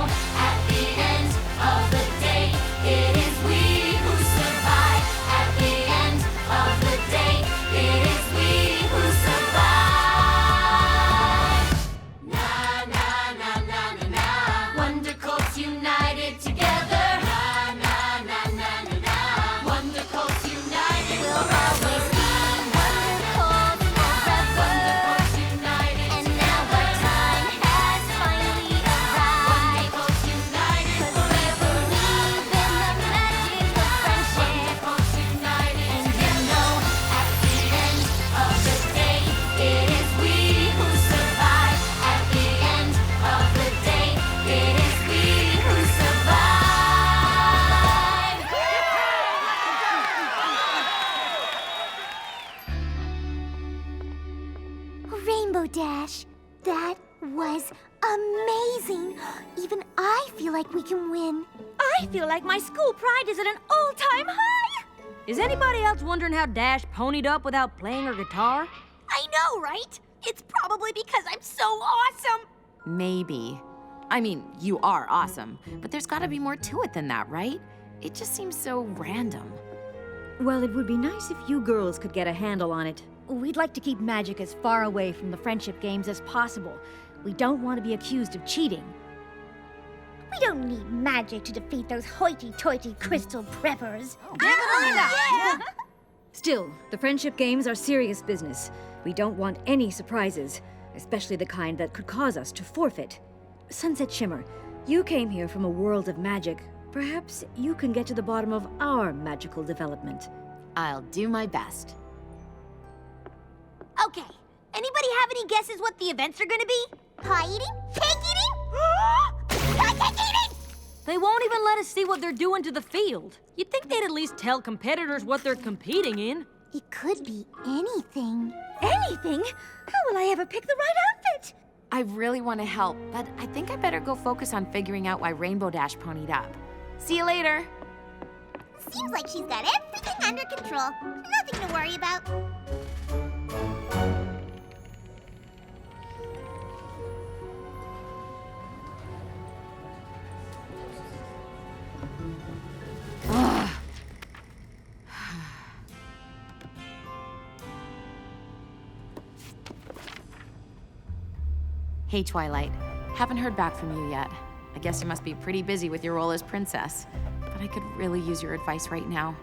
S13: at the end of the day, it is we who survive. At the end of the day, it is we who survive. Na na na na na na. Wonder Colds
S11: That was amazing. Even I feel like we can win.
S13: I feel like my school pride is at an all-time high!
S1: Is anybody else wondering how Dash ponied up without playing her guitar?
S11: I know, right? It's probably because I'm so awesome.
S8: Maybe. I mean, you are awesome, but there's gotta be more to it than that, right? It just seems so random.
S3: Well, it would be nice if you girls could get a handle on it. We'd like to keep magic as far away from the friendship games as possible. We don't want to be accused of cheating.
S11: We don't need magic to defeat those hoity-toity crystal preppers.
S3: Still, the friendship games are serious business. We don't want any surprises, especially the kind that could cause us to forfeit. Sunset Shimmer, you came here from a world of magic. Perhaps you can get to the bottom of our magical development.
S8: I'll do my best.
S11: Okay, anybody have any guesses what the events are gonna be? Pie eating? Cake eating? Cake eating!
S1: They won't even let us see what they're doing to the field. You'd think they'd at least tell competitors what they're competing in.
S11: It could be anything.
S13: Anything? How will I ever pick the right outfit?
S8: I really want to help, but I think I better go focus on figuring out why Rainbow Dash ponied up. See you later.
S11: Seems like she's got everything under control. Nothing to worry about.
S8: Hey, Twilight. Haven't heard back from you yet. I guess you must be pretty busy with your role as princess. But I could really use your advice right now.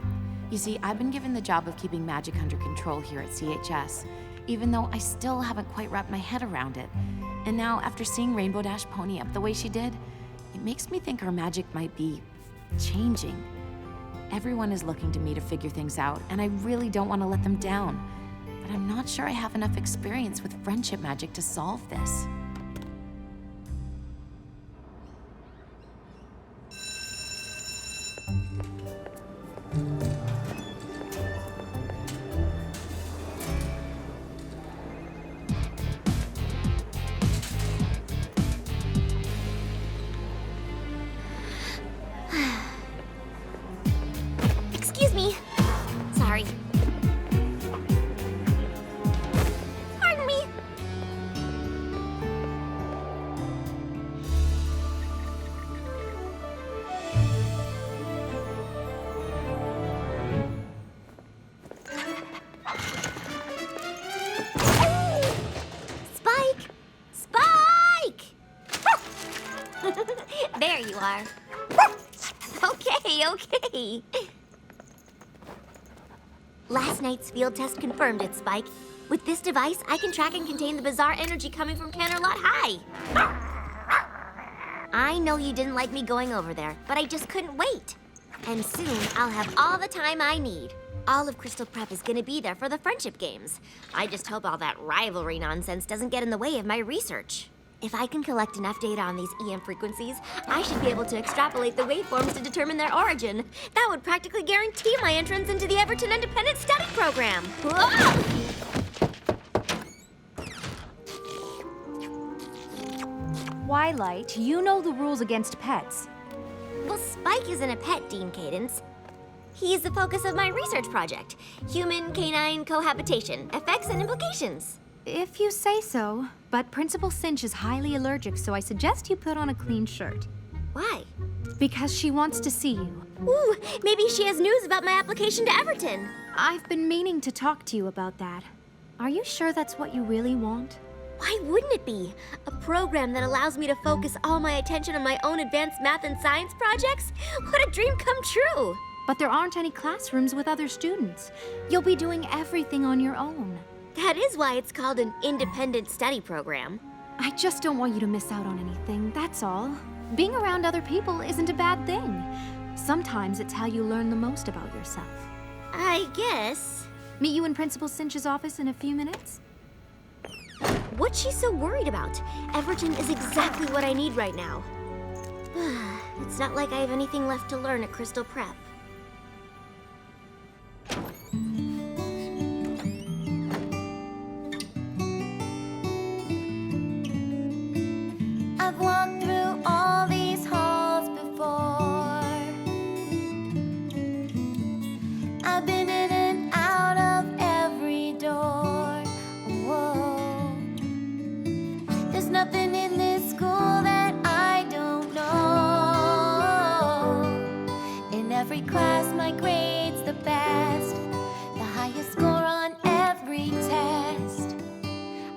S8: You see, I've been given the job of keeping magic under control here at CHS, even though I still haven't quite wrapped my head around it. And now, after seeing Rainbow Dash pony up the way she did, it makes me think our magic might be changing. Everyone is looking to me to figure things out, and I really don't want to let them down. But I'm not sure I have enough experience with friendship magic to solve this.
S11: Excuse me. Sorry. Pardon me. Spike! Spike! There you are. Okay. Last night's field test confirmed it, Spike. With this device, I can track and contain the bizarre energy coming from Canterlot High. I know you didn't like me going over there, but I just couldn't wait. And soon, I'll have all the time I need. All of Crystal Prep is gonna be there for the friendship games. I just hope all that rivalry nonsense doesn't get in the way of my research. If I can collect enough data on these EM frequencies, I should be able to extrapolate the waveforms to determine their origin. That would practically guarantee my entrance into the Everton Independent Study Program. Whoa!
S3: Twilight, you know the rules against pets.
S11: Well, Spike isn't a pet, Dean Cadence. He's the focus of my research project. Human-canine cohabitation, effects and implications.
S5: If you say so, but Principal Cinch is highly allergic, so I suggest you put on a clean shirt.
S11: Why?
S5: Because she wants to see you.
S11: Ooh, maybe she has news about my application to Everton.
S5: I've been meaning to talk to you about that. Are you sure that's what you really want?
S11: Why wouldn't it be? A program that allows me to focus all my attention on my own advanced math and science projects? What a dream come true!
S5: But there aren't any classrooms with other students. You'll be doing everything on your own.
S11: That is why it's called an independent study program.
S5: I just don't want you to miss out on anything, that's all. Being around other people isn't a bad thing. Sometimes it's how you learn the most about yourself.
S11: I guess.
S5: Meet you in Principal Cinch's office in a few minutes?
S11: What's she so worried about? Everton is exactly what I need right now. It's not like I have anything left to learn at Crystal Prep.
S7: nothing in this school that I don't know. In every class, my grade's the best, the highest score on every test.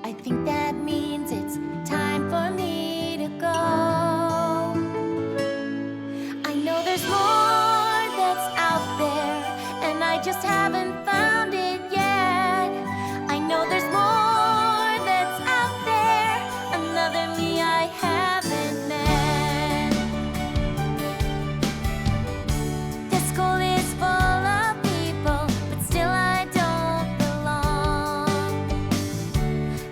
S7: I think that means it's time for me to go. I know there's more that's out there, and I just haven't found it yet. I know there's more that's out there, another me I haven't met. This school is full of people, but still I don't belong.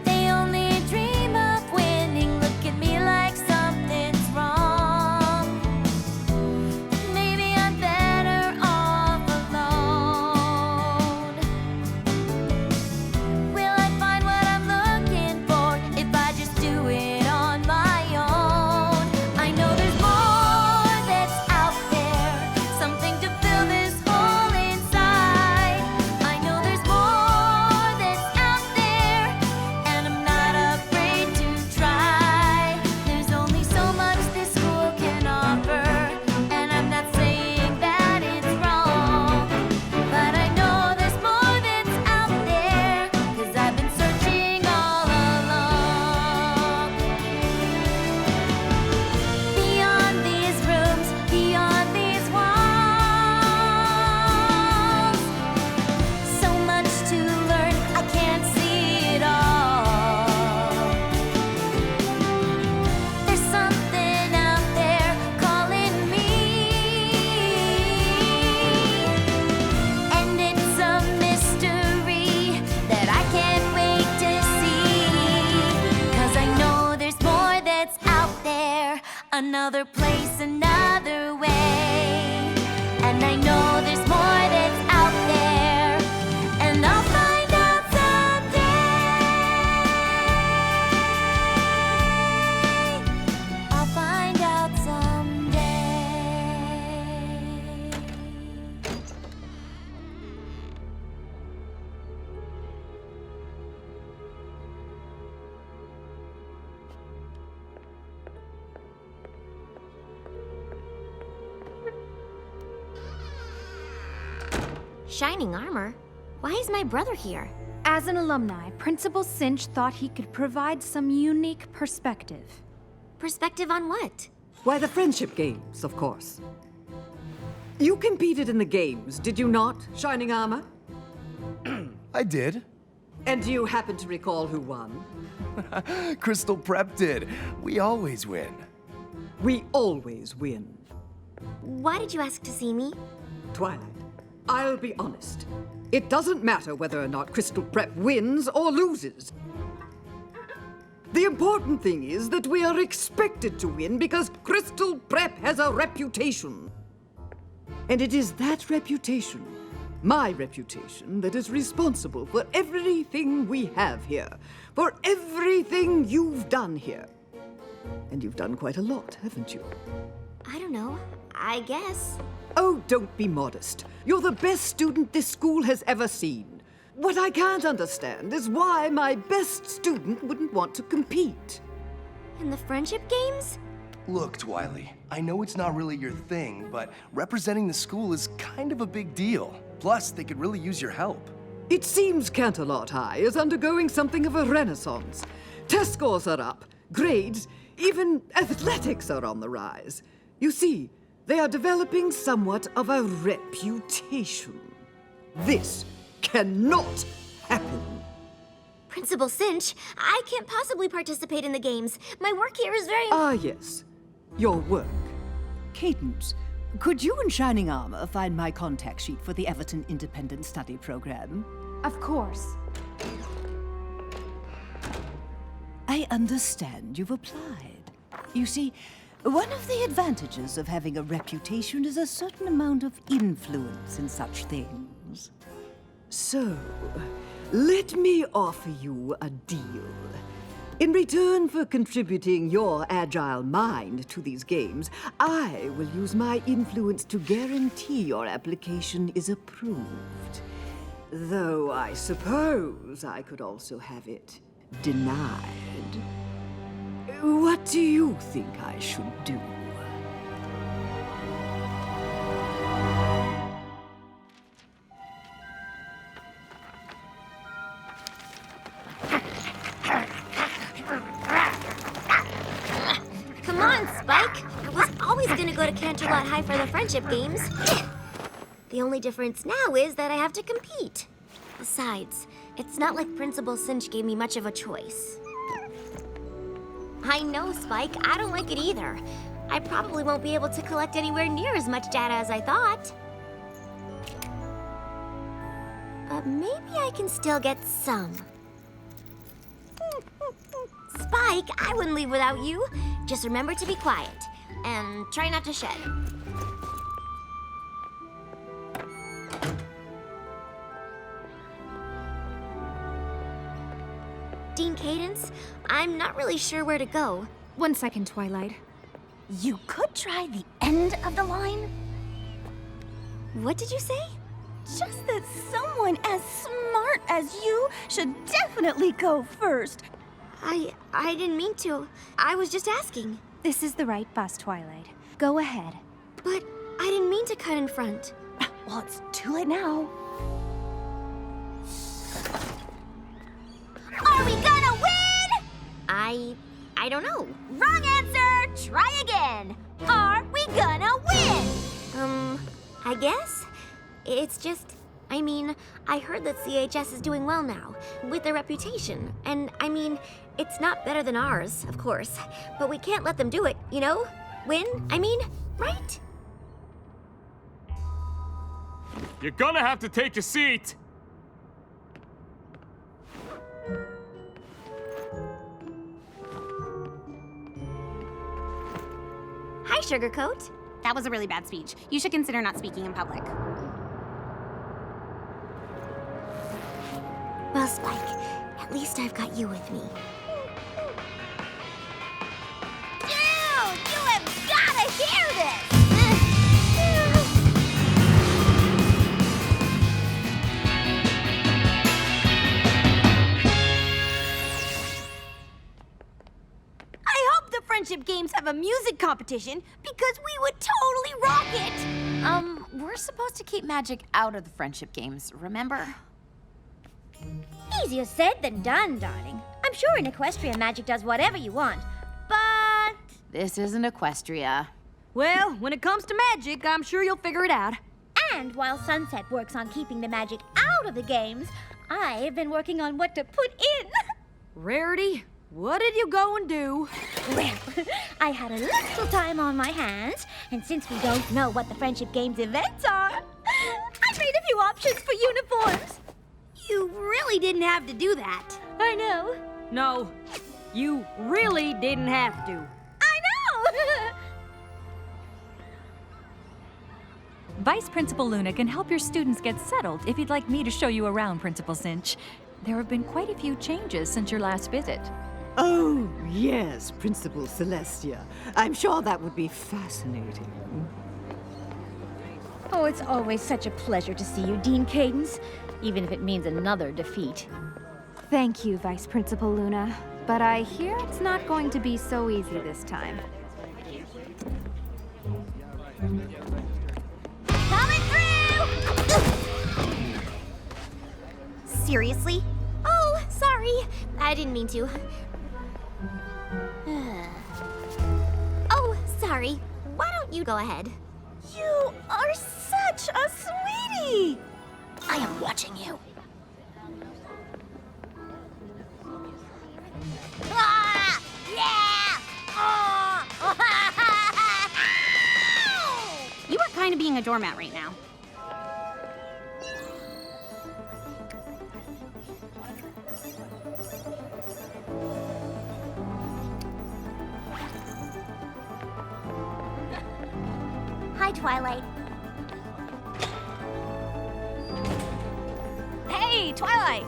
S7: They only dream of winning, look at me like something's wrong. Maybe I'm better off alone. Will I find what I'm looking for if I just do it on my own? I know there's more that's out there, something to fill this hole inside. I know there's more that's out there, and I'm not afraid to try. There's only so much this school can offer, and I'm not saying that it's wrong. But I know there's more that's out there, 'cause I've been searching all along. Beyond these rooms, beyond these walls, so much to learn, I can't see it all. There's something out there calling me, and it's a mystery that I can't wait to see. 'Cause I know there's more that's out there, another place, another way. And I know there's more that's out there, and I'll find out someday. I'll find out someday.
S2: Shining armor? Why is my brother here?
S5: As an alumni, Principal Cinch thought he could provide some unique perspective.
S2: Perspective on what?
S9: Why, the friendship games, of course. You competed in the games, did you not, Shining Armor?
S16: I did.
S9: And do you happen to recall who won?
S16: Crystal Prep did. We always win.
S9: We always win.
S2: Why did you ask to see me?
S9: Twilight, I'll be honest. It doesn't matter whether or not Crystal Prep wins or loses. The important thing is that we are expected to win because Crystal Prep has a reputation. And it is that reputation, my reputation, that is responsible for everything we have here, for everything you've done here. And you've done quite a lot, haven't you?
S2: I don't know. I guess.
S9: Oh, don't be modest. You're the best student this school has ever seen. What I can't understand is why my best student wouldn't want to compete.
S2: In the friendship games?
S16: Look, Twilight, I know it's not really your thing, but representing the school is kind of a big deal. Plus, they could really use your help.
S9: It seems Canterlot High is undergoing something of a renaissance. Test scores are up, grades, even athletics are on the rise. You see, they are developing somewhat of a reputation. This cannot happen.
S2: Principal Cinch, I can't possibly participate in the games. My work here is very...
S9: Ah, yes. Your work.
S23: Cadence, could you and Shining Armor find my contact sheet for the Everton Independent Study Program?
S5: Of course.
S23: I understand you've applied. You see, one of the advantages of having a reputation is a certain amount of influence in such things.
S9: So, let me offer you a deal. In return for contributing your agile mind to these games, I will use my influence to guarantee your application is approved. Though I suppose I could also have it denied.
S23: do you think I should do?
S2: Come on, Spike. I was always gonna go to Canterlot High for the friendship games. The only difference now is that I have to compete. Besides, it's not like Principal Cinch gave me much of a choice. I know, Spike. I don't like it either. I probably won't be able to collect anywhere near as much data as I thought. But maybe I can still get some. Spike, I wouldn't leave without you. Just remember to be quiet and try not to shed. Dean Cadence, I'm not really sure where to go.
S5: 1 second, Twilight.
S12: You could try the end of the line.
S2: What did you say?
S12: Just that someone as smart as you should definitely go first.
S2: I didn't mean to. I was just asking.
S3: This is the right bus, Twilight. Go ahead.
S2: But I didn't mean to cut in front.
S12: Well, it's too late now.
S2: Are we gonna win? I don't know. Wrong answer! Try again. Are we gonna win? I guess. It's just, I heard that CHS is doing well now, with their reputation. And, it's not better than ours, of course. But we can't let them do it, you know? Win, right?
S15: You're gonna have to take a seat.
S2: Hi, Sugarcoat.
S19: That was a really bad speech. You should consider not speaking in public.
S2: Well, Spike, at least I've got you with me. Dude, you have gotta hear this!
S13: I hope the friendship games have a music competition because we would totally rock it!
S8: We're supposed to keep magic out of the friendship games, remember?
S3: Easier said than done, darling. I'm sure in Equestria magic does whatever you want, but...
S8: This isn't Equestria.
S13: Well, when it comes to magic, I'm sure you'll figure it out.
S3: And while Sunset works on keeping the magic out of the games, I've been working on what to put in.
S13: Rarity, what did you go and do?
S3: Well, I had a little time on my hands, and since we don't know what the Friendship Games events are, I made a few options for uniforms.
S13: You really didn't have to do that.
S3: I know.
S13: No, you really didn't have to.
S3: I know!
S6: Vice Principal Luna can help your students get settled if you'd like me to show you around, Principal Cinch. There have been quite a few changes since your last visit.
S20: Oh, yes, Principal Celestia. I'm sure that would be fascinating.
S3: Oh, it's always such a pleasure to see you, Dean Cadence, even if it means another defeat.
S5: Thank you, Vice Principal Luna. But I hear it's not going to be so easy this time.
S2: Coming through! Seriously? Oh, sorry. I didn't mean to. Oh, sorry. Why don't you go ahead?
S12: You are such a sweetie! I am watching you.
S2: Ah! Yeah!
S19: You are kind of being a doormat right now.
S2: Hi, Twilight.
S8: Hey, Twilight!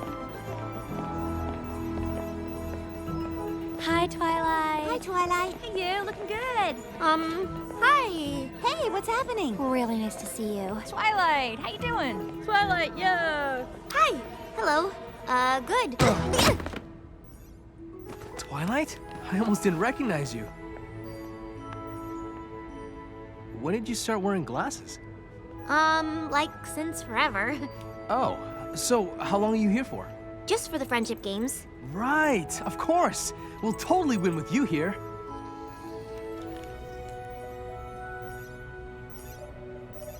S3: Hi, Twilight.
S2: Hi, Twilight.
S3: Hey, you, looking good.
S2: Hi. Hey, what's happening? Really nice to see you.
S8: Twilight, how you doing?
S13: Twilight, yo!
S2: Hi. Hello. Good.
S10: Twilight? I almost didn't recognize you. When did you start wearing glasses?
S2: Like since forever.
S10: Oh, so how long are you here for?
S2: Just for the friendship games.
S10: Right, of course. We'll totally win with you here.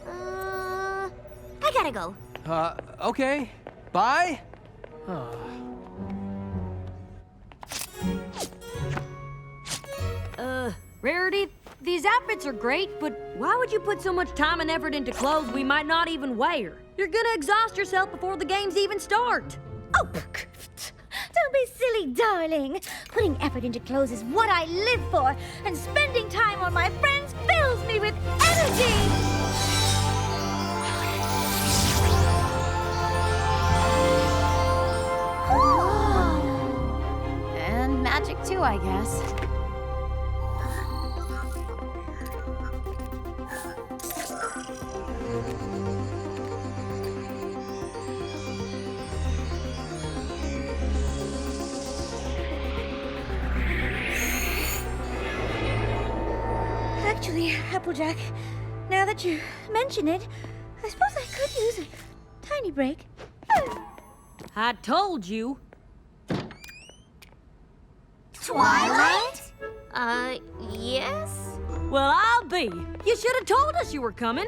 S2: I gotta go.
S10: Okay. Bye.
S1: Rarity, these outfits are great, but why would you put so much time and effort into clothes we might not even wear? You're gonna exhaust yourself before the games even start.
S3: Oh, don't be silly, darling. Putting effort into clothes is what I live for, and spending time on my friends fills me with energy.
S8: And magic too, I guess.
S3: Actually, Applejack, now that you mention it, I suppose I could use a tiny break.
S1: I told you.
S2: Twilight? Yes?
S1: Well, I'll be. You should have told us you were coming.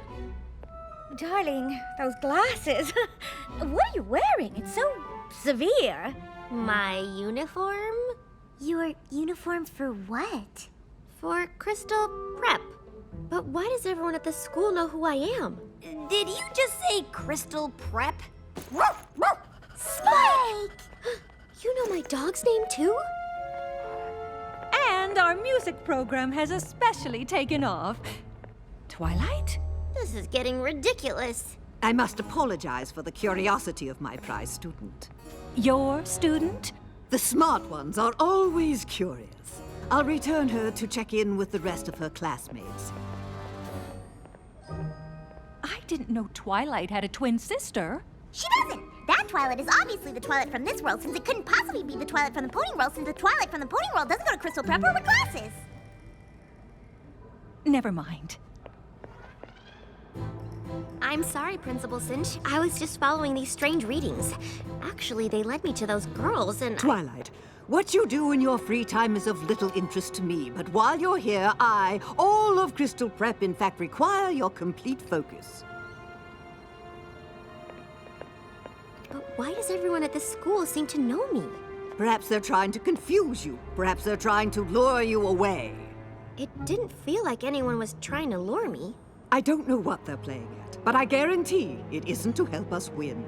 S3: Darling, those glasses. What are you wearing? It's so severe.
S2: My uniform? Your uniform for what? For Crystal Prep. But why does everyone at the school know who I am?
S1: Did you just say Crystal Prep?
S2: Spike! You know my dog's name too?
S17: And our music program has especially taken off. Twilight?
S2: This is getting ridiculous.
S20: I must apologize for the curiosity of my prize student.
S17: Your student?
S20: The smart ones are always curious. I'll return her to check in with the rest of her classmates.
S17: I didn't know Twilight had a twin sister.
S11: She doesn't! That Twilight is obviously the Twilight from this world, since it couldn't possibly be the Twilight from the Pony World, since the Twilight from the Pony World doesn't go to Crystal Prep or with glasses!
S17: Never mind.
S2: I'm sorry, Principal Cinch. I was just following these strange readings. Actually, they led me to those girls and
S20: Twilight, what you do in your free time is of little interest to me, but while you're here, all of Crystal Prep, in fact, require your complete focus.
S2: But why does everyone at this school seem to know me?
S20: Perhaps they're trying to confuse you. Perhaps they're trying to lure you away.
S2: It didn't feel like anyone was trying to lure me.
S20: I don't know what they're playing at, but I guarantee it isn't to help us win.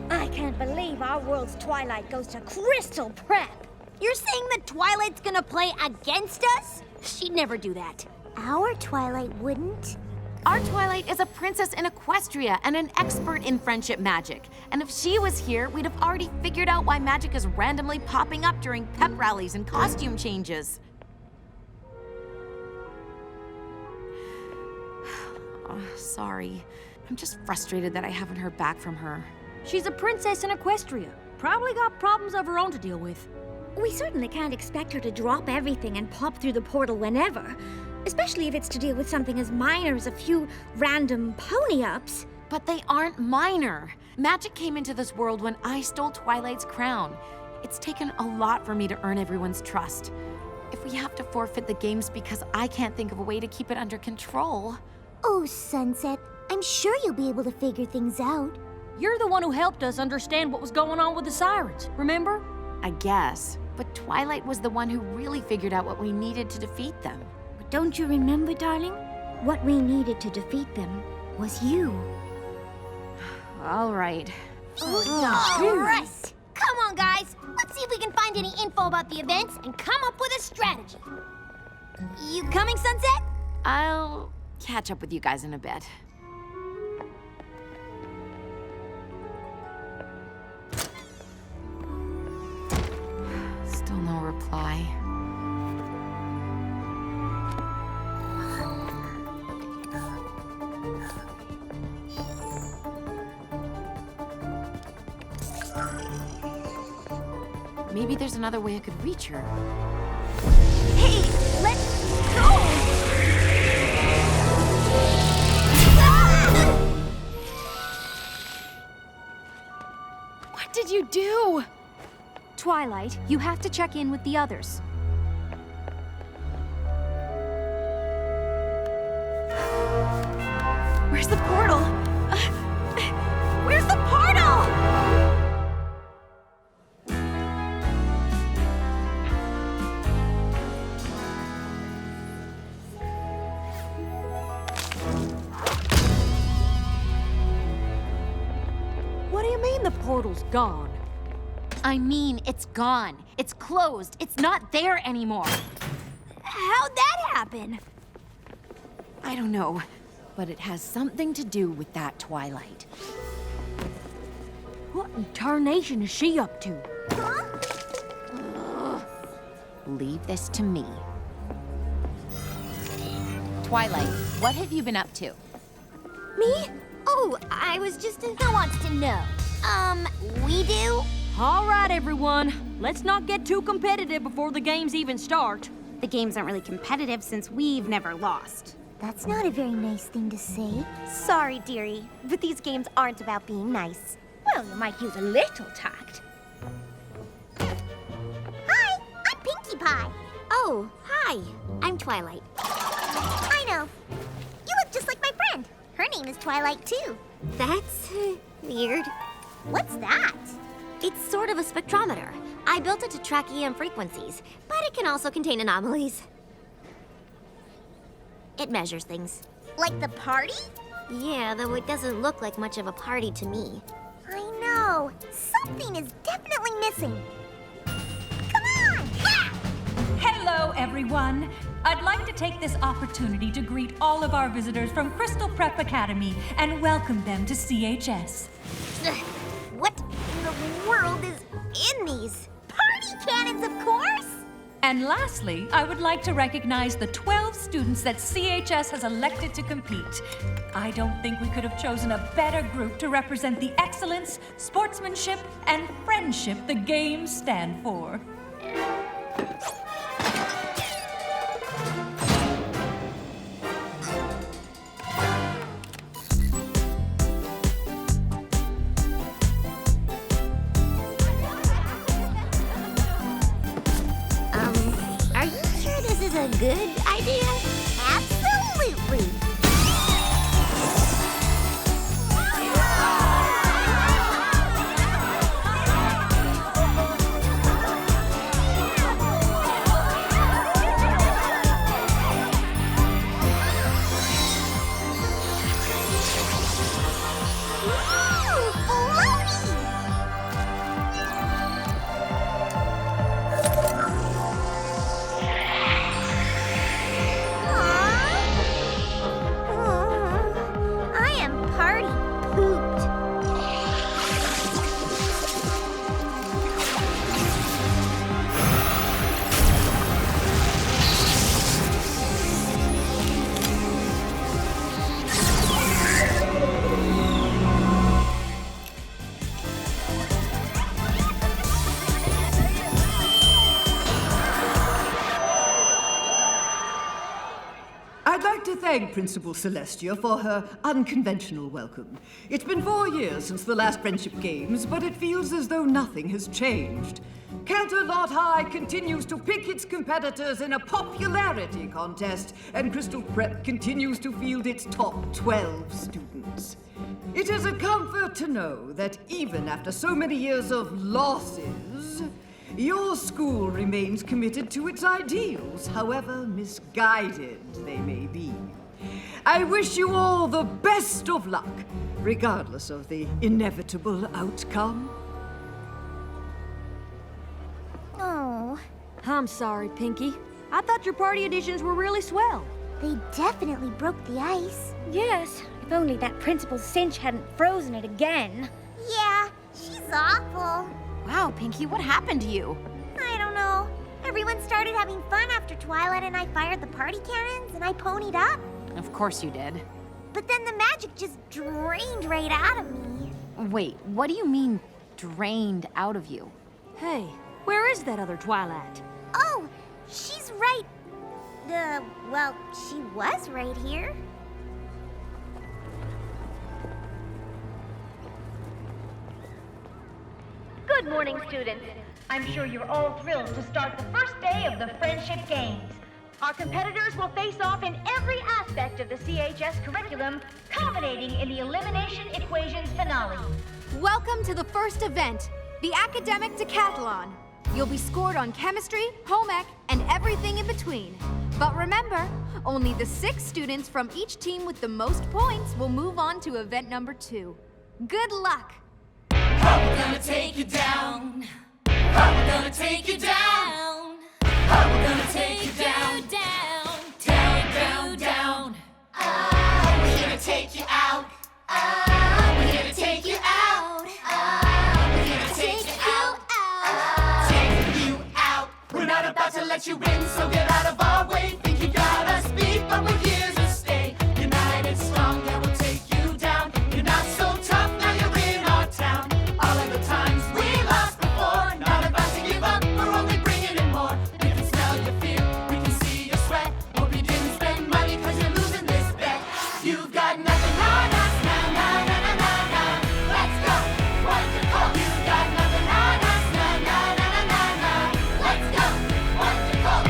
S3: I can't believe our world's Twilight goes to Crystal Prep.
S11: You're saying that Twilight's gonna play against us? She'd never do that. Our Twilight wouldn't?
S8: Our Twilight is a princess in Equestria and an expert in friendship magic. And if she was here, we'd have already figured out why magic is randomly popping up during pep rallies and costume changes. Sorry. I'm just frustrated that I haven't heard back from her.
S1: She's a princess in Equestria. Probably got problems of her own to deal with.
S3: We certainly can't expect her to drop everything and pop through the portal whenever. Especially if it's to deal with something as minor as a few random pony-ups.
S8: But they aren't minor. Magic came into this world when I stole Twilight's crown. It's taken a lot for me to earn everyone's trust. If we have to forfeit the games because I can't think of a way to keep it under control...
S11: Oh, Sunset, I'm sure you'll be able to figure things out.
S1: You're the one who helped us understand what was going on with the sirens, remember?
S8: I guess. But Twilight was the one who really figured out what we needed to defeat them.
S3: But don't you remember, darling? What we needed to defeat them was you.
S8: All right.
S11: All right. Come on, guys. Let's see if we can find any info about the events and come up with a strategy. You coming, Sunset?
S8: I'll catch up with you guys in a bit. Still no reply. Maybe there's another way I could reach her.
S2: Hey, let's go!
S3: What did you do? Twilight, you have to check in with the others.
S18: Where's the portal? Where's the portal?
S17: What do you mean the portal's gone?
S8: I mean, it's gone. It's closed. It's not there anymore.
S2: How'd that happen?
S8: I don't know, but it has something to do with that Twilight.
S17: What in tarnation is she up to?
S8: Leave this to me. Twilight, what have you been up to?
S2: Me? Oh, I was just Who wants to know? We do?
S17: All right, everyone. Let's not get too competitive before the games even start.
S19: The games aren't really competitive since we've never lost.
S11: That's not a very nice thing to say. Sorry, dearie, but these games aren't about being nice.
S3: Well, you might use a little tact.
S11: Hi, I'm Pinkie Pie.
S2: Oh, hi. I'm Twilight.
S11: I know. You look just like my friend. Her name is Twilight, too.
S2: That's weird.
S11: What's that?
S2: It's sort of a spectrometer. I built it to track EM frequencies, but it can also contain anomalies. It measures things.
S11: Like the party?
S2: Yeah, though it doesn't look like much of a party to me.
S11: I know. Something is definitely missing. Come on! Yeah!
S4: Hello, everyone. I'd like to take this opportunity to greet all of our visitors from Crystal Prep Academy and welcome them to CHS.
S11: What in the world is in these? Party cannons, of course!
S4: And lastly, I would like to recognize the 12 students that CHS has elected to compete. I don't think we could have chosen a better group to represent the excellence, sportsmanship, and friendship the games stand for.
S11: Are you sure this is a good idea? Absolutely! I am party pooped.
S9: I'd like to thank Principal Celestia for her unconventional welcome. It's been 4 years since the last Friendship Games, but it feels as though nothing has changed. Canterlot High continues to pick its competitors in a popularity contest, and Crystal Prep continues to field its top 12 students. It is a comfort to know that even after so many years of losses, your school remains committed to its ideals, however misguided they may be. I wish you all the best of luck, regardless of the inevitable outcome.
S11: Oh.
S17: I'm sorry, Pinkie. I thought your party editions were really swell.
S11: They definitely broke the ice.
S3: Yes, if only that Principal Cinch hadn't frozen it again.
S11: Yeah, she's awful.
S8: Wow, Pinkie, what happened to you?
S11: I don't know. Everyone started having fun after Twilight and I fired the party cannons and I ponied up.
S8: Of course you did.
S11: But then the magic just drained right out of me.
S8: Wait, what do you mean, drained out of you?
S17: Hey,
S13: Where is that other Twilight?
S11: Oh, she's right. Well, she was right here.
S3: Good morning, students. I'm sure you're all thrilled to start the first day of the Friendship Games. Our competitors will face off in every aspect of the CHS curriculum, culminating in the Elimination Equations finale.
S5: Welcome to the first event, the Academic Decathlon. You'll be scored on chemistry, home ec, and everything in between. But remember, only the 6 students from each team with the most points will move on to event number 2. Good luck!
S7: We're gonna take you down. We're gonna take you down. We're gonna take you down, down, down, down, down. We're here to take you out. We're here to take you out. We're here to take you out. Take you out. We're not about to let you in, so get out of our way. Think you got us beat, but we're here to stay. United, strong, yeah, we'll take you down. You're not so tough, now you're in our town. All of the times we lost before, not about to give up, we're only bringing in more. We can smell your fear, we can see your sweat. Hope you didn't spend money cause you're losing this bet. You've got nothing on us, nah, nah, nah, nah, nah, nah. Let's go, what you call? You've got nothing on us, nah, nah, nah, nah, nah, nah. Let's go, what you call?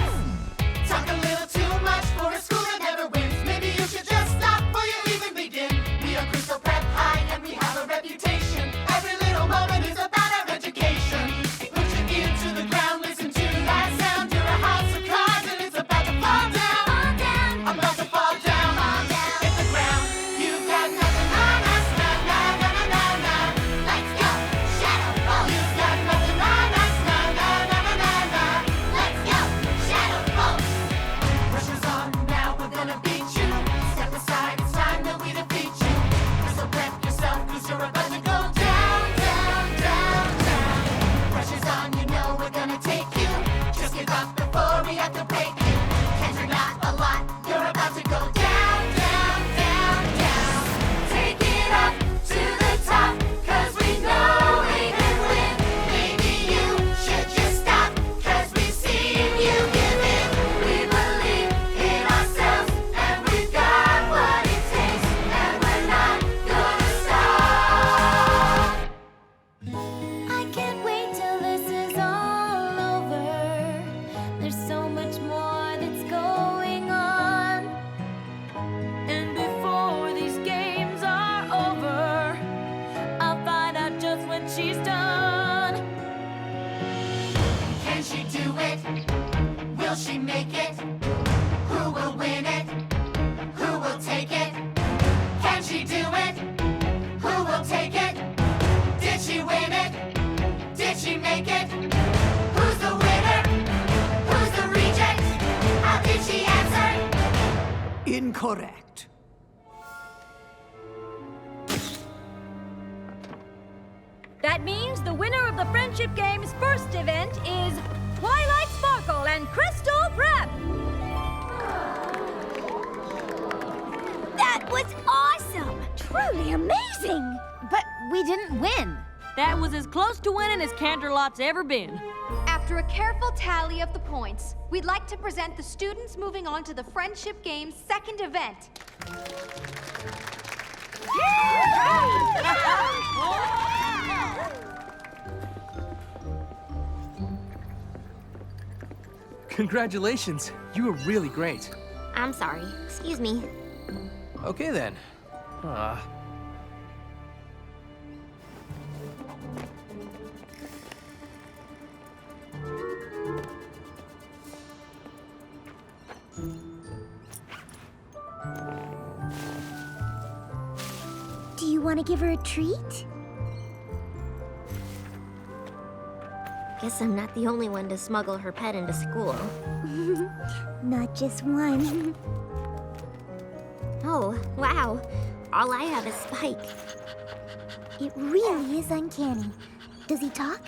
S7: Talk a little too much for a school that never wins. Maybe you should just stop before you even begin. We are Crystal Prep High and we have a reputation. Every little moment is about our education. Put your ear to the ground, listen to that sound. You're a house of cards and it's about to fall down. I'm about to fall down. Hit the ground. You've got nothing on us, nah, nah, nah, nah, nah, nah. Let's go, shadow ball. You've got nothing on us, nah, nah, nah, nah, nah, nah. Let's go, shadow ball. Pressure's on now, we're gonna beat you. Step aside, it's time that we defeat you. So prep yourself, cause you're about to go down, down, down, down. Pressure's on, you know we're gonna take you. Just give up before we have to break you. Can't you not a lot, you're about to go down, down, down, down. Take it up to the top, cause we know we can win. Maybe you should just stop, cause we've seen you give in. We believe in ourselves, and we've got what it takes, and we're not gonna stop. I can't wait till this is all over. There's so much more that's going on. And before these games are over, I'll find out just when she's done. Can she do it? Will she make it? Who will win it? Who will take it? Can she do it? Who will take it? Did she win it? Did she make it? Who's the winner? Who's the reject? How did she answer?
S20: Incorrect.
S3: That means the winner of the Friendship Games' first event is Twilight Sparkle and Crystal Prep!
S1: That was awesome! Truly amazing!
S8: But we didn't win.
S13: That was as close to winning as Canterlot's ever been.
S5: After a careful tally of the points, we'd like to present the students moving on to the Friendship Games' second event.
S10: Congratulations, you were really great.
S2: I'm sorry. Excuse me.
S10: Okay then.
S11: Do you want to give her a treat?
S2: Guess I'm not the only one to smuggle her pet into school.
S11: Not just one.
S2: Oh, wow. All I have is Spike.
S11: It really is uncanny. Does he talk?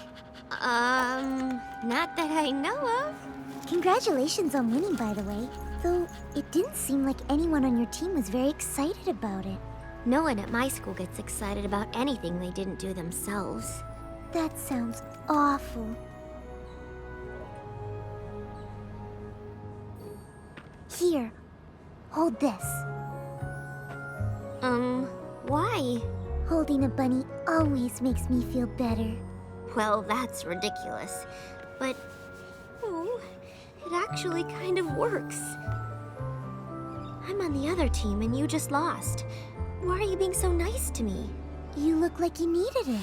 S2: Not that I know of.
S11: Congratulations on winning, by the way. Though, it didn't seem like anyone on your team was very excited about it.
S2: No one at my school gets excited about anything they didn't do themselves.
S11: That sounds awful. Here, hold this.
S2: Why?
S11: Holding a bunny always makes me feel better.
S2: Well, that's ridiculous. But, it actually kind of works. I'm on the other team and you just lost. Why are you being so nice to me?
S11: You look like you needed it.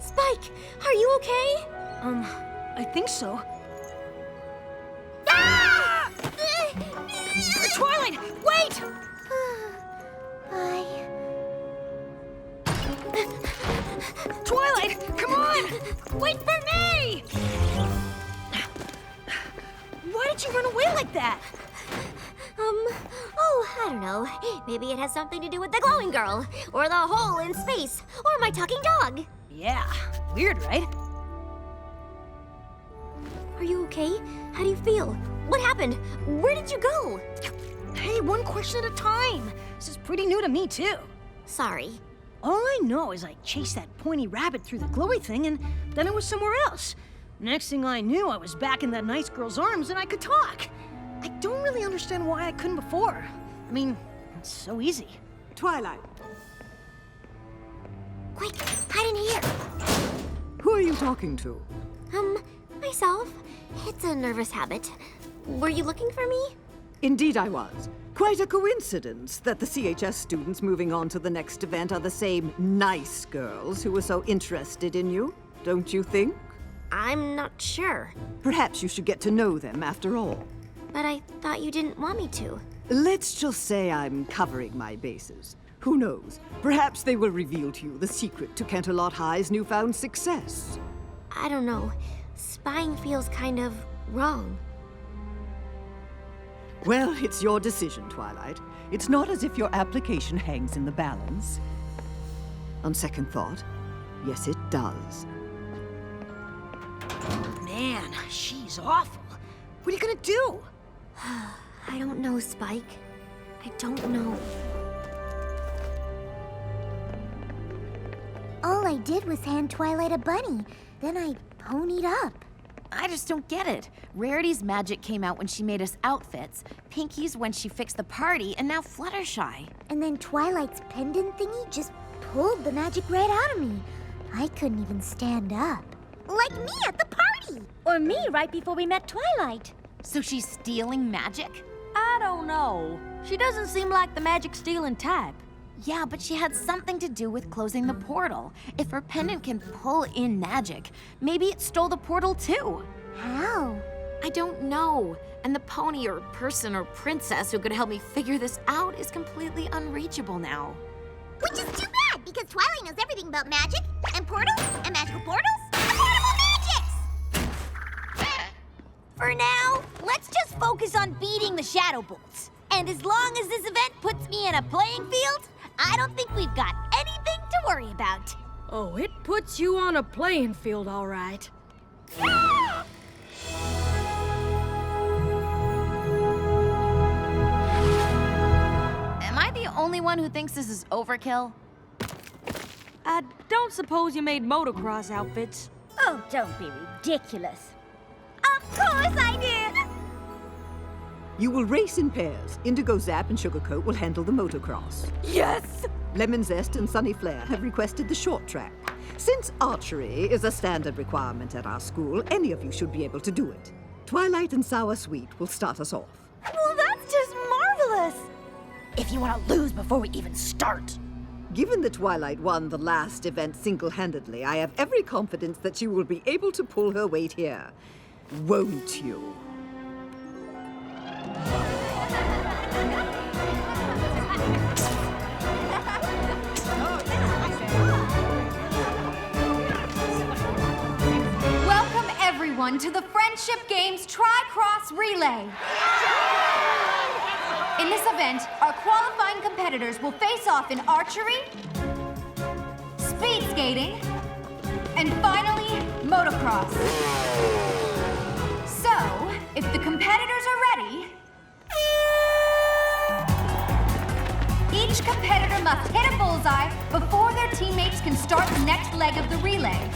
S2: Spike, are you okay?
S13: I think so.
S2: Ah!
S13: Twilight, wait! Twilight, come on! Wait for me! Why did you run away like that?
S2: I don't know. Maybe it has something to do with the glowing girl, or the hole in space, or my talking dog.
S13: Yeah, weird, right?
S2: Are you okay? How do you feel? What happened? Where did you go?
S13: Hey, one question at a time. This is pretty new to me, too.
S2: Sorry.
S13: All I know is I chased that pointy rabbit through the glowy thing, and then I was somewhere else. Next thing I knew, I was back in that nice girl's arms and I could talk. I don't really understand why I couldn't before. I mean, it's so easy.
S9: Twilight.
S2: Quick, hide in here.
S9: Who are you talking to?
S2: Myself. It's a nervous habit. Were you looking for me?
S9: Indeed I was. Quite a coincidence that the CHS students moving on to the next event are the same nice girls who were so interested in you, don't you think?
S2: I'm not sure.
S9: Perhaps you should get to know them after all.
S2: But I thought you didn't want me to.
S9: Let's just say I'm covering my bases. Who knows? Perhaps they will reveal to you the secret to Canterlot High's newfound success.
S2: I don't know. Spying feels kind of wrong.
S9: Well, it's your decision, Twilight. It's not as if your application hangs in the balance. On second thought, yes, it does.
S13: Man, she's awful. What are you gonna do?
S2: I don't know, Spike. I don't know.
S11: All I did was hand Twilight a bunny. Then I ponied up.
S8: I just don't get it. Rarity's magic came out when she made us outfits, Pinkie's when she fixed the party, and now Fluttershy.
S11: And then Twilight's pendant thingy just pulled the magic right out of me. I couldn't even stand up.
S2: Like me at the party!
S3: Or me right before we met Twilight.
S8: So she's stealing magic?
S1: I don't know. She doesn't seem like the magic-stealing type.
S8: Yeah, but she had something to do with closing the portal. If her pendant can pull in magic, maybe it stole the portal too.
S11: How?
S8: I don't know. And the pony or person or princess who could help me figure this out is completely unreachable now.
S11: Which is too bad, because Twilight knows everything about magic, and portals, and magical portals, and portable magics!
S1: For now, let's just focus on beating the Shadow Bolts. And as long as this event puts me in a playing field, I don't think we've got anything to worry about.
S14: Oh, it puts you on a playing field, all right.
S8: Am I the only one who thinks this is overkill?
S14: I don't suppose you made motocross outfits.
S3: Oh, don't be ridiculous.
S1: Of course I did!
S9: You will race in pairs. Indigo Zap and Sugarcoat will handle the motocross.
S14: Yes!
S9: Lemon Zest and Sunny Flare have requested the short track. Since archery is a standard requirement at our school, any of you should be able to do it. Twilight and Sour Sweet will start us off.
S1: Well, that's just marvelous! If you want to lose before we even start.
S9: Given that Twilight won the last event single-handedly, I have every confidence that she will be able to pull her weight here. Won't you?
S5: Welcome everyone to the Friendship Games Tri-Cross Relay. In this event, our qualifying competitors will face off in archery, speed skating, and finally, motocross. So, if the competitors are ready, each competitor must hit a bullseye before their teammates can start the next leg of the relay.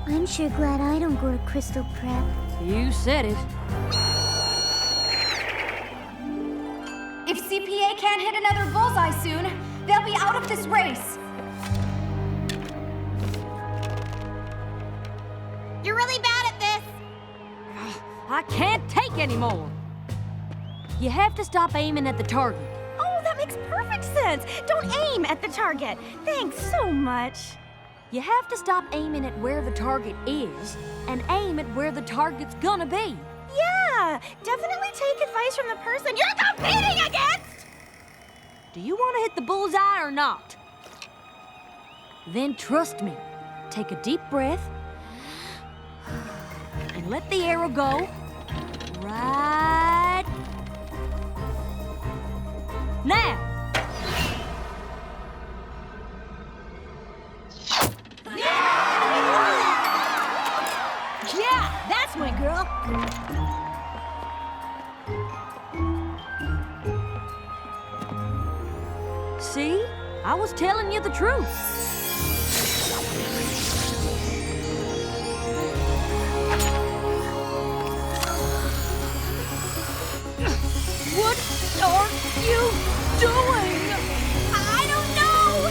S11: I'm sure glad I don't go to Crystal Prep.
S14: You said it.
S5: If CPA can't hit another bullseye soon, they'll be out of this race.
S11: You're really bad at this.
S14: I can't take anymore. You have to stop aiming at the target.
S3: Oh, that makes perfect sense. Don't aim at the target. Thanks so much.
S14: You have to stop aiming at where the target is and aim at where the target's gonna be.
S3: Yeah, definitely take advice from the person you're competing against!
S14: Do you want to hit the bullseye or not? Then trust me. Take a deep breath and let the arrow go right now.
S13: Yeah, that's my girl.
S14: See? I was telling you the truth. What are you doing?
S11: I don't know!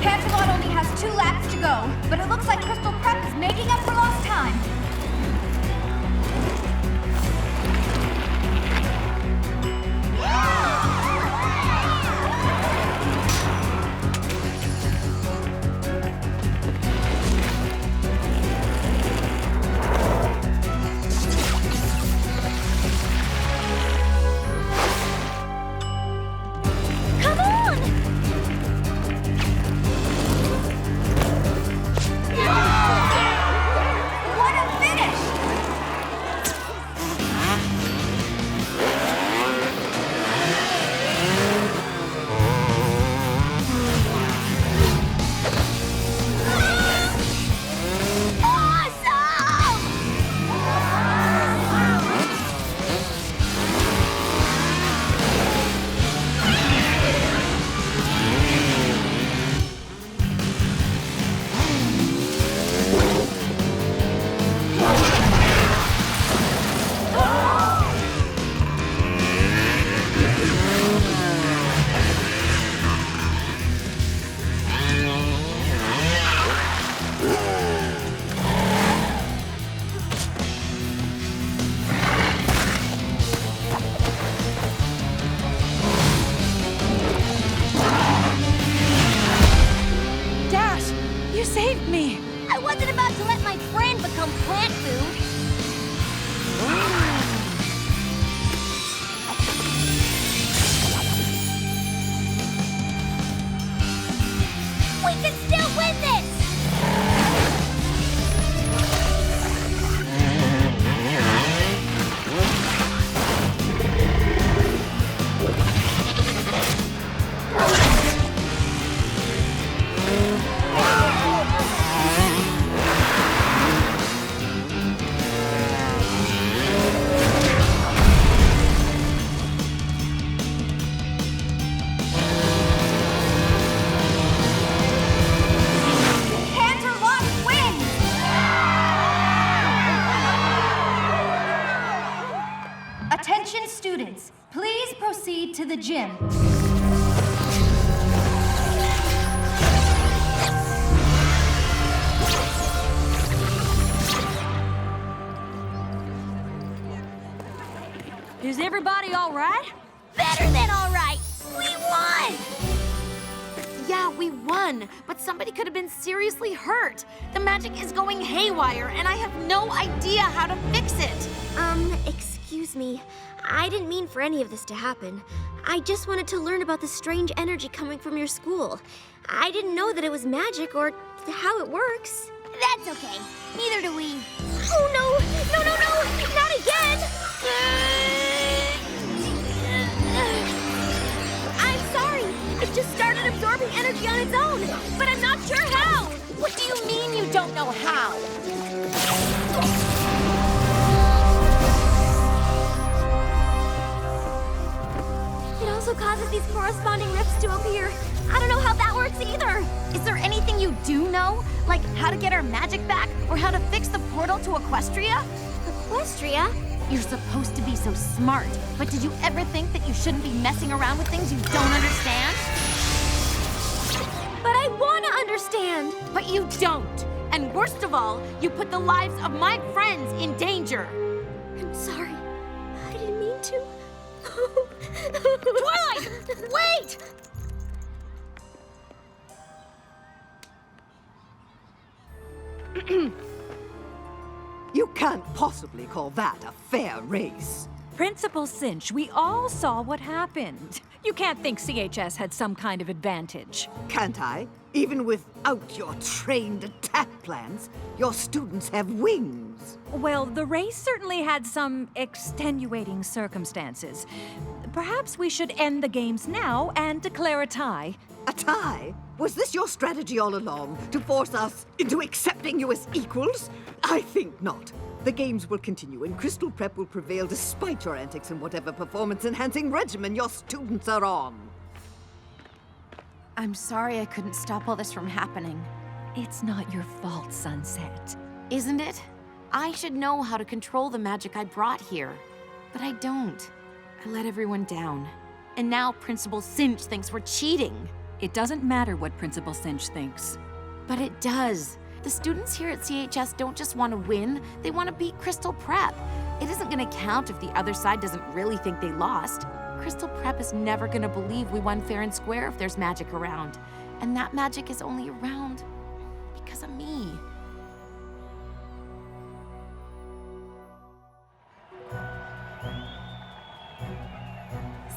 S5: Cancelot only has 2 laps to go, but it looks like Crystal Prep is making up for lost time.
S11: Come on!
S5: What a finish!
S6: Dash, you saved me.
S11: I wasn't about to let my friend become plant food. We can still win this!
S3: Attention students, please proceed to the gym.
S14: Is everybody all right?
S11: Better than all right! We won!
S8: Yeah, we won, but somebody could have been seriously hurt. The magic is going haywire, and I have no idea how to fix it.
S2: Excuse me. I didn't mean for any of this to happen. I just wanted to learn about the strange energy coming from your school. I didn't know that it was magic or how it works.
S11: That's okay. Neither do we. Oh no! No, no, no! Not again! I'm sorry. It just started absorbing energy on its own, but I'm not sure how.
S8: What do you mean you don't know how?
S2: It also causes these corresponding rifts to appear. I don't know how that works either.
S8: Is there anything you do know? Like how to get our magic back or how to fix the portal to Equestria?
S2: Equestria?
S8: You're supposed to be so smart, but did you ever think that you shouldn't be messing around with things you don't understand?
S2: But I want to understand.
S8: But you don't. And worst of all, you put the lives of my friends in danger.
S2: I'm sorry. I didn't mean to.
S8: Twilight! Wait!
S20: You can't possibly call that a fair race.
S4: Principal Cinch, we all saw what happened. You can't think CHS had some kind of advantage.
S20: Can't I? Even without your trained attack plans, your students have wings.
S4: Well, the race certainly had some extenuating circumstances. Perhaps we should end the games now and declare a tie.
S20: A tie? Was this your strategy all along, to force us into accepting you as equals? I think not. The games will continue, and Crystal Prep will prevail despite your antics in whatever performance-enhancing regimen your students are on.
S8: I'm sorry I couldn't stop all this from happening.
S4: It's not your fault, Sunset.
S8: Isn't it? I should know how to control the magic I brought here. But I don't. I let everyone down. And now Principal Cinch thinks we're cheating.
S6: It doesn't matter what Principal Cinch thinks.
S8: But it does. The students here at CHS don't just want to win, they want to beat Crystal Prep. It isn't going to count if the other side doesn't really think they lost. Crystal Prep is never going to believe we won fair and square if there's magic around. And that magic is only around because of me.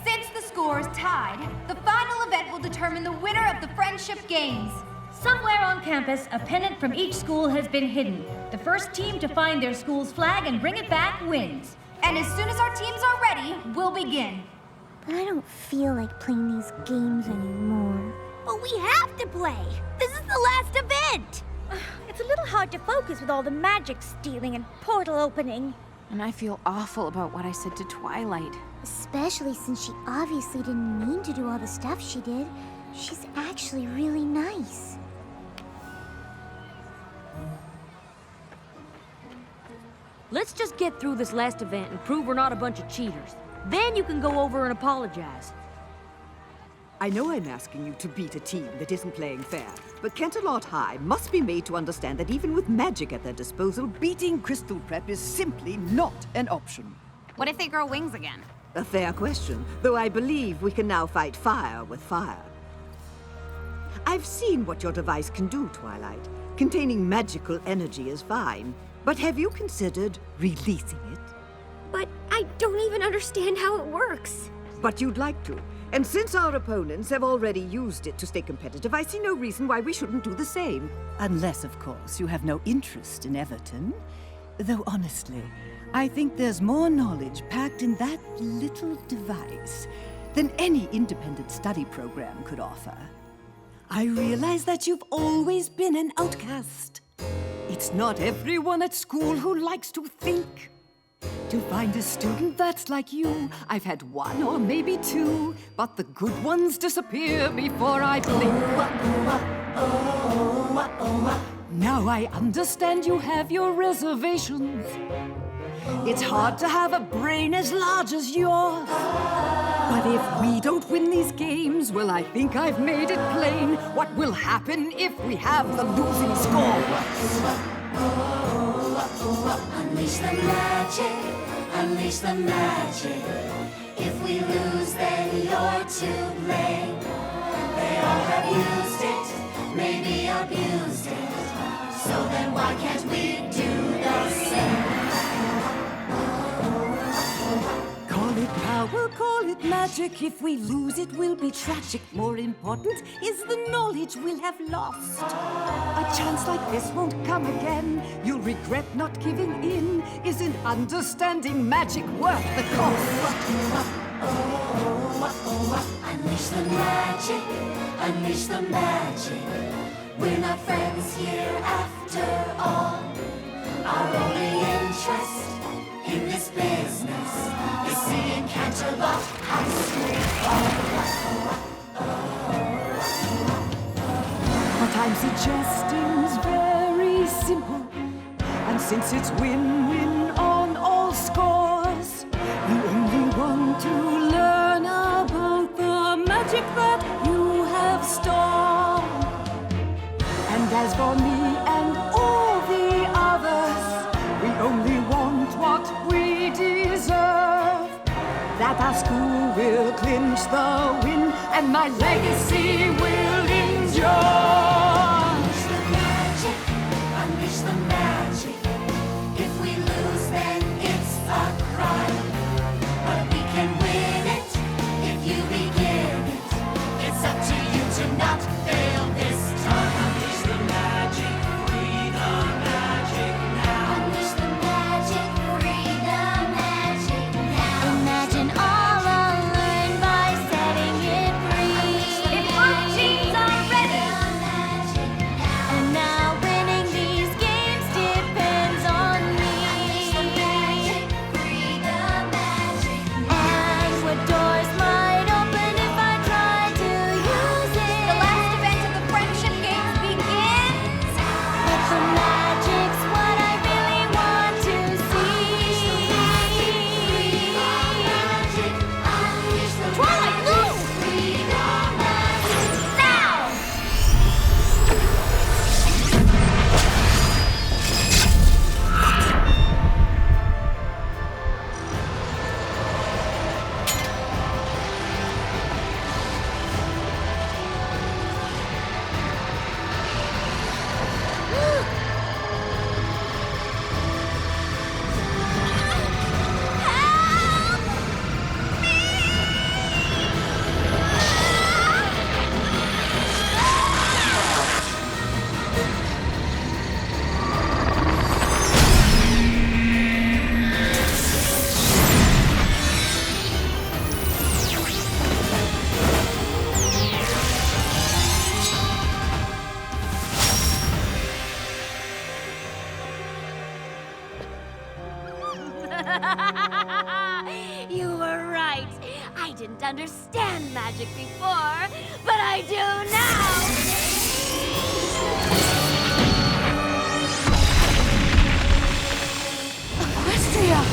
S5: Since the score is tied, the final event will determine the winner of the Friendship Games.
S3: Somewhere on campus, a pennant from each school has been hidden. The first team to find their school's flag and bring it back wins.
S5: And as soon as our teams are ready, we'll begin.
S11: But I don't feel like playing these games anymore. But we have to play! This is the last event!
S2: It's a little hard to focus with all the magic stealing and portal opening.
S8: And I feel awful about what I said to Twilight.
S11: Especially since she obviously didn't mean to do all the stuff she did. She's actually really nice.
S13: Let's just get through this last event and prove we're not a bunch of cheaters. Then you can go over and apologize.
S20: I know I'm asking you to beat a team that isn't playing fair, but Canterlot High must be made to understand that even with magic at their disposal, beating Crystal Prep is simply not an option.
S19: What if they grow wings again?
S20: A fair question, though I believe we can now fight fire with fire. I've seen what your device can do, Twilight. Containing magical energy is fine, but have you considered releasing it?
S2: But I don't even understand how it works.
S20: But you'd like to.
S9: And since our opponents have already used it to stay competitive, I see no reason why we shouldn't do the same.
S23: Unless, of course, you have no interest in Everton. Though honestly, I think there's more knowledge packed in that little device than any independent study program could offer. I realize that you've always been an outcast. It's not everyone at school who likes to think. To find a student that's like you, I've had one or maybe two, but the good ones disappear before I blink. Now I understand you have your reservations. It's hard to have a brain as large as yours. But if we don't win these games, well, I think I've made it plain what will happen if we have the losing score.
S7: Unleash the magic, unleash the magic. If we lose, then you're to blame. They all have used it, maybe abused it. So then why can't we do the same?
S23: Call it power, call it magic. If we lose, it will be tragic. More important is the knowledge we'll have lost. A chance like this won't come again. You'll regret not giving in. Isn't understanding magic worth the cost?
S7: Unleash the magic, unleash the magic. We're not friends here after all. Our only interest in this business is seeing Canterlot High School fall.
S23: What I'm suggesting's very simple. And since it's win-win on all scores, we only want to learn about the magic that you have stored. And as for me and all the others, we only want what we deserve. That our school will clinch the win, and my legacy will endure.
S7: Unleash the magic, unleash the magic. If we lose, then it's a crime. But we can win it if you begin it. It's up to you to not fail this time. Unleash the magic, free the magic now. Unleash the magic, free the magic now. Imagine all unlearned by setting it free.
S1: If our teams are ready.
S7: And now winning these games depends on me. Unleash the magic, free the magic now. And what doors might open if I try to use it.
S5: The last event of the Friendship Games begins!
S7: But the magic's what I really want to see.
S5: Twilight, move!
S7: Now! You were right. I didn't understand magic before, but I do now.
S23: Equestria!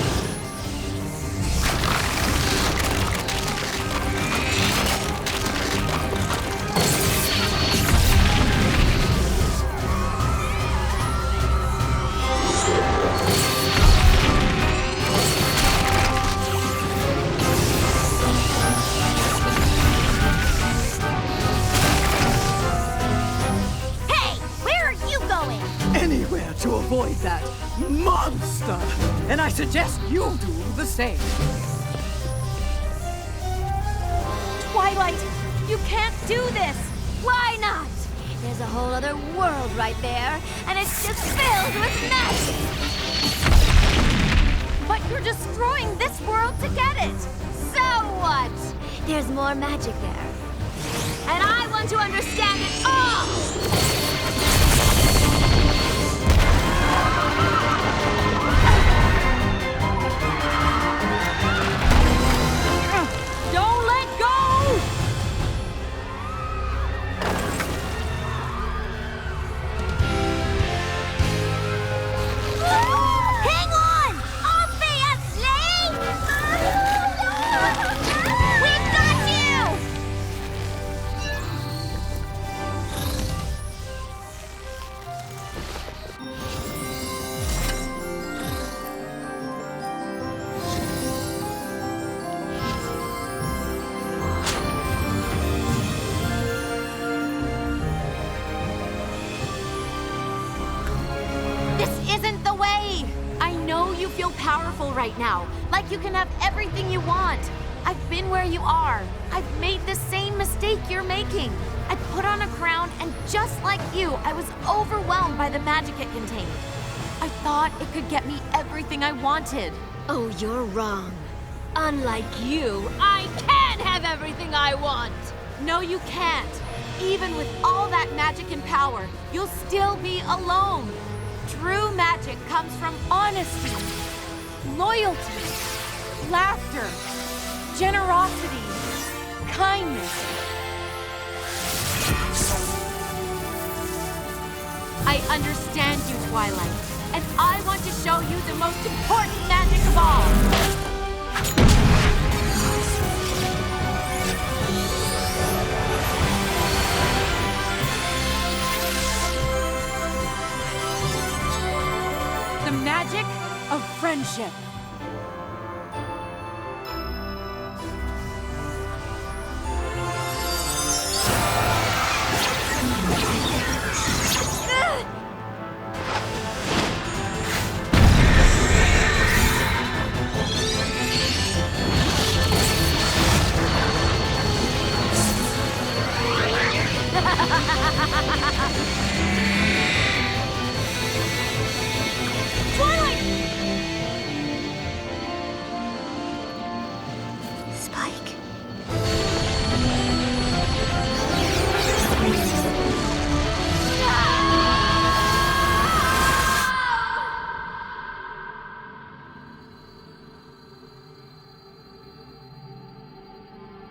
S7: Hey, where are you going?
S9: Anywhere to avoid that monster! And I suggest you do the same.
S3: Twilight, you can't do this!
S2: Why not? There's a whole other world right there, and it's just filled with magic!
S5: But you're destroying this world to get it!
S2: So what? There's more magic there. And I want to understand it all!
S3: Don't let go!
S2: Hang on! Obviously! We've got you!
S8: Feel powerful right now, like you can have everything you want. I've been where you are. I've made the same mistake you're making. I put on a crown, and just like you, I was overwhelmed by the magic it contained. I thought it could get me everything I wanted.
S2: Oh, you're wrong. Unlike you, I can have everything I want!
S8: No, you can't. Even with all that magic and power, you'll still be alone. True magic comes from honesty, loyalty, laughter, generosity, kindness. I understand you, Twilight, and I want to show you the most important magic of all. The magic of friendship.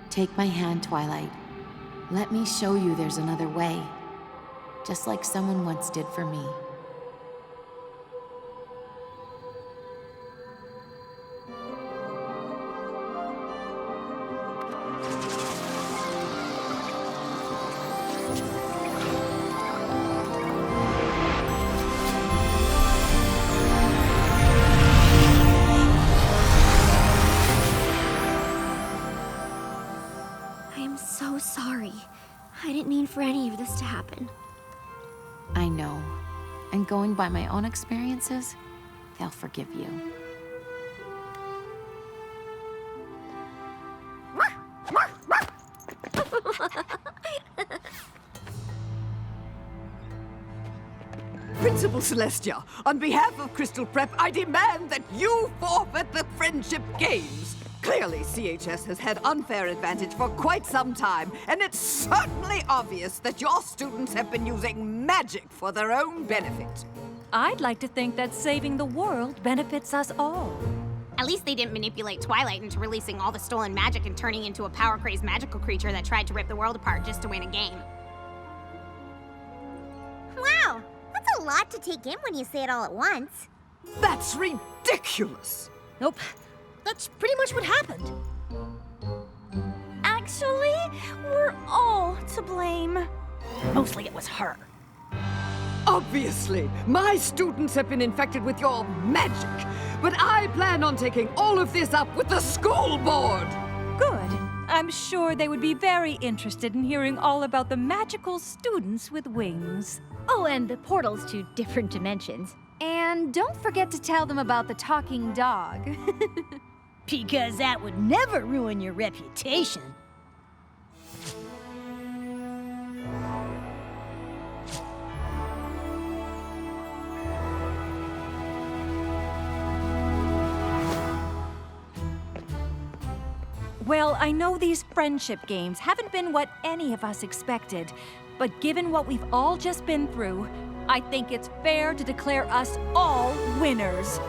S6: Take my hand, Twilight. Let me show you there's another way. Just like someone once did for me.
S2: For any of this to happen.
S6: I know. And going by my own experiences, they'll forgive you.
S20: Principal Celestia, on behalf of Crystal Prep, I demand that you forfeit the Friendship Games. Clearly, CHS has had unfair advantage for quite some time, and it's certainly obvious that your students have been using magic for their own benefit.
S4: I'd like to think that saving the world benefits us all.
S19: At least they didn't manipulate Twilight into releasing all the stolen magic and turning into a power-crazed magical creature that tried to rip the world apart just to win a game.
S11: Wow, that's a lot to take in when you say it all at once.
S20: That's ridiculous!
S13: Nope. That's pretty much what happened.
S3: Actually, we're all to blame.
S13: Mostly it was her.
S9: Obviously, my students have been infected with your magic, but I plan on taking all of this up with the school board.
S4: Good. I'm sure they would be very interested in hearing all about the magical students with wings.
S3: Oh, and the portals to different dimensions.
S5: And don't forget to tell them about the talking dog.
S13: Because that would never ruin your reputation.
S4: Well, I know these friendship games haven't been what any of us expected, but given what we've all just been through, I think it's fair to declare us all winners.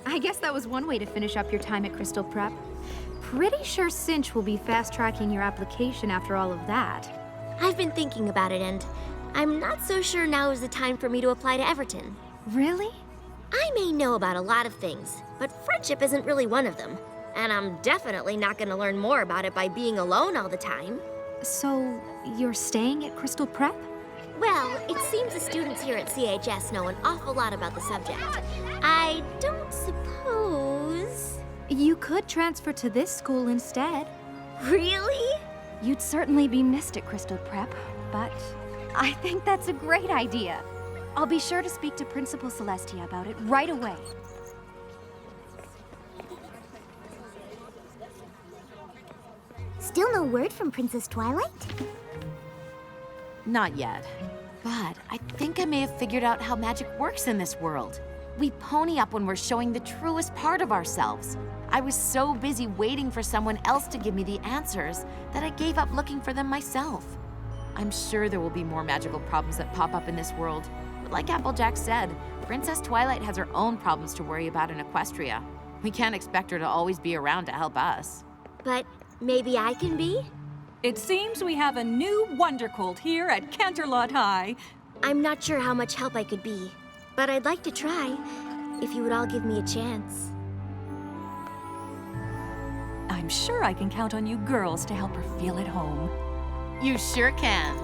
S5: I guess that was one way to finish up your time at Crystal Prep. Pretty sure Cinch will be fast-tracking your application after all of that.
S2: I've been thinking about it, and I'm not so sure now is the time for me to apply to Everton.
S5: Really?
S2: I may know about a lot of things, but friendship isn't really one of them. And I'm definitely not going to learn more about it by being alone all the time.
S5: So, you're staying at Crystal Prep?
S2: Well, it seems the students here at CHS know an awful lot about the subject. I don't suppose...
S5: You could transfer to this school instead.
S2: Really?
S5: You'd certainly be missed at Crystal Prep, but I think that's a great idea. I'll be sure to speak to Principal Celestia about it right away.
S11: Still no word from Princess Twilight?
S8: Not yet. But I think I may have figured out how magic works in this world. We pony up when we're showing the truest part of ourselves. I was so busy waiting for someone else to give me the answers that I gave up looking for them myself. I'm sure there will be more magical problems that pop up in this world. But like Applejack said, Princess Twilight has her own problems to worry about in Equestria. We can't expect her to always be around to help us.
S2: But maybe I can be?
S4: It seems we have a new Wondercolt here at Canterlot High.
S2: I'm not sure how much help I could be, but I'd like to try, if you would all give me a chance.
S4: I'm sure I can count on you girls to help her feel at home.
S8: You sure can.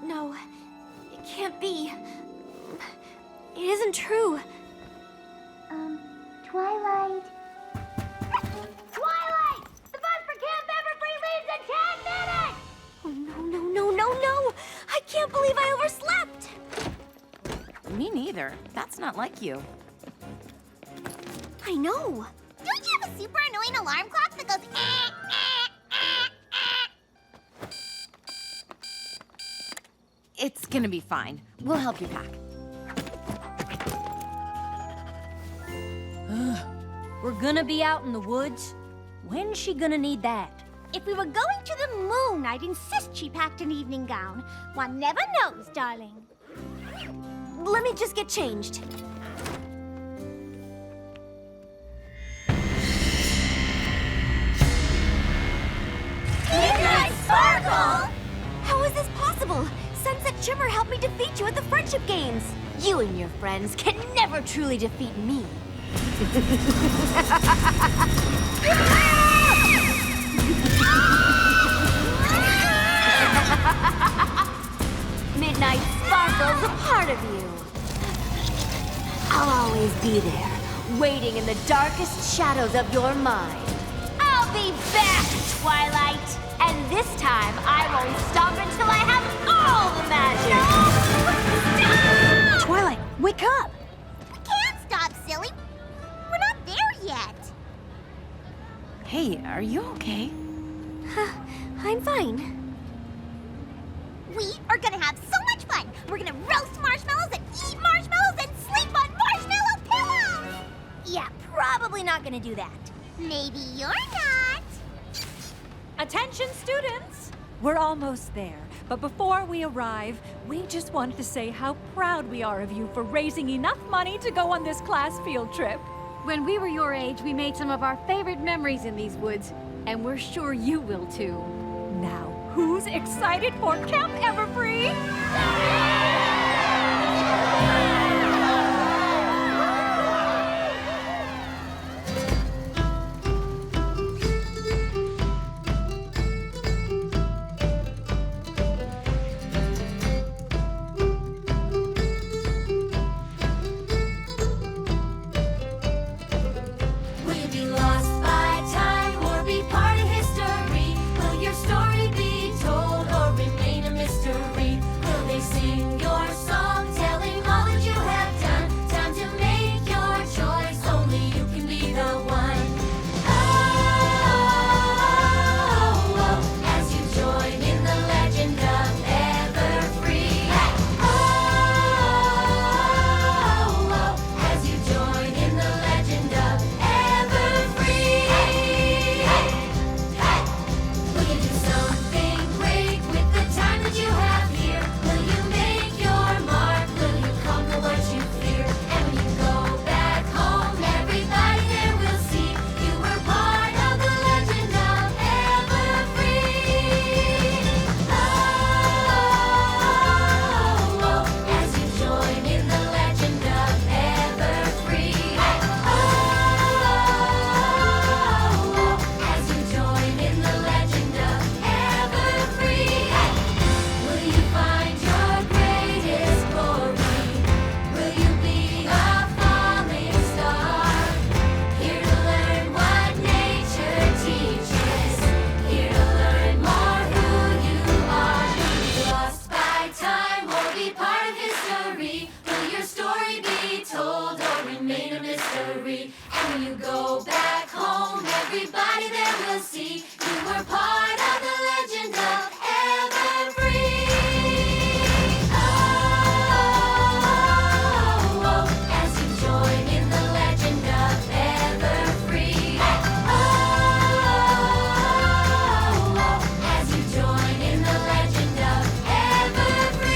S2: No, it can't be. It isn't true.
S11: Twilight. Twilight! The bus for Camp Everypony leaves in 10 minutes!
S2: Oh, no. I can't believe I overslept.
S8: Me neither. That's not like you.
S2: I know.
S11: Don't you have a super annoying alarm clock that goes
S8: It's gonna be fine. We'll help you pack.
S14: We're gonna be out in the woods? When's she gonna need that?
S11: If we were going to the moon, I'd insist she packed an evening gown. One never knows, darling.
S2: Let me just get changed.
S11: Midnight Sparkle!
S2: How is this possible? Sunset Shimmer helped me defeat you at the Friendship Games. You and your friends can never truly defeat me. Midnight Sparkle's a part of you. I'll always be there, waiting in the darkest shadows of your mind. I'll be back, Twilight! And this time, I won't stop until I have all the magic!
S11: No! Stop!
S14: Twilight, wake up!
S11: We can't stop, silly. We're not there yet.
S8: Hey, are you okay?
S2: I'm fine.
S11: We are gonna have so much fun. We're gonna roast marshmallows and eat marshmallows and sleep on marshmallow pillows.
S2: Yeah, probably not gonna do that.
S11: Maybe you're not.
S4: Attention, students! We're almost there, but before we arrive, we just wanted to say how proud we are of you for raising enough money to go on this class field trip.
S5: When we were your age, we made some of our favorite memories in these woods, and we're sure you will too.
S4: Now, who's excited for Camp Everfree?
S7: Everybody there will see you were part of the legend of Everfree. Oh, as you join in the legend of Everfree. Oh, as you join in the legend of Everfree.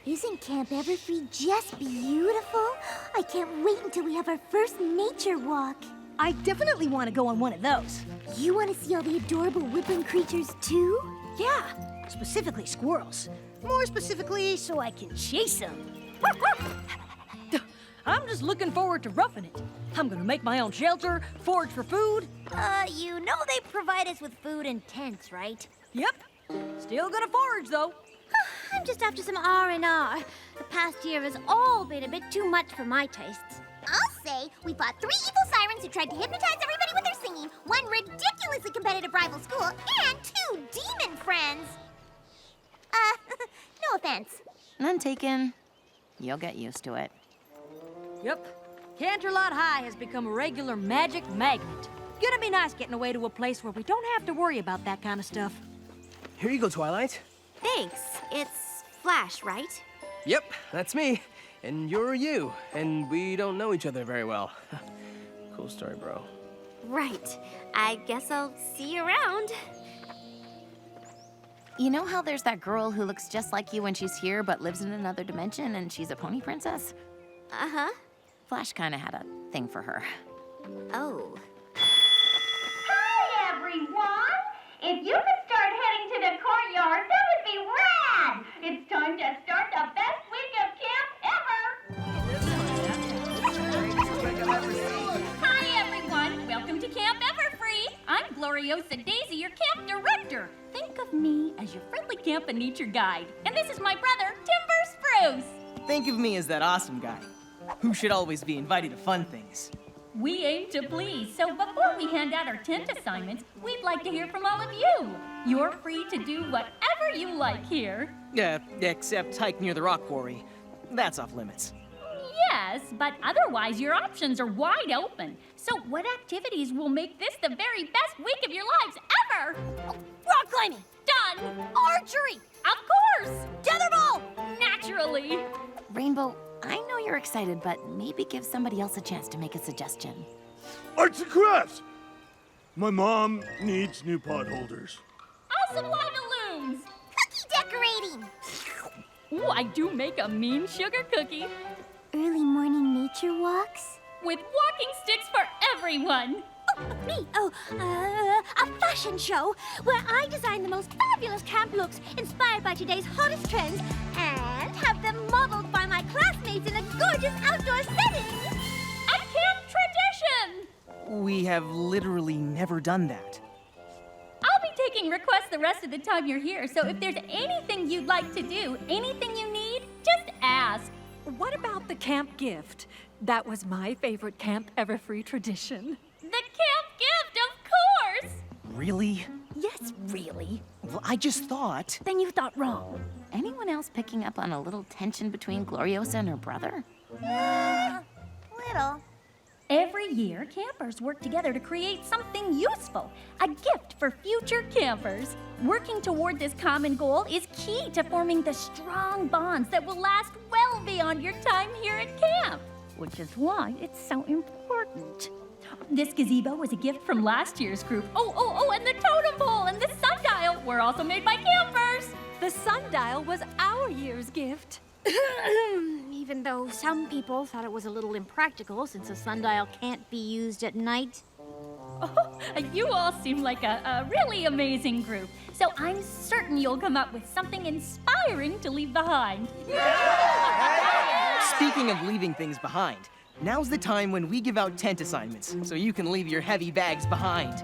S11: Isn't Camp Everfree just beautiful? I can't wait until we have our first nature walk.
S13: I definitely want to go on one of those.
S11: You want to see all the adorable woodland creatures too?
S13: Yeah, specifically squirrels. More specifically, so I can chase them. I'm just looking forward to roughing it. I'm gonna make my own shelter, forage for food.
S11: You know they provide us with food and tents, right?
S13: Yep. Still gonna forage, though.
S11: I'm just after some R&R. The past year has all been a bit too much for my tastes. I'll say we fought 3 evil sirens who tried to hypnotize everybody with their singing, 1 ridiculously competitive rival school, and 2 demon friends. No offense.
S8: None taken. You'll get used to it.
S13: Yep. Canterlot High has become a regular magic magnet. Gonna be nice getting away to a place where we don't have to worry about that kind of stuff.
S10: Here you go, Twilight.
S2: Thanks. It's Flash, right?
S10: Yep, that's me. And you're you. And we don't know each other very well. Cool story, bro.
S2: Right. I guess I'll see you around.
S8: You know how there's that girl who looks just like you when she's here but lives in another dimension and she's a pony princess?
S2: Uh-huh.
S8: Flash kind of had a thing for her.
S2: Oh.
S16: Hi, everyone! If you could start heading to the courtyard, that would be rad! It's time to start the best week of camp ever!
S17: Hi, everyone. Welcome to Camp Everfree. I'm Gloriosa Daisy, your camp director. Think of me as your friendly camp and nature guide. And this is my brother, Timber Spruce.
S21: Think of me as that awesome guy who should always be invited to fun things.
S17: We aim to please, so before we hand out our tent assignments, we'd like to hear from all of you. You're free to do whatever you like here.
S21: Except hike near the rock quarry. That's off limits.
S17: Yes, but otherwise your options are wide open. So what activities will make this the very best week of your lives ever?
S11: Rock climbing!
S17: Done!
S11: Archery!
S17: Of course!
S11: Tetherball!
S17: Naturally!
S8: Rainbow, I know you're excited, but maybe give somebody else a chance to make a suggestion.
S22: Arts and crafts! My mom needs new pot holders.
S17: I'll supply balloons!
S11: Cookie decorating!
S17: Ooh, I do make a mean sugar cookie.
S11: Early morning nature walks?
S17: With walking sticks for everyone!
S11: Me? A fashion show where I design the most fabulous camp looks inspired by today's hottest trends and have them modeled by my classmates in a gorgeous outdoor setting.
S17: A camp tradition!
S21: We have literally never done that.
S17: I'll be taking requests the rest of the time you're here, so if there's anything you'd like to do, anything you need, just ask.
S4: What about the camp gift? That was my favorite Camp Everfree tradition.
S17: The camp gift, of course!
S21: Really?
S13: Yes, really.
S21: Well, I just thought...
S13: Then you thought wrong.
S8: Anyone else picking up on a little tension between Gloriosa and her brother?
S11: Little.
S17: Every year, campers work together to create something useful, a gift for future campers. Working toward this common goal is key to forming the strong bonds that will last well beyond your time here at camp, which is why it's so important. This gazebo was a gift from last year's group. Oh, and the totem pole and the sundial were also made by campers.
S4: The sundial was our year's gift.
S3: Even though some people thought it was a little impractical since a sundial can't be used at night.
S17: Oh, you all seem like a really amazing group. So I'm certain you'll come up with something inspiring to leave behind.
S21: Speaking of leaving things behind, now's the time when we give out tent assignments, so you can leave your heavy bags behind.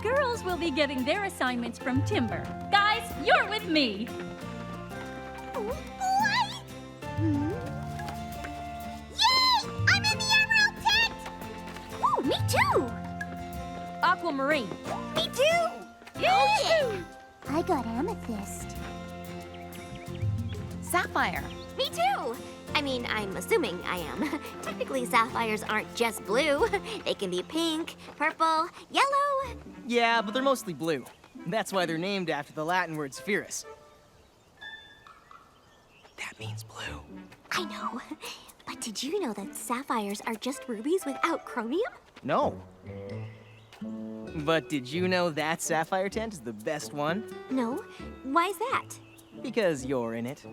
S17: Girls will be getting their assignments from Timber. Guys, you're with me.
S11: Oh, boy! Yay! I'm in the emerald tent! Ooh, me too!
S13: Aquamarine.
S11: Me too! I got amethyst.
S8: Sapphire.
S2: Me too! I mean, I'm assuming I am. Technically, sapphires aren't just blue. They can be pink, purple, yellow.
S21: Yeah, but they're mostly blue. That's why they're named after the Latin word spherus. That means blue.
S2: I know. But did you know that sapphires are just rubies without chromium?
S21: No. But did you know that sapphire tent is the best one?
S2: No. Why's that?
S21: Because you're in it.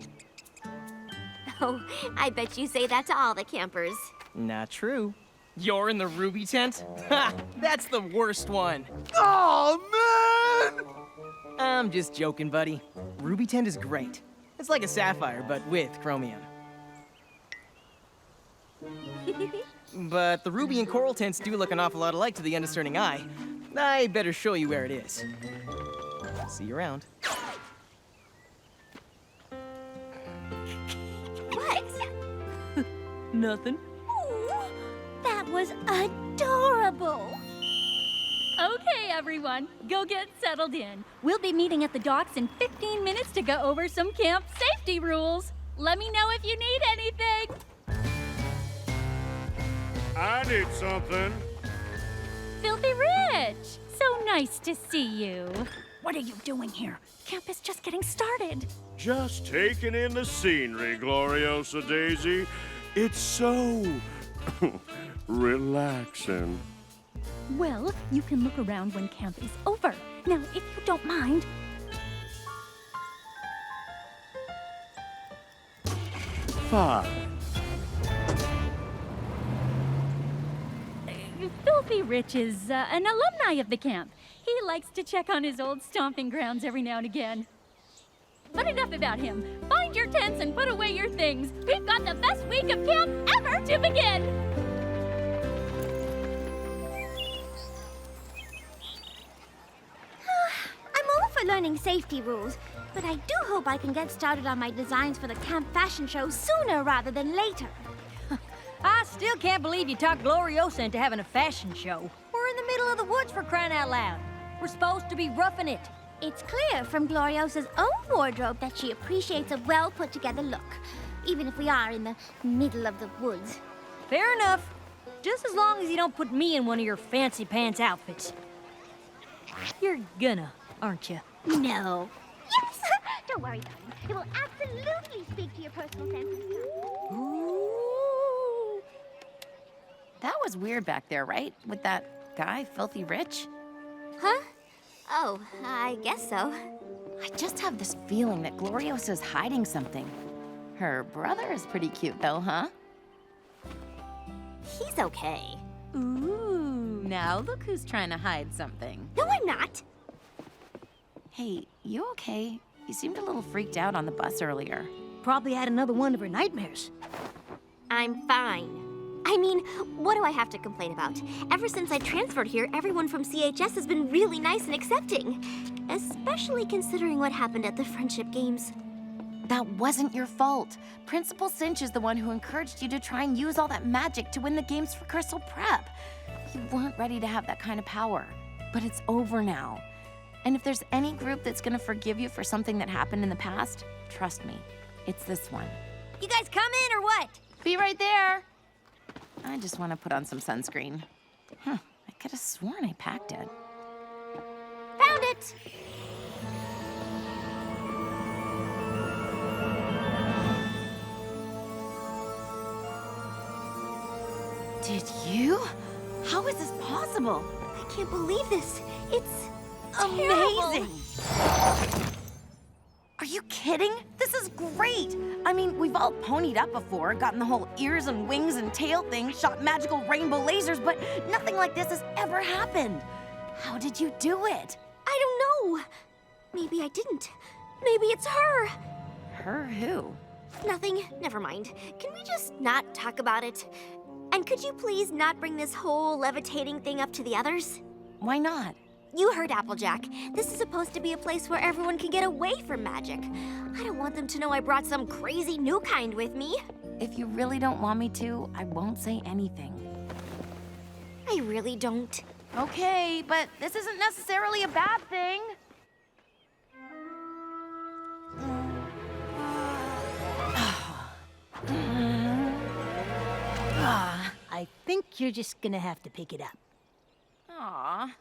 S2: Oh, I bet you say that to all the campers.
S21: Not true. You're in the ruby tent? Ha! That's the worst one.
S22: Oh, man!
S21: I'm just joking, buddy. Ruby tent is great. It's like a sapphire, but with chromium. But the ruby and coral tents do look an awful lot alike to the undiscerning eye. I better show you where it is. See you around.
S2: What?
S3: Nothing.
S7: Ooh, that was adorable.
S3: Okay, everyone, go get settled in. We'll be meeting at the docks in 15 minutes to go over some camp safety rules. Let me know if you need anything.
S22: I need something.
S3: Filthy Rich! So nice to see you. What are you doing here? Camp is just getting started.
S22: Just taking in the scenery, Gloriosa Daisy. It's so relaxing.
S3: Well, you can look around when camp is over. Now, if you don't mind.
S22: Fine.
S3: Filthy Rich is an alumni of the camp. He likes to check on his old stomping grounds every now and again. But enough about him. Find your tents and put away your things. We've got the best week of camp ever to begin.
S11: I'm all for learning safety rules, but I do hope I can get started on my designs for the camp fashion show sooner rather than later.
S13: I still can't believe you talked Gloriosa into having a fashion show. We're in the middle of the woods, for crying out loud. We're supposed to be roughing it.
S11: It's clear from Gloriosa's own wardrobe that she appreciates a well-put-together look, even if we are in the middle of the woods.
S13: Fair enough. Just as long as you don't put me in one of your fancy pants outfits. You're gonna, aren't you?
S11: No. Yes! Don't worry, darling. It will absolutely speak to your personal sense and style.
S8: That was weird back there, right? With that guy, Filthy Rich?
S2: Huh? Oh, I guess so.
S8: I just have this feeling that Gloriosa's hiding something. Her brother is pretty cute, though, huh?
S2: He's okay.
S8: Ooh, now look who's trying to hide something.
S2: No, I'm not.
S8: Hey, you okay? You seemed a little freaked out on the bus earlier.
S13: Probably had another one of her nightmares.
S2: I'm fine. I mean, what do I have to complain about? Ever since I transferred here, everyone from CHS has been really nice and accepting. Especially considering what happened at the friendship games.
S8: That wasn't your fault. Principal Cinch is the one who encouraged you to try and use all that magic to win the games for Crystal Prep. You weren't ready to have that kind of power. But it's over now. And if there's any group that's gonna forgive you for something that happened in the past, trust me, it's this one.
S13: You guys come in or what?
S8: Be right there. I just want to put on some sunscreen. I could have sworn I packed it.
S2: Found it!
S8: Did you? How is this possible?
S2: I can't believe this. It's
S8: amazing. Are you kidding? This is great! I mean, we've all ponied up before, gotten the whole ears and wings and tail thing, shot magical rainbow lasers, but nothing like this has ever happened. How did you do it?
S2: I don't know. Maybe I didn't. Maybe it's her.
S8: Her who?
S2: Nothing. Never mind. Can we just not talk about it? And could you please not bring this whole levitating thing up to the others?
S8: Why not?
S2: You heard Applejack. This is supposed to be a place where everyone can get away from magic. I don't want them to know I brought some crazy new kind with me.
S8: If you really don't want me to, I won't say anything.
S2: I really don't.
S8: Okay, but this isn't necessarily a bad thing.
S13: think you're just gonna have to pick it up.
S8: Aw.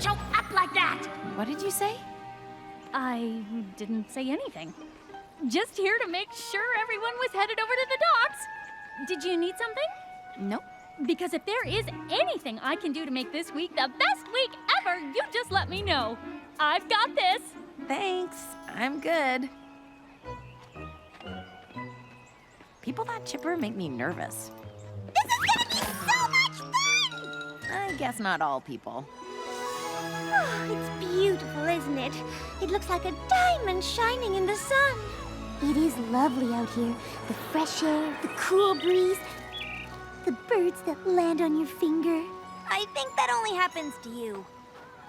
S19: Choke up like that!
S8: What did you say?
S3: I didn't say anything. Just here to make sure everyone was headed over to the docks. Did you need something?
S8: Nope.
S3: Because if there is anything I can do to make this week the best week ever, you just let me know. I've got this.
S8: Thanks. I'm good. People that chipper make me nervous.
S11: This is gonna be so much fun!
S8: I guess not all people.
S11: Oh, it's beautiful, isn't it? It looks like a diamond shining in the sun. It is lovely out here. The fresh air, the cool breeze, the birds that land on your finger. I think that only happens to you.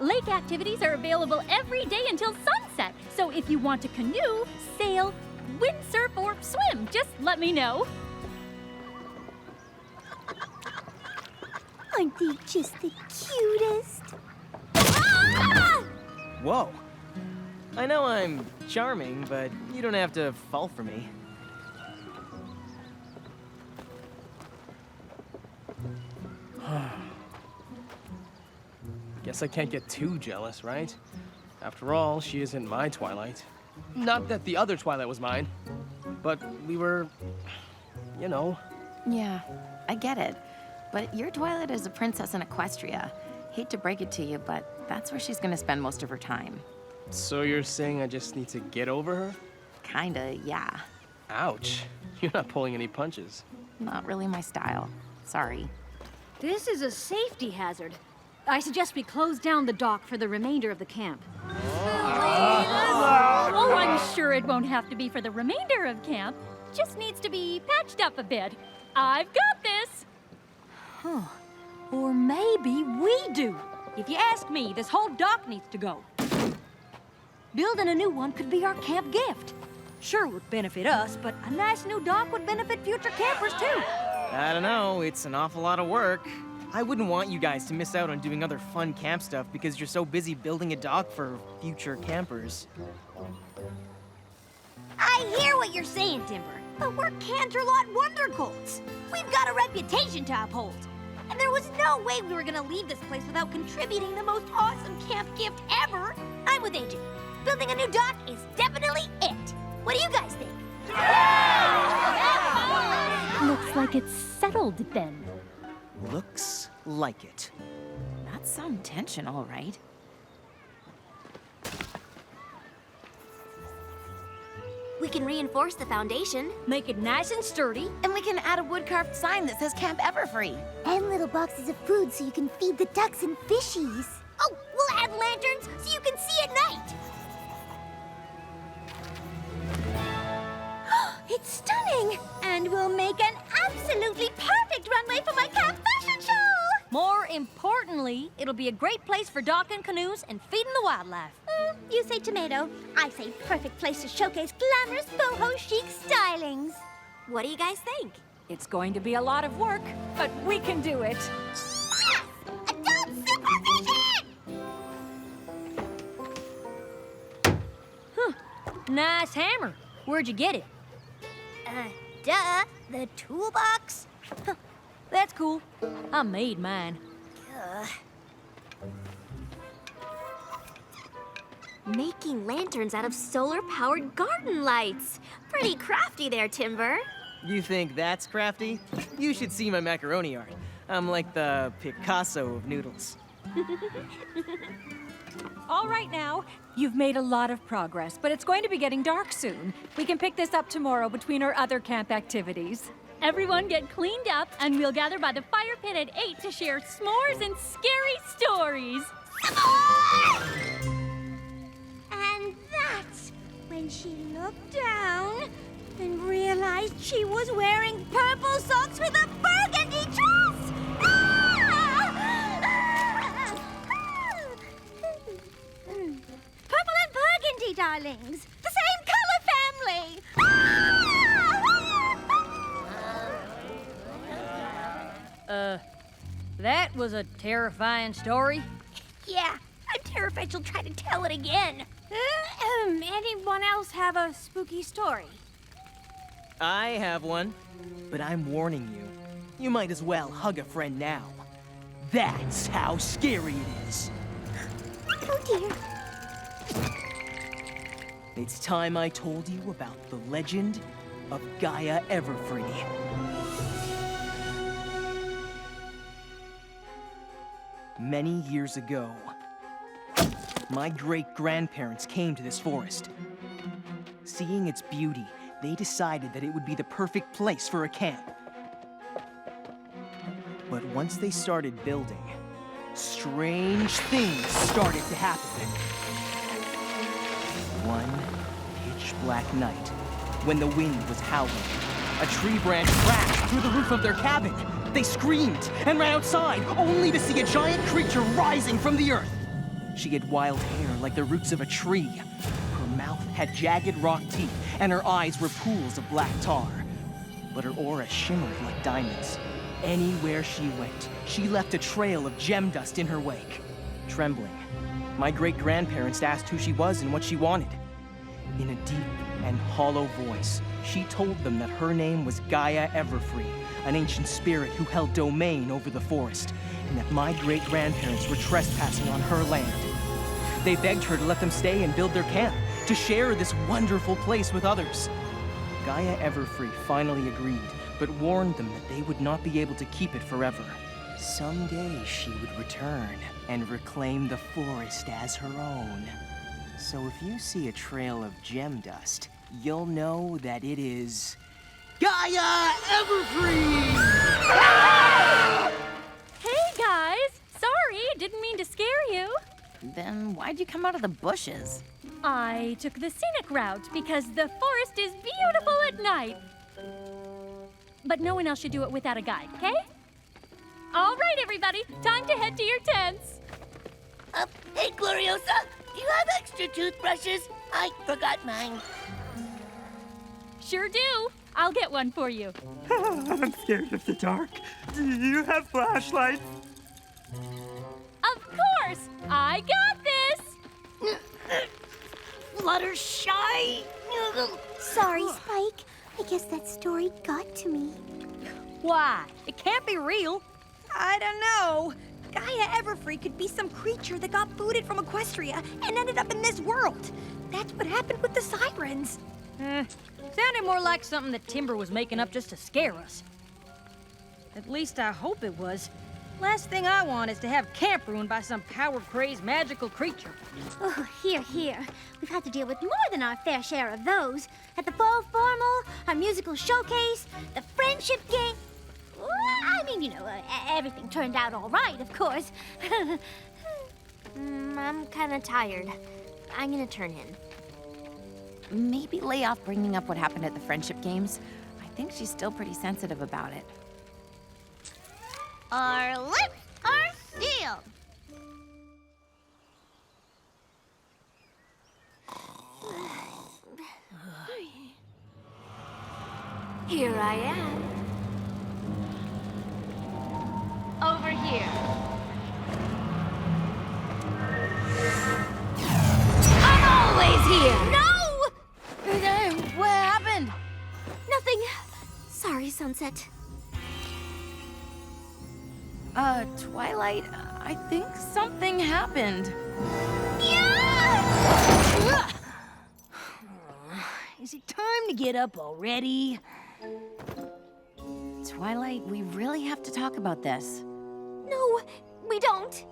S3: Lake activities are available every day until sunset. So if you want to canoe, sail, windsurf, or swim, just let me know.
S11: Aren't they just the cutest?
S21: Whoa. I know I'm charming, but you don't have to fall for me.
S10: Guess I can't get too jealous, right? After all, she isn't my Twilight. Not that the other Twilight was mine, but we were, you know.
S8: Yeah, I get it. But your Twilight is a princess in Equestria. Hate to break it to you, but that's where she's gonna spend most of her time.
S10: So you're saying I just need to get over her?
S8: Kinda, yeah.
S10: Ouch. You're not pulling any punches.
S8: Not really my style. Sorry.
S3: This is a safety hazard. I suggest we close down the dock for the remainder of the camp. Oh, I'm sure it won't have to be for the remainder of camp. Just needs to be patched up a bit. I've got this.
S13: Huh. Or maybe we do. If you ask me, this whole dock needs to go. Building a new one could be our camp gift. Sure would benefit us, but a nice new dock would benefit future campers too.
S21: I don't know, it's an awful lot of work. I wouldn't want you guys to miss out on doing other fun camp stuff because you're so busy building a dock for future campers.
S13: I hear what you're saying, Timber, but we're Canterlot Wondercolts. We've got a reputation to uphold. And there was no way we were gonna leave this place without contributing the most awesome camp gift ever. I'm with AJ. Building a new dock is definitely it. What do you guys think?
S3: Looks like it's settled then.
S21: Looks like it.
S8: That's some tension, all right.
S2: We can reinforce the foundation.
S13: Make it nice and sturdy.
S8: And we can add a wood-carved sign that says Camp Everfree.
S11: And little boxes of food so you can feed the ducks and fishies. Oh, we'll add lanterns so you can see at night. It's stunning! And we'll make an absolutely perfect runway for my camp fashion show!
S13: More importantly, it'll be a great place for docking canoes and feeding the wildlife.
S11: You say tomato. I say perfect place to showcase glamorous boho chic stylings.
S2: What do you guys think?
S17: It's going to be a lot of work, but we can do it.
S11: Yes! Adult supervision!
S13: Nice hammer. Where'd you get it?
S11: Duh. The toolbox.
S13: That's cool. I made mine.
S2: Making lanterns out of solar-powered garden lights. Pretty crafty there, Timber.
S21: You think that's crafty? You should see my macaroni art. I'm like the Picasso of noodles.
S4: All right now, you've made a lot of progress, but it's going to be getting dark soon. We can pick this up tomorrow between our other camp activities.
S3: Everyone get cleaned up, and we'll gather by the fire pit at 8 to share s'mores and scary stories.
S11: And that's when she looked down and realized she was wearing purple socks with a burgundy dress! Purple and burgundy, darlings. The same color family.
S13: That was a terrifying story.
S11: Yeah, I'm terrified she'll try to tell it again. Anyone else have a spooky story?
S21: I have one, but I'm warning you. You might as well hug a friend now. That's how scary it is.
S11: Oh dear.
S21: It's time I told you about the legend of Gaia Everfree. Many years ago, my great-grandparents came to this forest. Seeing its beauty, they decided that it would be the perfect place for a camp. But once they started building, strange things started to happen. One pitch-black night, when the wind was howling, a tree branch crashed through the roof of their cabin. They screamed and ran outside, only to see a giant creature rising from the earth. She had wild hair like the roots of a tree. Her mouth had jagged rock teeth, and her eyes were pools of black tar. But her aura shimmered like diamonds. Anywhere she went, she left a trail of gem dust in her wake. Trembling, my great-grandparents asked who she was and what she wanted. In a deep and hollow voice, she told them that her name was Gaia Everfree, an ancient spirit who held domain over the forest, and that my great-grandparents were trespassing on her land. They begged her to let them stay and build their camp, to share this wonderful place with others. Gaia Everfree finally agreed, but warned them that they would not be able to keep it forever. Someday she would return and reclaim the forest as her own. So if you see a trail of gem dust, you'll know that it is Gaia Everfree!
S3: Hey, guys! Sorry, didn't mean to scare you.
S8: Then why'd you come out of the bushes?
S3: I took the scenic route because the forest is beautiful at night. But no one else should do it without a guide, okay? All right, everybody, time to head to your tents.
S12: Hey, Gloriosa, do you have extra toothbrushes? I forgot mine.
S3: Sure do. I'll get one for you.
S15: I'm scared of the dark. Do you have flashlights?
S3: Of course! I got this!
S11: Fluttershy! Sorry, Spike. I guess that story got to me.
S13: Why? It can't be real. I don't know. Gaia Everfree could be some creature that got booted from Equestria and ended up in this world. That's what happened with the sirens.
S14: Sounded more like something that Timber was making up just to scare us. At least I hope it was. Last thing I want is to have camp ruined by some power-crazed magical creature.
S11: Oh, here. We've had to deal with more than our fair share of those. At the fall formal, our musical showcase, the friendship game. Well, I mean, everything turned out all right, of course.
S2: I'm kind of tired. I'm gonna turn in.
S8: Maybe lay off bringing up what happened at the friendship games. I think she's still pretty sensitive about it.
S11: Our lips are sealed.
S2: Here I am.
S5: Over here.
S2: I'm always here!
S5: No!
S2: What happened? Nothing. Sorry, Sunset.
S8: Twilight, I think something happened.
S13: Is it time to get up already?
S8: Twilight, we really have to talk about this.
S2: No, we don't.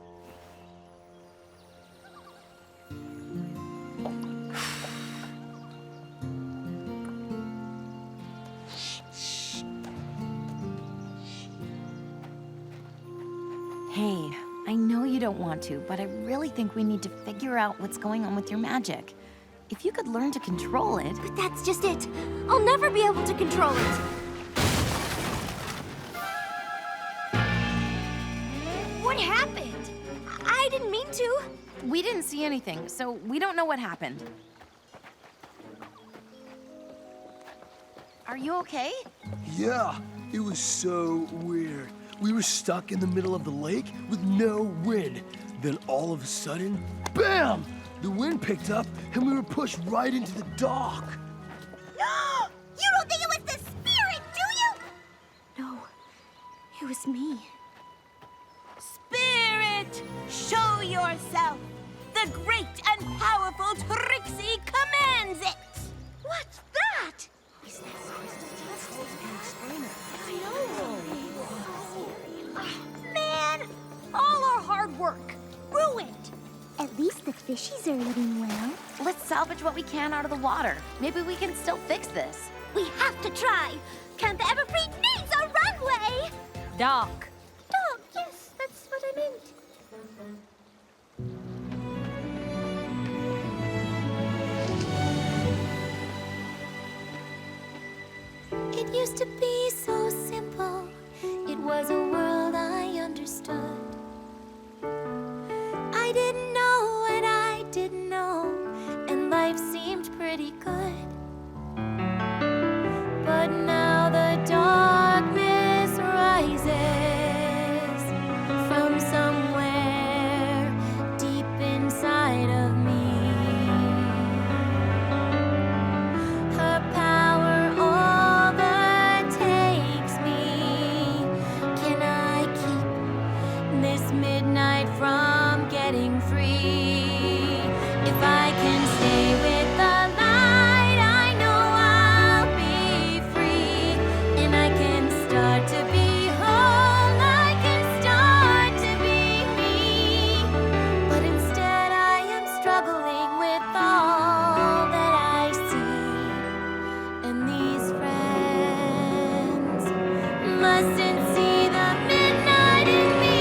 S8: Hey, I know you don't want to, but I really think we need to figure out what's going on with your magic. If you could learn to control it...
S2: But that's just it. I'll never be able to control it. What happened? I didn't mean to.
S8: We didn't see anything, so we don't know what happened. Are you okay?
S18: Yeah, it was so weird. We were stuck in the middle of the lake with no wind. Then all of a sudden, BAM! The wind picked up and we were pushed right into the dock.
S11: You don't think it was the
S2: It was me.
S12: Spirit, show yourself. The great and powerful Trixie commands it.
S2: What's that?
S13: Is that crystal dust? Explain it.
S3: Man! All our hard work. Ruined!
S11: At least the fishies are eating well.
S8: Let's salvage what we can out of the water. Maybe we can still fix this.
S11: We have to try. Camp Everypony needs a runway.
S14: Dock.
S11: Dock, yes, that's what I meant.
S7: It used to be so simple. It was a world I understood. I didn't know what I didn't know, and life seemed pretty good. But now the darkness rises from somewhere deep inside of me. Her power overtakes me. Can I keep this midnight from getting free? If I can stay with the light, I know I'll be free. And I can start to be whole, I can start to be me. But instead I am struggling with all that I see. And these friends mustn't see the midnight in me.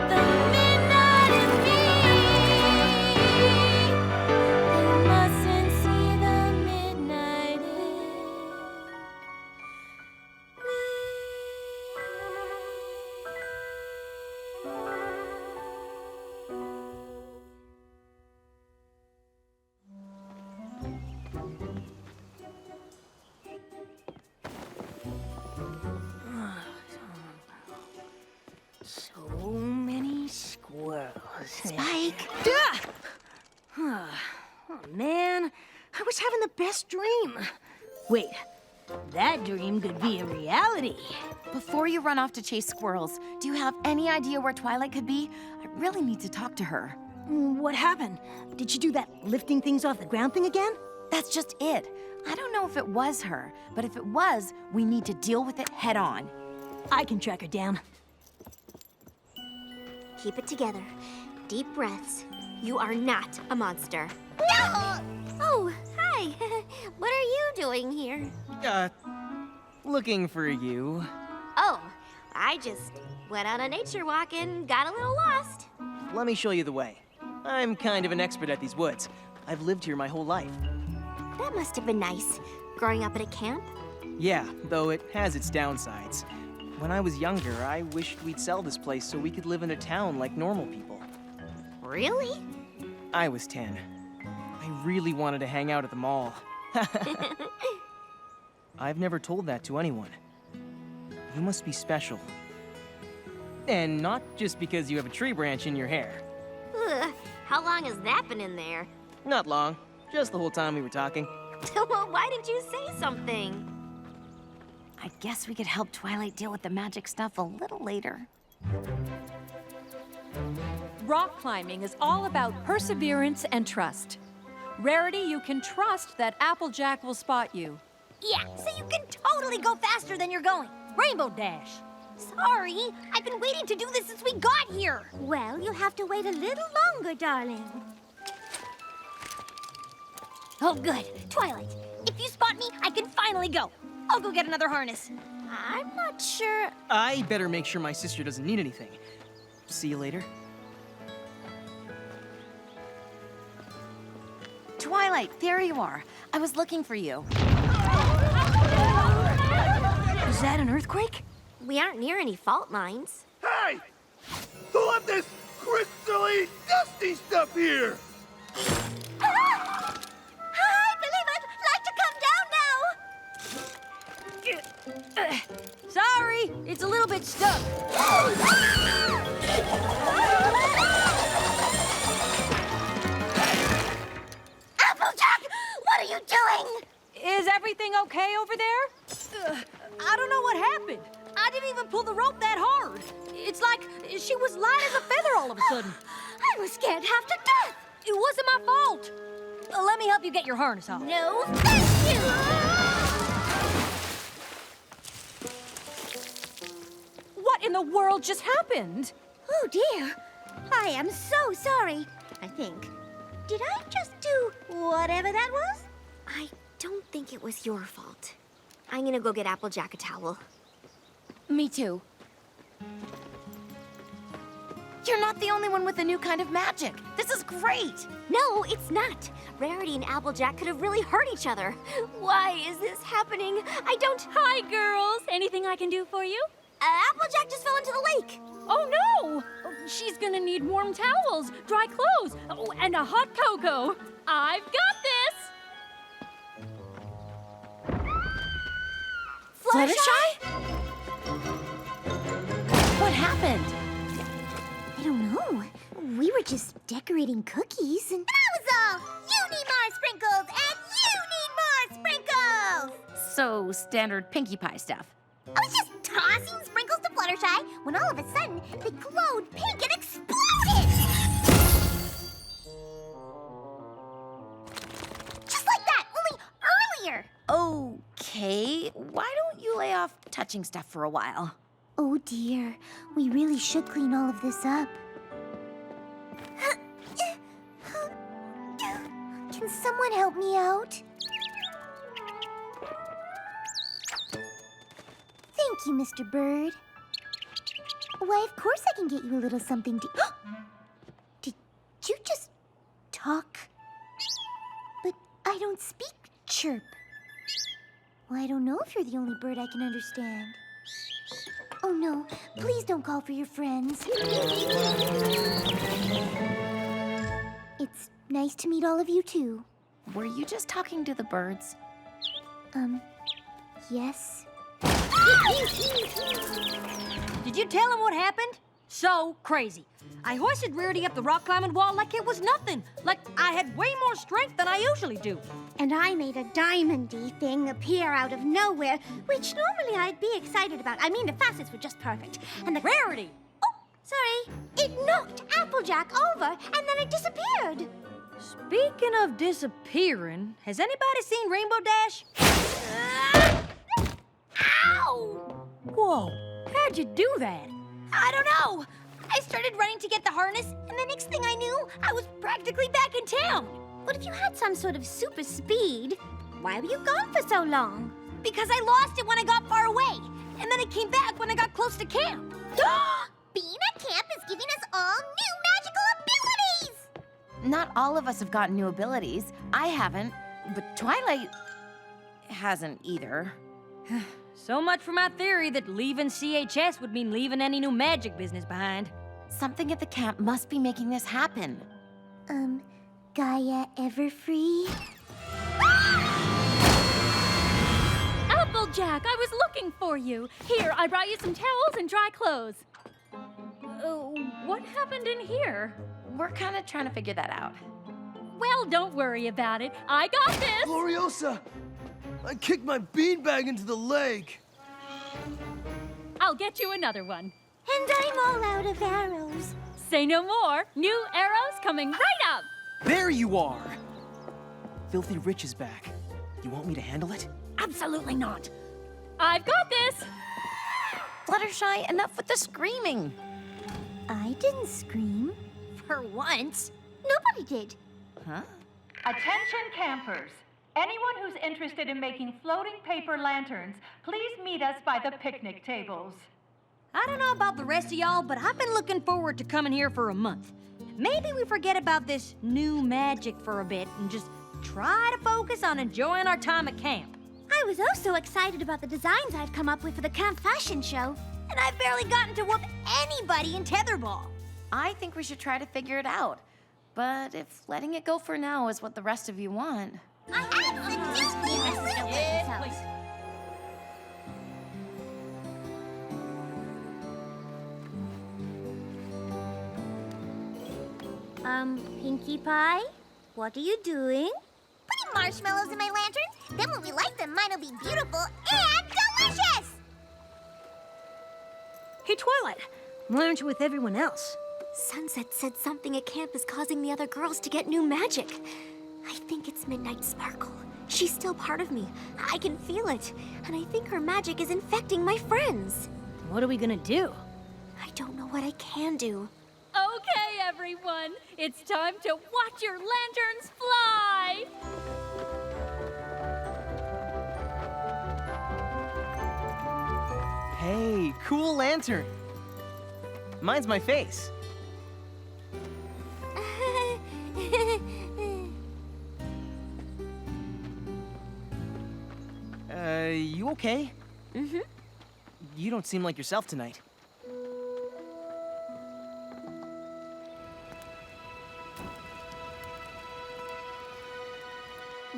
S7: The midnight in me. They mustn't see the midnight in me.
S13: So many squirrels.
S2: Spike!
S13: Oh, man. I was having the best dream. Wait, that dream could be a reality.
S8: Before you run off to chase squirrels, do you have any idea where Twilight could be? I really need to talk to her.
S13: What happened? Did she do that lifting things off the ground thing again?
S8: That's just it. I don't know if it was her, but if it was, we need to deal with it head on.
S13: I can track her down.
S2: Keep it together. Deep breaths. You are not a monster.
S11: No!
S2: Oh, hi. What are you doing here?
S21: Looking for you.
S2: Oh, I just went on a nature walk and got a little lost.
S21: Let me show you the way. I'm kind of an expert at these woods. I've lived here my whole life.
S2: That must have been nice, growing up at a camp.
S21: Yeah, though it has its downsides. When I was younger, I wished we'd sell this place so we could live in a town like normal people.
S2: Really?
S21: I was 10. I really wanted to hang out at the mall. I've never told that to anyone. You must be special. And not just because you have a tree branch in your hair.
S2: Ugh, how long has that been in there?
S21: Not long. Just the whole time we were talking.
S2: Well, why didn't you say something?
S8: I guess we could help Twilight deal with the magic stuff a little later.
S4: Rock climbing is all about perseverance and trust. Rarity, you can trust that Applejack will spot you.
S13: Yeah, so you can totally go faster than you're going. Rainbow Dash.
S11: Sorry, I've been waiting to do this since we got here. Well, you'll have to wait a little longer, darling.
S13: Oh, good. Twilight, if you spot me, I can finally go. I'll go get another harness.
S2: I'm not sure.
S21: I better make sure my sister doesn't need anything. See you later.
S8: Twilight, there you are. I was looking for you.
S13: Is that an earthquake?
S2: We aren't near any fault lines.
S18: Hey! Who left this crystally dusty stuff here?
S11: Hi, believers! Like to come down now!
S13: Sorry, it's a little bit stuck.
S11: Applejack, what are you doing?
S14: Is everything okay over there? sudden?
S3: I was scared half to death.
S14: It wasn't my fault. Let me help you get your harness off.
S3: No, thank you.
S4: What in the world just happened?
S3: Oh, dear. I am so sorry, I think. Did I just do whatever that was?
S2: I don't think it was your fault. I'm gonna go get Applejack a towel.
S8: Me too. You're not the only one with a new kind of magic. This is great.
S2: No, it's not. Rarity and Applejack could have really hurt each other. Why is this happening? I don't...
S4: Hi, girls. Anything I can do for you?
S2: Applejack just fell into the lake.
S4: Oh, no! She's gonna need warm towels, dry clothes, and a hot cocoa. I've got this!
S8: Fluttershy? What happened?
S11: I don't know. We were just decorating cookies and... That was all! You need more sprinkles, and you need more sprinkles!
S8: So, standard Pinkie Pie stuff.
S11: I was just tossing sprinkles to Fluttershy when all of a sudden they glowed pink and exploded! Just like that, only earlier!
S8: Okay, why don't you lay off touching stuff for a while?
S11: Oh dear, we really should clean all of this up. Can someone help me out? Thank you, Mr. Bird. Why, of course I can get you a little something to... Did you just talk? But I don't speak chirp. Well, I don't know if you're the only bird I can understand. Oh no, please don't call for your friends. It's nice to meet all of you too.
S8: Were you just talking to the birds?
S11: Yes.
S14: Did you tell him what happened? So crazy. I hoisted Rarity up the rock climbing wall like it was nothing. Like I had way more strength than I usually do.
S11: And I made a diamondy thing appear out of nowhere, which normally I'd be excited about. I mean, the facets were just perfect. And the...
S14: Rarity!
S11: Oh, sorry. It knocked Applejack over, and then it disappeared.
S14: Speaking of disappearing, has anybody seen Rainbow Dash?
S11: Ow!
S14: Whoa, how'd you do that?
S11: I don't know. I started running to get the harness, and the next thing I knew, I was practically back in town. But if you had some sort of super speed, why were you gone for so long? Because I lost it when I got far away, and then it came back when I got close to camp.
S19: Being at camp is giving us all new magical abilities!
S8: Not all of us have gotten new abilities. I haven't, but Twilight hasn't either.
S14: So much for my theory that leaving CHS would mean leaving any new magic business behind.
S8: Something at the camp must be making this happen.
S11: Gaia Everfree?
S4: Applejack, I was looking for you. Here, I brought you some towels and dry clothes. What happened in here?
S8: We're kind of trying to figure that out.
S4: Well, don't worry about it. I got this!
S18: Gloriosa! I kicked my beanbag into the lake.
S4: I'll get you another one.
S11: And I'm all out of arrows.
S4: Say no more. New arrows coming right up.
S10: There you are! Filthy Rich is back. You want me to handle it?
S4: Absolutely not. I've got this.
S8: Fluttershy, enough with the screaming.
S11: I didn't scream.
S19: For once.
S11: Nobody did.
S8: Huh?
S1: Attention campers. Anyone who's interested in making floating paper lanterns, please meet us by the picnic tables.
S14: I don't know about the rest of y'all, but I've been looking forward to coming here for a month. Maybe we forget about this new magic for a bit and just try to focus on enjoying our time at camp.
S11: I was also excited about the designs I've come up with for the camp fashion show.
S14: And I've barely gotten to whoop anybody in tetherball.
S8: I think we should try to figure it out. But if letting it go for now is what the rest of you want...
S11: I absolutely think so. Pinkie Pie, what are you doing?
S19: Putting marshmallows in my lantern. Then when we light them, mine will be beautiful and delicious!
S13: Hey, Twilight, why aren't you with everyone else?
S2: Sunset said something at camp is causing the other girls to get new magic. I think it's Midnight Sparkle. She's still part of me. I can feel it. And I think her magic is infecting my friends.
S13: What are we gonna do?
S2: I don't know what I can do.
S17: Okay, everyone, it's time to watch your lanterns fly!
S21: Hey, cool lantern. Mine's my face. You okay?
S2: Mm-hmm.
S21: You don't seem like yourself tonight.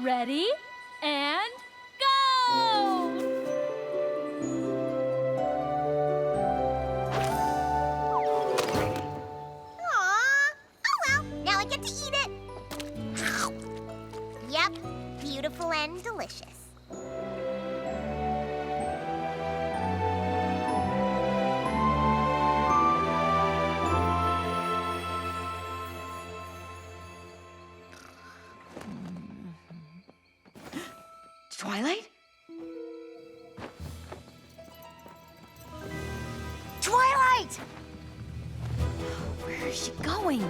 S17: Ready, and go!
S11: Aww. Oh well, now I get to eat it. Yep, beautiful and delicious.
S8: Twilight? Twilight! Where is she going?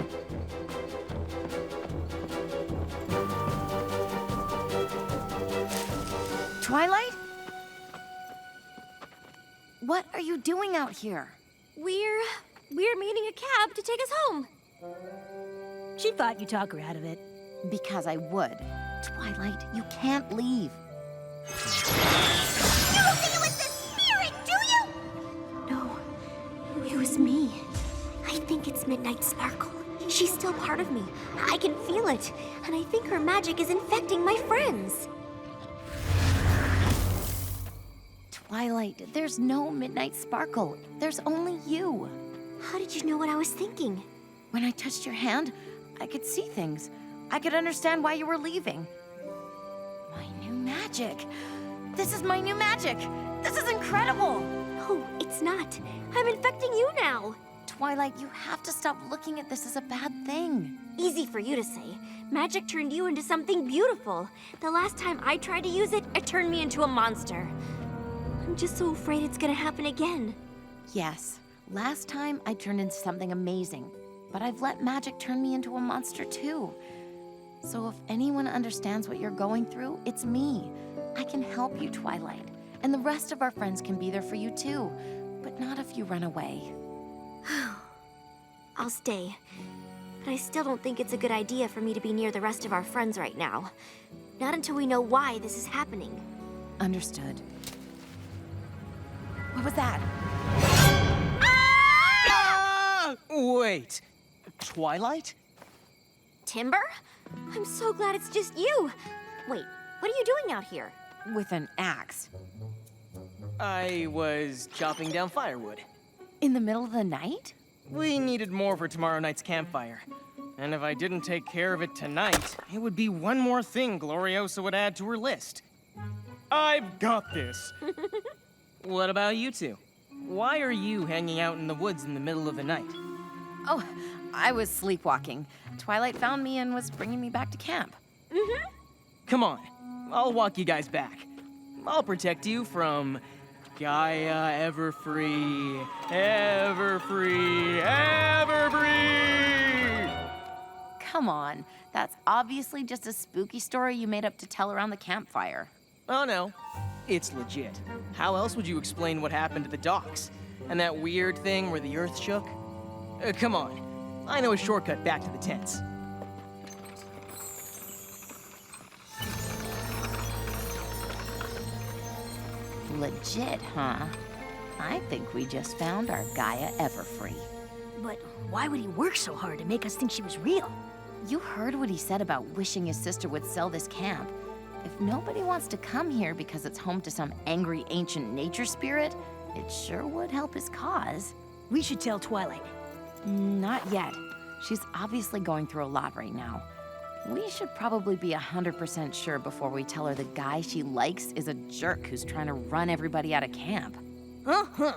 S8: Twilight? What are you doing out here?
S2: We're meeting a cab to take us home.
S13: She thought you'd talk her out of it.
S8: Because I would. Twilight, you can't leave.
S11: You don't think it was the spirit, do you?
S2: No, it was me. I think it's Midnight Sparkle. She's still part of me. I can feel it. And I think her magic is infecting my friends.
S8: Twilight, there's no Midnight Sparkle. There's only you.
S2: How did you know what I was thinking?
S8: When I touched your hand, I could see things. I could understand why you were leaving. My new magic. This is my new magic. This is incredible.
S2: No, it's not. I'm infecting you now.
S8: Twilight, you have to stop looking at this as a bad thing.
S2: Easy for you to say. Magic turned you into something beautiful. The last time I tried to use it, it turned me into a monster. I'm just so afraid it's gonna happen again.
S8: Yes, last time I turned into something amazing, but I've let magic turn me into a monster too. So if anyone understands what you're going through, it's me. I can help you, Twilight. And the rest of our friends can be there for you too. But not if you run away.
S2: I'll stay. But I still don't think it's a good idea for me to be near the rest of our friends right now. Not until we know why this is happening.
S8: Understood. What was that?
S21: Ah! Wait. Twilight?
S2: Timber? I'm so glad it's just you. Wait, what are you doing out here?
S8: With an axe.
S21: I was chopping down firewood.
S8: In the middle of the night?
S21: We needed more for tomorrow night's campfire. And if I didn't take care of it tonight, it would be one more thing Gloriosa would add to her list. I've got this. What about you two? Why are you hanging out in the woods in the middle of the night?
S8: Oh, I was sleepwalking. Twilight found me and was bringing me back to camp.
S2: Mm-hmm.
S21: Come on, I'll walk you guys back. I'll protect you from Gaia Everfree, Everfree, Everfree!
S8: Come on, that's obviously just a spooky story you made up to tell around the campfire.
S21: Oh no, it's legit. How else would you explain what happened at the docks? And that weird thing where the earth shook? Come on, I know a shortcut back to the tents.
S8: Legit, huh? I think we just found our Gaia Everfree.
S13: But why would he work so hard to make us think she was real?
S8: You heard what he said about wishing his sister would sell this camp. If nobody wants to come here because it's home to some angry ancient nature spirit, it sure would help his cause.
S13: We should tell Twilight.
S8: Not yet. She's obviously going through a lot right now. We should probably be 100% sure before we tell her the guy she likes is a jerk who's trying to run everybody out of camp.
S13: Uh-huh.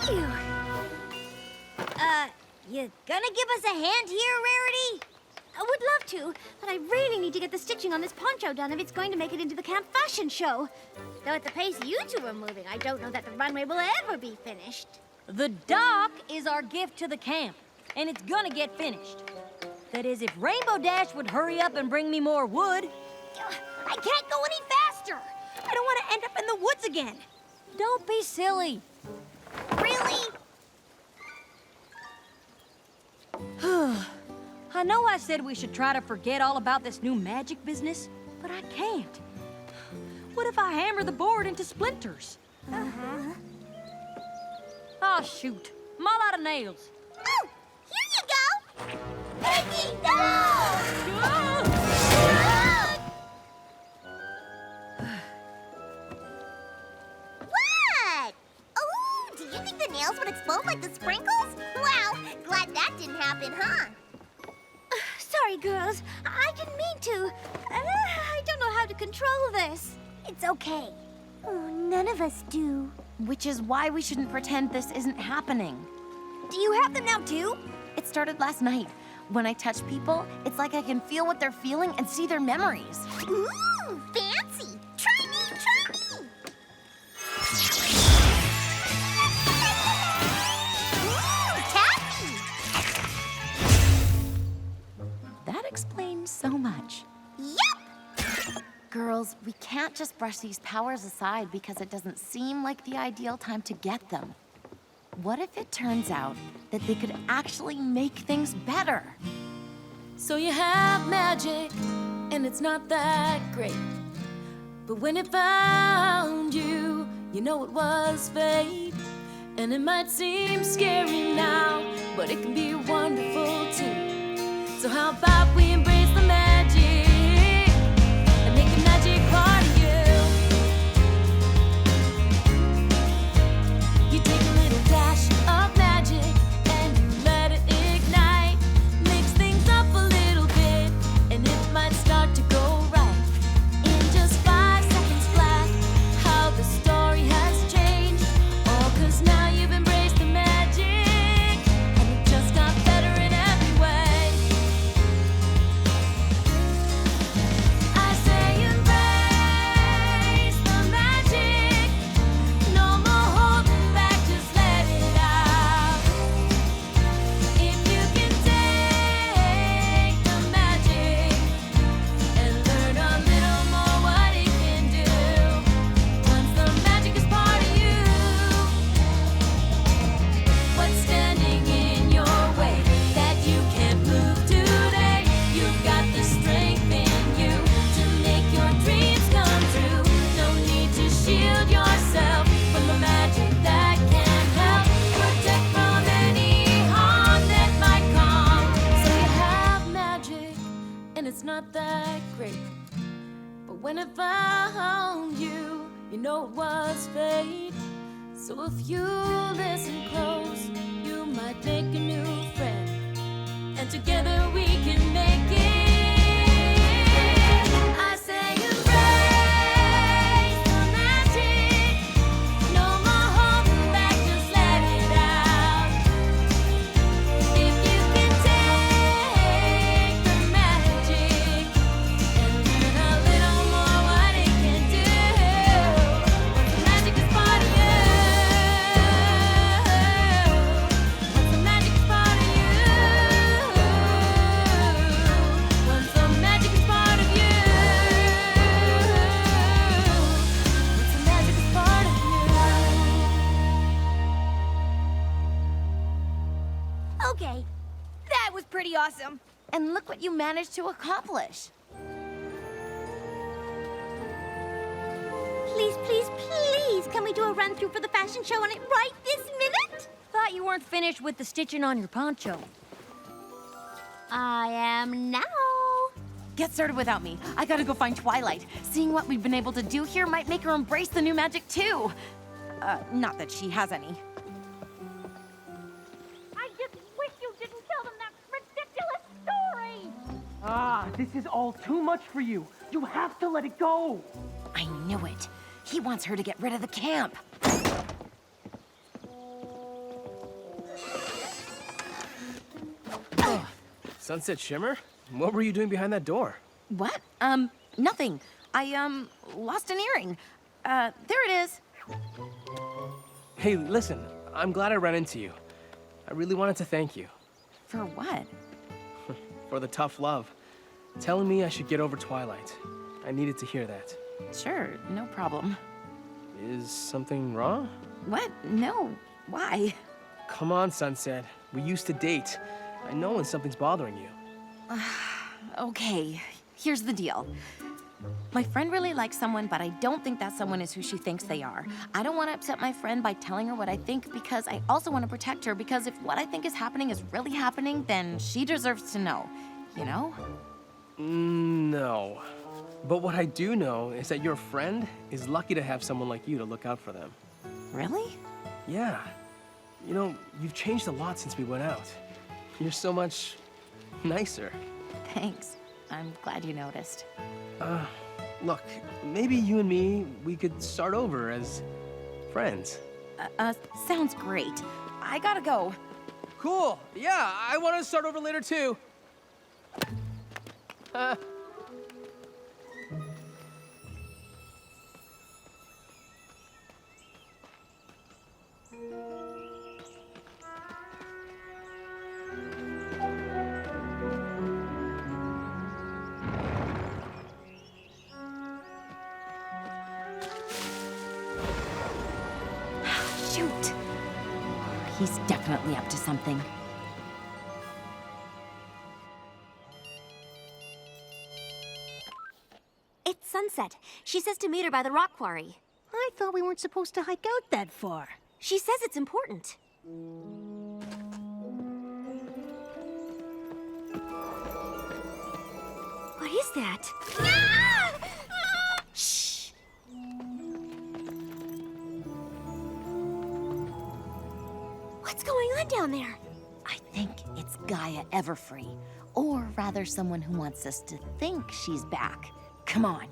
S11: Phew. You gonna give us a hand here, Rarity? I would love to, but I really need to get the stitching on this poncho done if it's going to make it into the camp fashion show. Though at the pace you two are moving, I don't know that the runway will ever be finished.
S14: The dock is our gift to the camp, and it's gonna get finished. That is, if Rainbow Dash would hurry up and bring me more wood.
S11: I can't go any faster. I don't want to end up in the woods again.
S14: Don't be silly.
S11: Really?
S14: I know I said we should try to forget all about this new magic business, but I can't. What if I hammer the board into splinters? Oh, shoot. I'm all out of nails.
S11: Oh, here you go! Pinkie, no! What? Oh, do you think the nails would explode like the sprinkles? Wow, glad that didn't happen, huh? Sorry, girls. I didn't mean to. I don't know how to control this. It's okay.
S19: Oh, none of us do. Which is why we shouldn't pretend this isn't happening.
S11: Do you have them now, too?
S19: It started last night. When I touch people, it's like I can feel what they're feeling and see their memories.
S11: Ooh, fancy! Try me, try me! Ooh, taffy!
S19: That explains so much.
S11: Yep!
S19: Girls, we can't just brush these powers aside because it doesn't seem like the ideal time to get them. What if it turns out that they could actually make things better?
S6: So you have magic, and it's not that great. But when it found you, you know it was fate. And it might seem scary now, but it can be wonderful too. So how about we embrace the magic and make the magic part of you. You take a little dash of magic and you let it ignite. Mix things up a little bit and it might start to go right. In just 5 seconds flat, how the story has changed. All 'cause now you've embraced the magic and it just got better in every way. I say embrace the magic. No more holding back, just let it out. If you can take the magic and learn a little more what it can do, once the magic is part of you, what's standing in your way that you can't move today? You've got the strength in you to make your dreams come true. No need to shield yourself from the magic that can help protect from any harm that might come. So you have magic, and it's not that great. But when it found you, you know it was fate. So if you listen close, you might make a new friend, and together we can make it. I say embrace the magic. No more holding back, just let it out. If you can take the magic and learn a little more what it can do, once the magic is part of you, once the magic is part of you, once the magic is part of you, once the magic is part of you.
S11: Okay, that was pretty awesome.
S19: And look what you managed to accomplish.
S11: Please, please, please, can we do a run-through for the fashion show on it right this minute?
S14: Thought you weren't finished with the stitching on your poncho.
S11: I am now.
S19: Get started without me. I gotta go find Twilight. Seeing what we've been able to do here might make her embrace the new magic too. Not that she has any.
S1: I just wish you didn't tell them that ridiculous story!
S10: Ah, this is all too much for you.
S15: You have to let it go.
S19: I knew it. He wants her to get rid of the camp.
S10: Sunset Shimmer? What were you doing behind that door?
S19: What? Nothing. I, lost an earring. There it is.
S10: Hey, listen, I'm glad I ran into you. I really wanted to thank you.
S19: For what?
S10: For the tough love. Telling me I should get over Twilight. I needed to hear that.
S19: Sure, no problem.
S10: Is something wrong?
S19: What? No. Why?
S10: Come on, Sunset. We used to date. I know when something's bothering you.
S19: Okay, here's the deal. My friend really likes someone, but I don't think that someone is who she thinks they are. I don't want to upset my friend by telling her what I think because I also want to protect her because if what I think is happening is really happening, then she deserves to know, you know?
S10: No. But what I do know is that your friend is lucky to have someone like you to look out for them.
S19: Really?
S10: Yeah. You know, you've changed a lot since we went out. You're so much nicer.
S19: Thanks. I'm glad you noticed.
S10: Look, maybe you and me, we could start over as friends.
S19: Sounds great. I gotta go.
S10: Cool. Yeah, I want to start over later too.
S19: Shoot! He's definitely up to something.
S2: It's Sunset. She says to meet her by the rock quarry.
S13: I thought we weren't supposed to hike out that far.
S2: She says it's important. What is that? Shh! What's going on down there?
S19: I think it's Gaia Everfree, or rather someone who wants us to think she's back. Come on.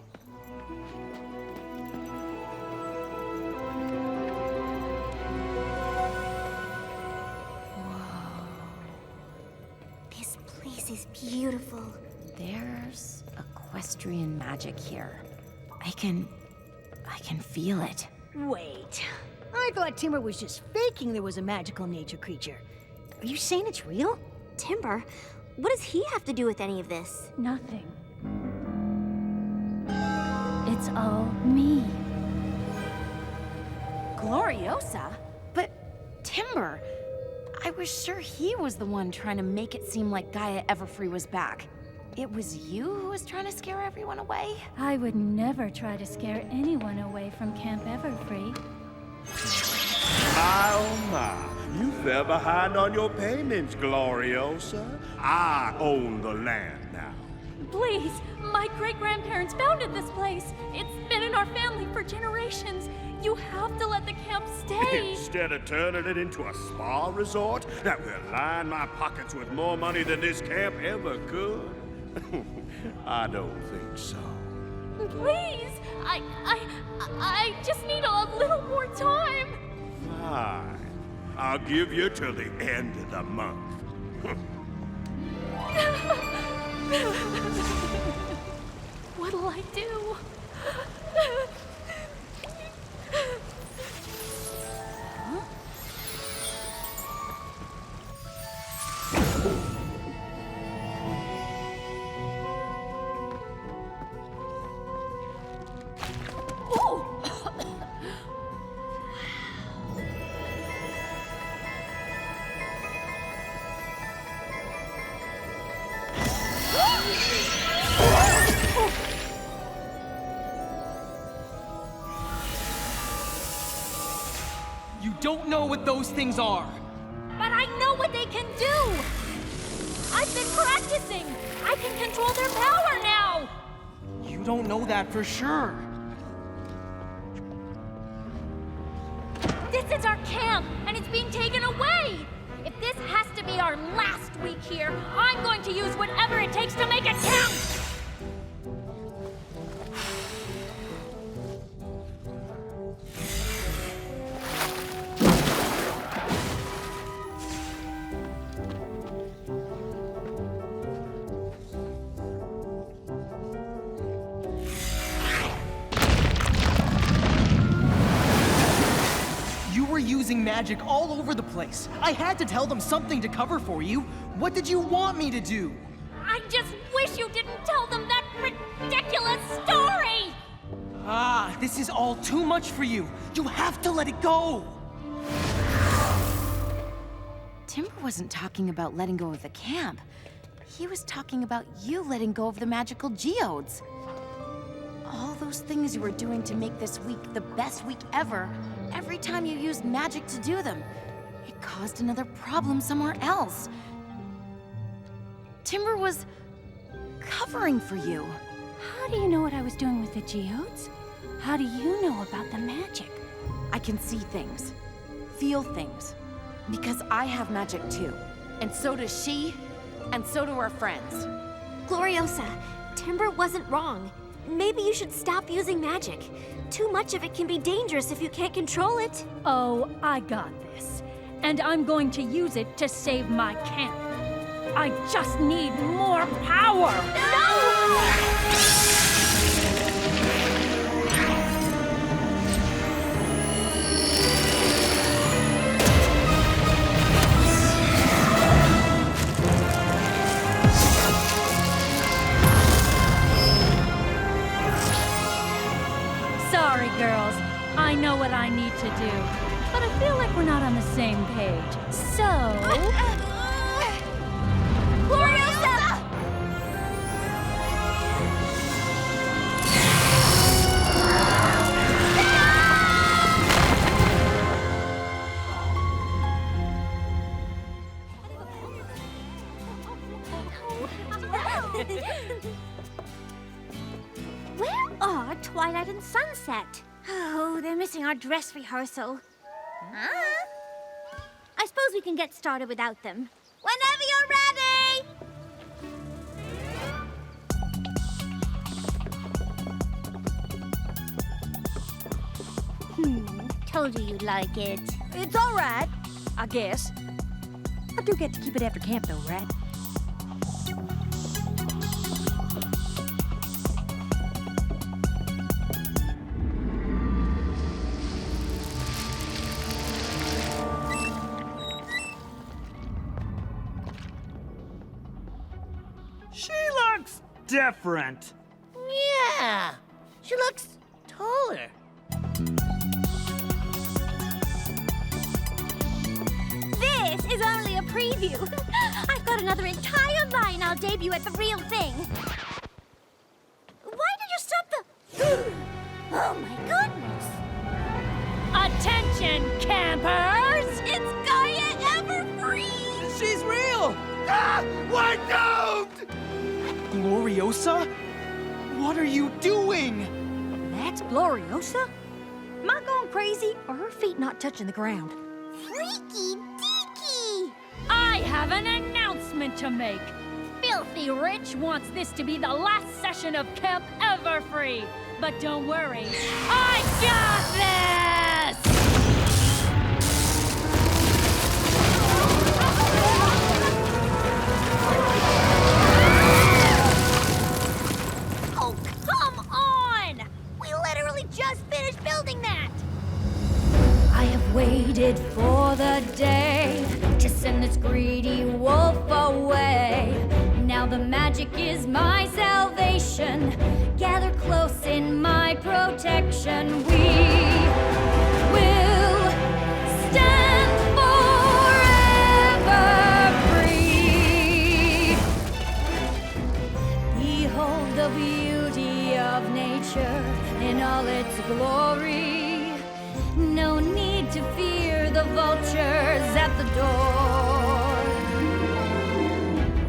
S2: This place is beautiful.
S19: There's equestrian magic here. I can feel it.
S13: Wait. I thought Timber was just faking there was a magical nature creature. Are you saying it's real?
S2: Timber? What does he have to do with any of this?
S3: Nothing. It's all me.
S19: Gloriosa? But Timber, I was sure he was the one trying to make it seem like Gaia Everfree was back. It was you who was trying to scare everyone away?
S3: I would never try to scare anyone away from Camp Everfree.
S22: My, oh my, you fell behind on your payments, Gloriosa. I own the land now.
S4: Please, my great-grandparents founded this place. It's been in our family for generations. You have to let the camp stay.
S22: Instead of turning it into a spa resort that will line my pockets with more money than this camp ever could? I don't think so.
S4: Please, I just need a little more time.
S22: Fine. I'll give you till the end of the month.
S4: What'll I do?
S10: You don't know what those things are.
S4: But I know what they can do! I've been practicing! I can control their power now!
S10: You don't know that for sure.
S4: This is our camp, and it's being taken away! If this has to be our last week here, I'm going to use whatever it takes to make it count!
S21: using magic all over the place. I had to tell them something to cover for you. What did you want me to do?
S3: I just wish you didn't tell them that ridiculous story!
S21: Ah, this is all too much for you. You have to let it go.
S19: Timber wasn't talking about letting go of the camp. He was talking about you letting go of the magical geodes. All those things you were doing to make this week the best week ever, every time you used magic to do them, it caused another problem somewhere else. Timber was covering for you.
S9: How do you know what I was doing with the geodes? How do you know about the magic?
S19: I can see things, feel things, because I have magic too. And so does she, and so do our friends.
S2: Gloriosa, Timber wasn't wrong. Maybe you should stop using magic. Too much of it can be dangerous if you can't control it.
S3: Oh, I got this. And I'm going to use it to save my camp. I just need more power! Sorry, girls. I know what I need to do. But I feel like we're not on the same page. So...
S2: Gloriosa!
S11: Where are Twilight and Sunset? Oh, they're missing our dress rehearsal. I suppose we can get started without them. Whenever you're ready! Told you you'd like it.
S14: It's all right, I guess. I do get to keep it after camp, though, right?
S15: She looks different.
S11: Yeah, she looks taller. This is only a preview. I've got another entire line I'll debut at the real thing. Why did you stop the... Oh my goodness.
S3: Attention, campers!
S11: It's Gaia Everfree!
S21: She's real!
S18: Ah! Why don't?
S21: Gloriosa? What are you doing?
S13: That's Gloriosa? Am I going crazy, or her feet not touching the ground?
S11: Freaky deaky!
S3: I have an announcement to make. Filthy Rich wants this to be the last session of Camp Everfree. But don't worry, I got this!
S11: Oh, come on! We literally just finished building that!
S3: I have waited for the day to send this greedy wolf away. Now the magic is my salvation. Gather close in my protection. We will stand forever free. Behold the beauty of nature in all its glory. No need to fear the vultures at the door.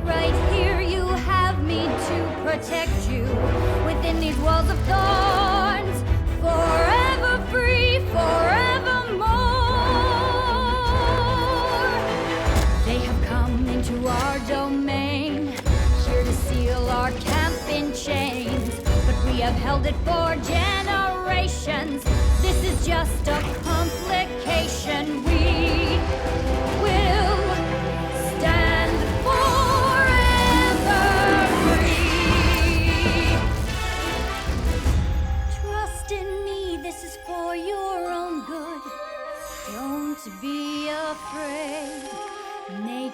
S3: Right here you have me to protect you within these walls of thorns. Forever free, forevermore. They have come into our domain, here to seal our camp in chains. But we have held it for generations. This is just a complication. We will stand forever free. Trust in me, this is for your own good. Don't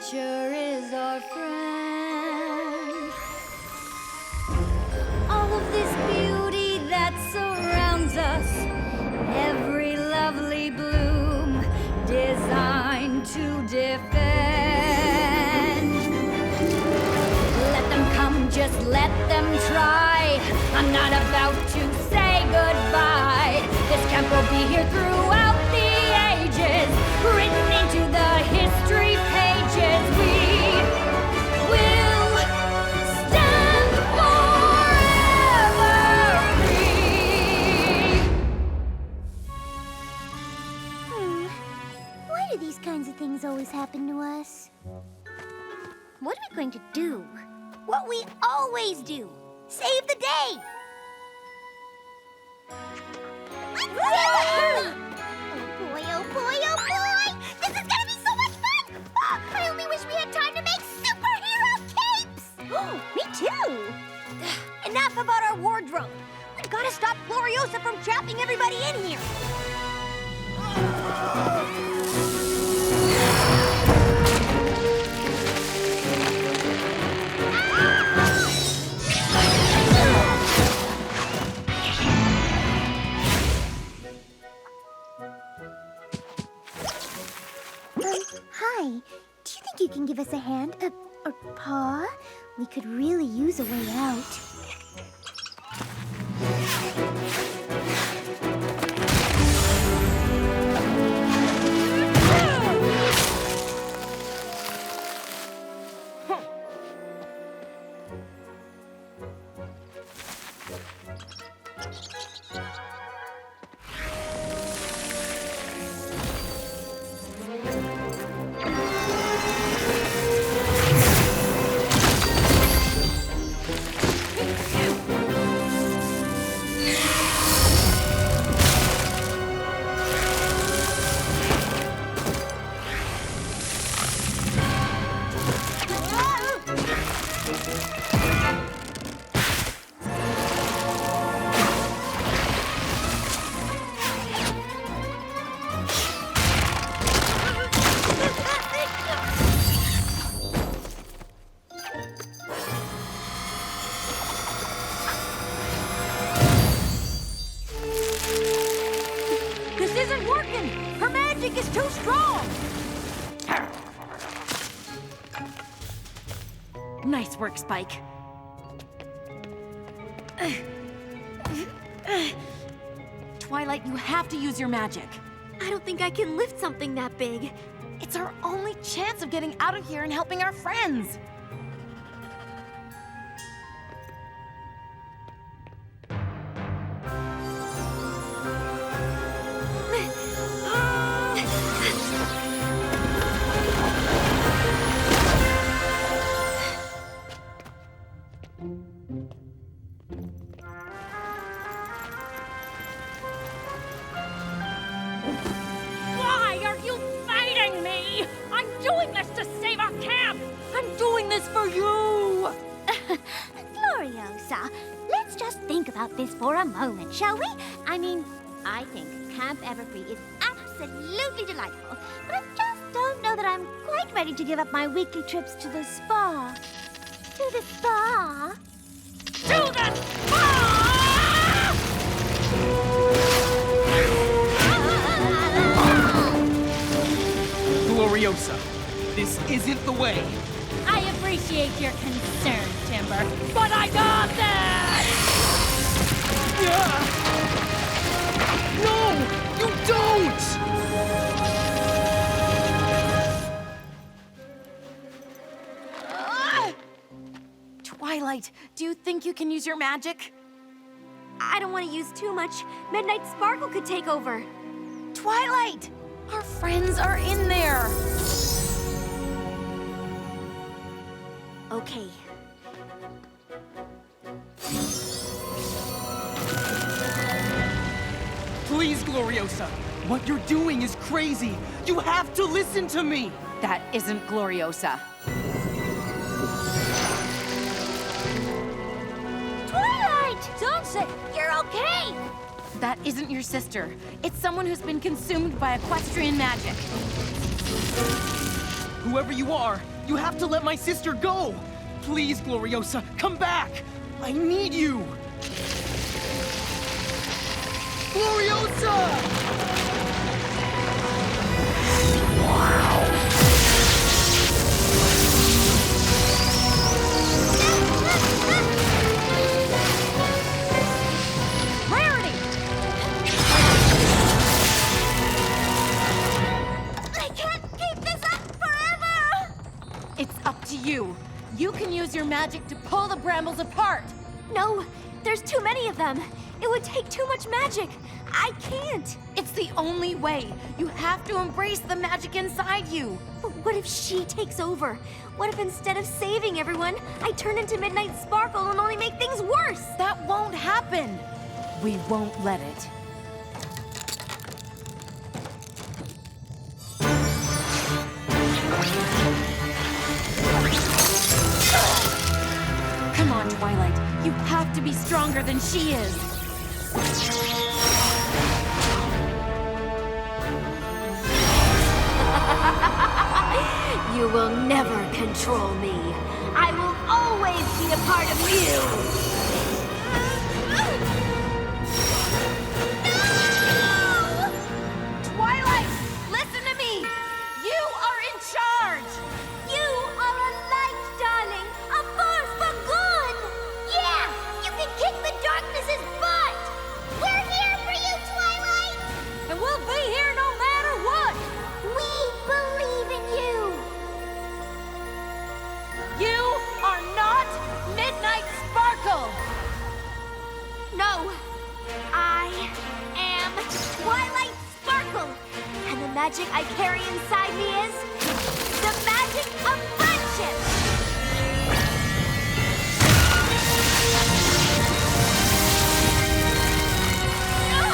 S6: nature is our friend. All of this beauty that surrounds us, every lovely bloom designed to defend. Let them come, just let them try. I'm not about to say goodbye. This camp will be here throughout the ages, written into the history pages. We will stand forever free.
S11: Why do these kinds of things always happen to us? What are we going to do? What we always do. Save the day! Oh boy, oh boy, oh boy! This is gonna be so much fun! Oh, I only wish we had time to make superhero capes!
S13: Me too! Enough about our wardrobe. We've got to stop Gloriosa from trapping everybody in here.
S11: Hi. Do you think you can give us a hand? Or paw? We could really use a way out.
S19: Nice work, Spike. Twilight, you have to use your magic.
S2: I don't think I can lift something that big.
S19: It's our only chance of getting out of here and helping our friends.
S17: Why are you fighting me? I'm doing this to save our camp! I'm doing this for you!
S11: Gloriosa, let's just think about this for a moment, shall we? I mean, I think Camp Everfree is absolutely delightful, but I just don't know that I'm quite ready to give up my weekly trips to the spa. To the spa?
S17: To the spa!
S10: Gloriosa, this isn't the way.
S17: I appreciate your concern, Timber, but I got that!
S10: No, you don't!
S19: Twilight, do you think you can use your magic?
S2: I don't want to use too much. Midnight Sparkle could take over.
S19: Twilight! Our friends are in there!
S2: Okay.
S10: Please, Gloriosa, what you're doing is crazy. You have to listen to me.
S19: That isn't Gloriosa.
S11: Twilight! Sunset, you're okay!
S19: That isn't your sister. It's someone who's been consumed by equestrian magic.
S10: Whoever you are,
S21: You have to let my sister go! Please, Gloriosa, come back! I need you! Gloriosa!
S8: It's up to you. You can use your magic to pull the brambles apart.
S2: No, there's too many of them. It would take too much magic. I can't.
S8: It's the only way. You have to embrace the magic inside you.
S2: But what if she takes over? What if instead of saving everyone, I turn into Midnight Sparkle and only make things worse?
S8: That won't happen. We won't let it. Come on, Twilight. You have to be stronger than she is.
S2: You will never control me. I will always be a part of you.
S8: No! Twilight, listen to me. You are in charge.
S11: You are a light, darling. A force for good. Yeah, you can kick the darkness's butt. We're here for you, Twilight.
S17: And we'll be here no matter what.
S11: We believe in you.
S8: You are not Midnight Sparkle.
S2: No, I am Twilight Sparkle. And the magic I carry inside me is the magic of friendship. No!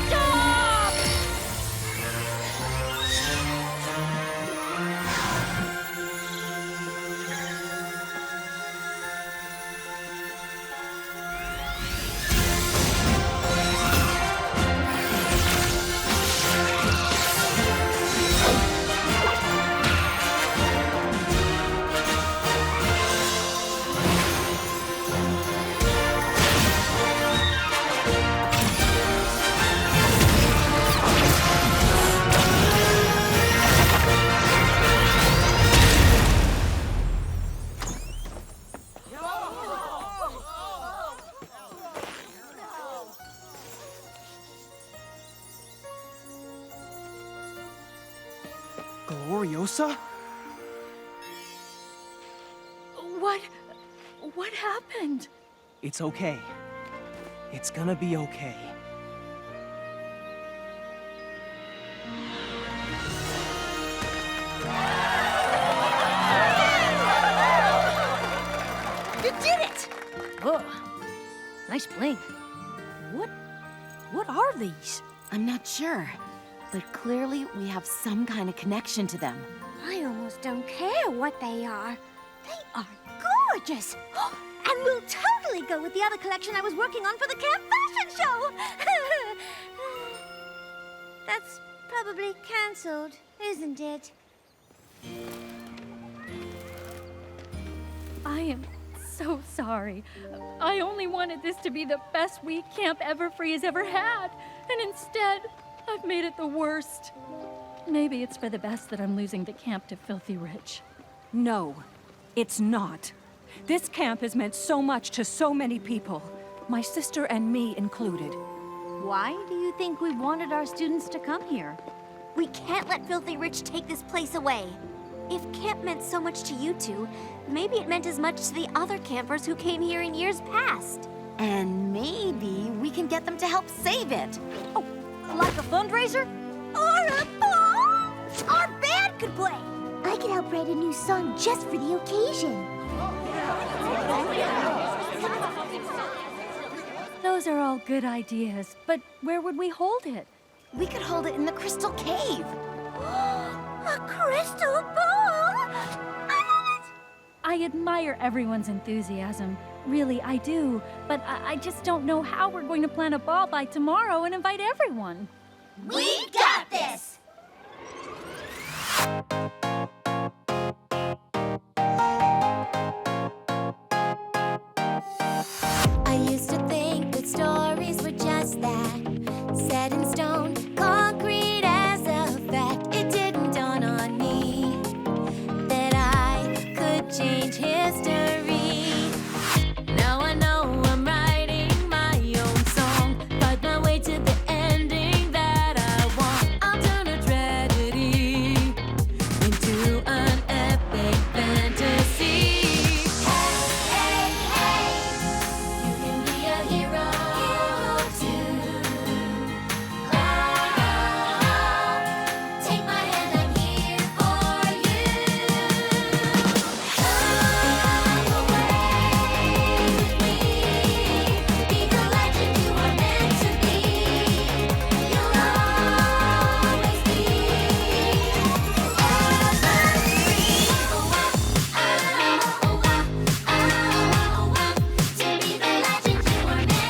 S2: Stop!
S10: Gloriosa?
S3: What happened?
S10: It's okay. It's gonna be okay.
S13: You did it! Oh, nice bling. What are these?
S8: I'm not sure, but clearly we have some kind of connection to them.
S11: I almost don't care what they are. They are gorgeous. And will totally go with the other collection I was working on for the camp fashion show. That's probably canceled, isn't it?
S3: I am so sorry. I only wanted this to be the best week Camp Everfree has ever had, and instead, I've made it the worst. Maybe it's for the best that I'm losing the camp to Filthy Rich.
S17: No, it's not. This camp has meant so much to so many people, my sister and me included.
S5: Why do you think we wanted our students to come here?
S2: We can't let Filthy Rich take this place away. If camp meant so much to you two, maybe it meant as much to the other campers who came here in years past.
S8: And maybe we can get them to help save it.
S13: Oh, like a fundraiser?
S11: Or a ball? Our band could play. I could help write a new song just for the occasion.
S3: Those are all good ideas, but where would we hold it?
S8: We could hold it in the Crystal Cave.
S11: A crystal ball? I love it!
S3: I admire everyone's enthusiasm. Really, I do. But I just don't know how we're going to plan a ball by tomorrow and invite everyone.
S11: We got this!
S6: set in stone, concrete as a fact. It didn't dawn on me that I could change history. Now I know I'm writing my own song, fight my way to the ending that I want. I'll turn a tragedy into an epic fantasy. Hey, hey, hey, you can be a hero too. Take my hand, I'm here for you. Come away with me, be the legend you are meant to be. You'll always be to be the legend you are meant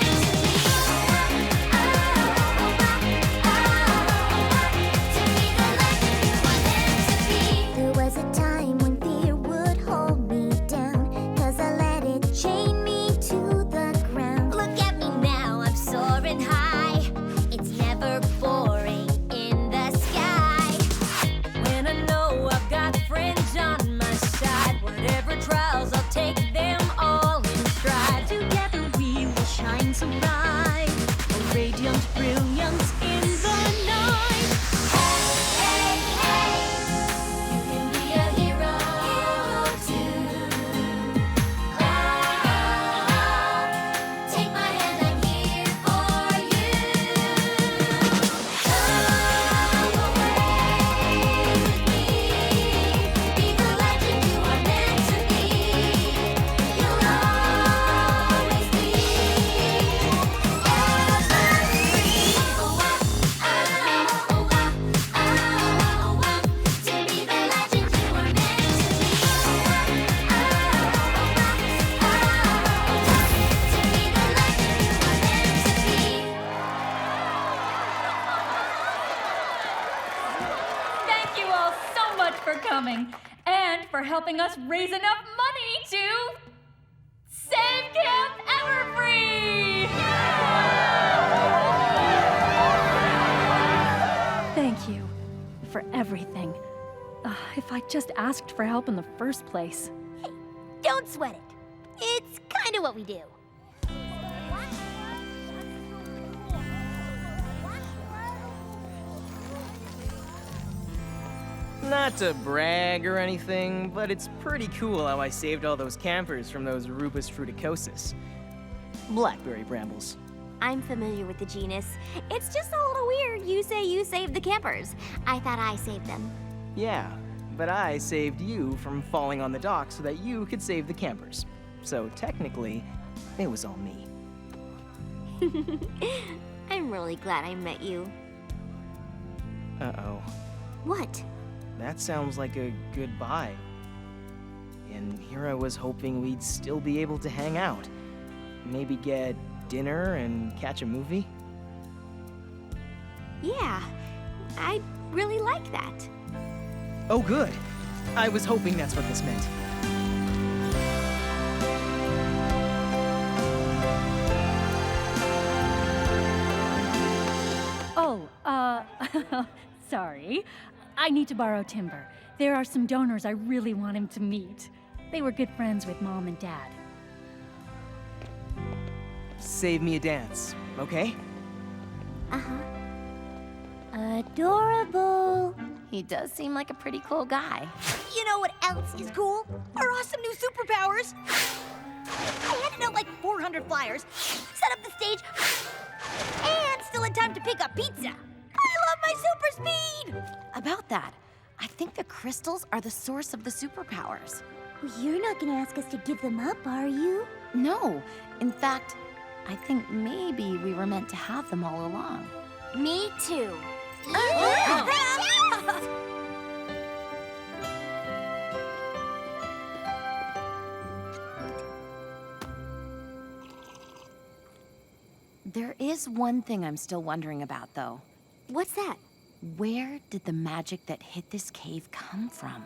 S6: There was a time when fear would hold me down, 'cause I let it chain me to the ground. Look at me now, I'm soaring high. It's never boring in the sky.
S17: When I know I've got friends on my side, whatever trials, I'll take them all in stride.
S6: Together we will shine so bright, a radiant brilliance in the night.
S7: Hey, hey,
S6: You can be a hero too. Take my hand, I'm here for you. Come away with me, be the legend you are meant to be. You'll always be to be the legend you are meant
S4: Thank you all so much for coming and for helping us raise enough money to save Camp Everfree!
S3: Thank you for everything. If I just asked for help in the first place.
S11: Don't sweat it. It's kind of what we do.
S21: Not to brag or anything, but it's pretty cool how I saved all those campers from those Rubus fruticosus. Blackberry brambles.
S2: I'm familiar with the genus. It's just a little weird you say you saved the campers. I thought I saved them.
S21: Yeah, but I saved you from falling on the dock so that you could save the campers. So technically, it was all me.
S2: I'm really glad I met you.
S21: Uh-oh.
S2: What?
S21: That sounds like a goodbye. And here I was hoping we'd still be able to hang out. Maybe get dinner and catch a movie?
S2: Yeah, I'd really like that.
S21: Oh, good. I was hoping that's what this meant.
S3: Sorry. I need to borrow timber. There are some donors I really want him to meet. They were good friends with Mom and Dad.
S21: Save me a dance, okay?
S2: Adorable.
S19: He does seem like a pretty cool guy.
S13: You know what else is cool? Our awesome new superpowers. I handed out like 400 flyers, set up the stage, and still in time to pick up pizza. I love my super speed!
S19: About that, I think the crystals are the source of the superpowers.
S11: You're not gonna ask us to give them up, are you?
S19: No. In fact, I think maybe we were meant to have them all along.
S2: Me too.
S19: There is one thing I'm still wondering about, though.
S2: What's that?
S19: Where did the magic that hit this cave come from?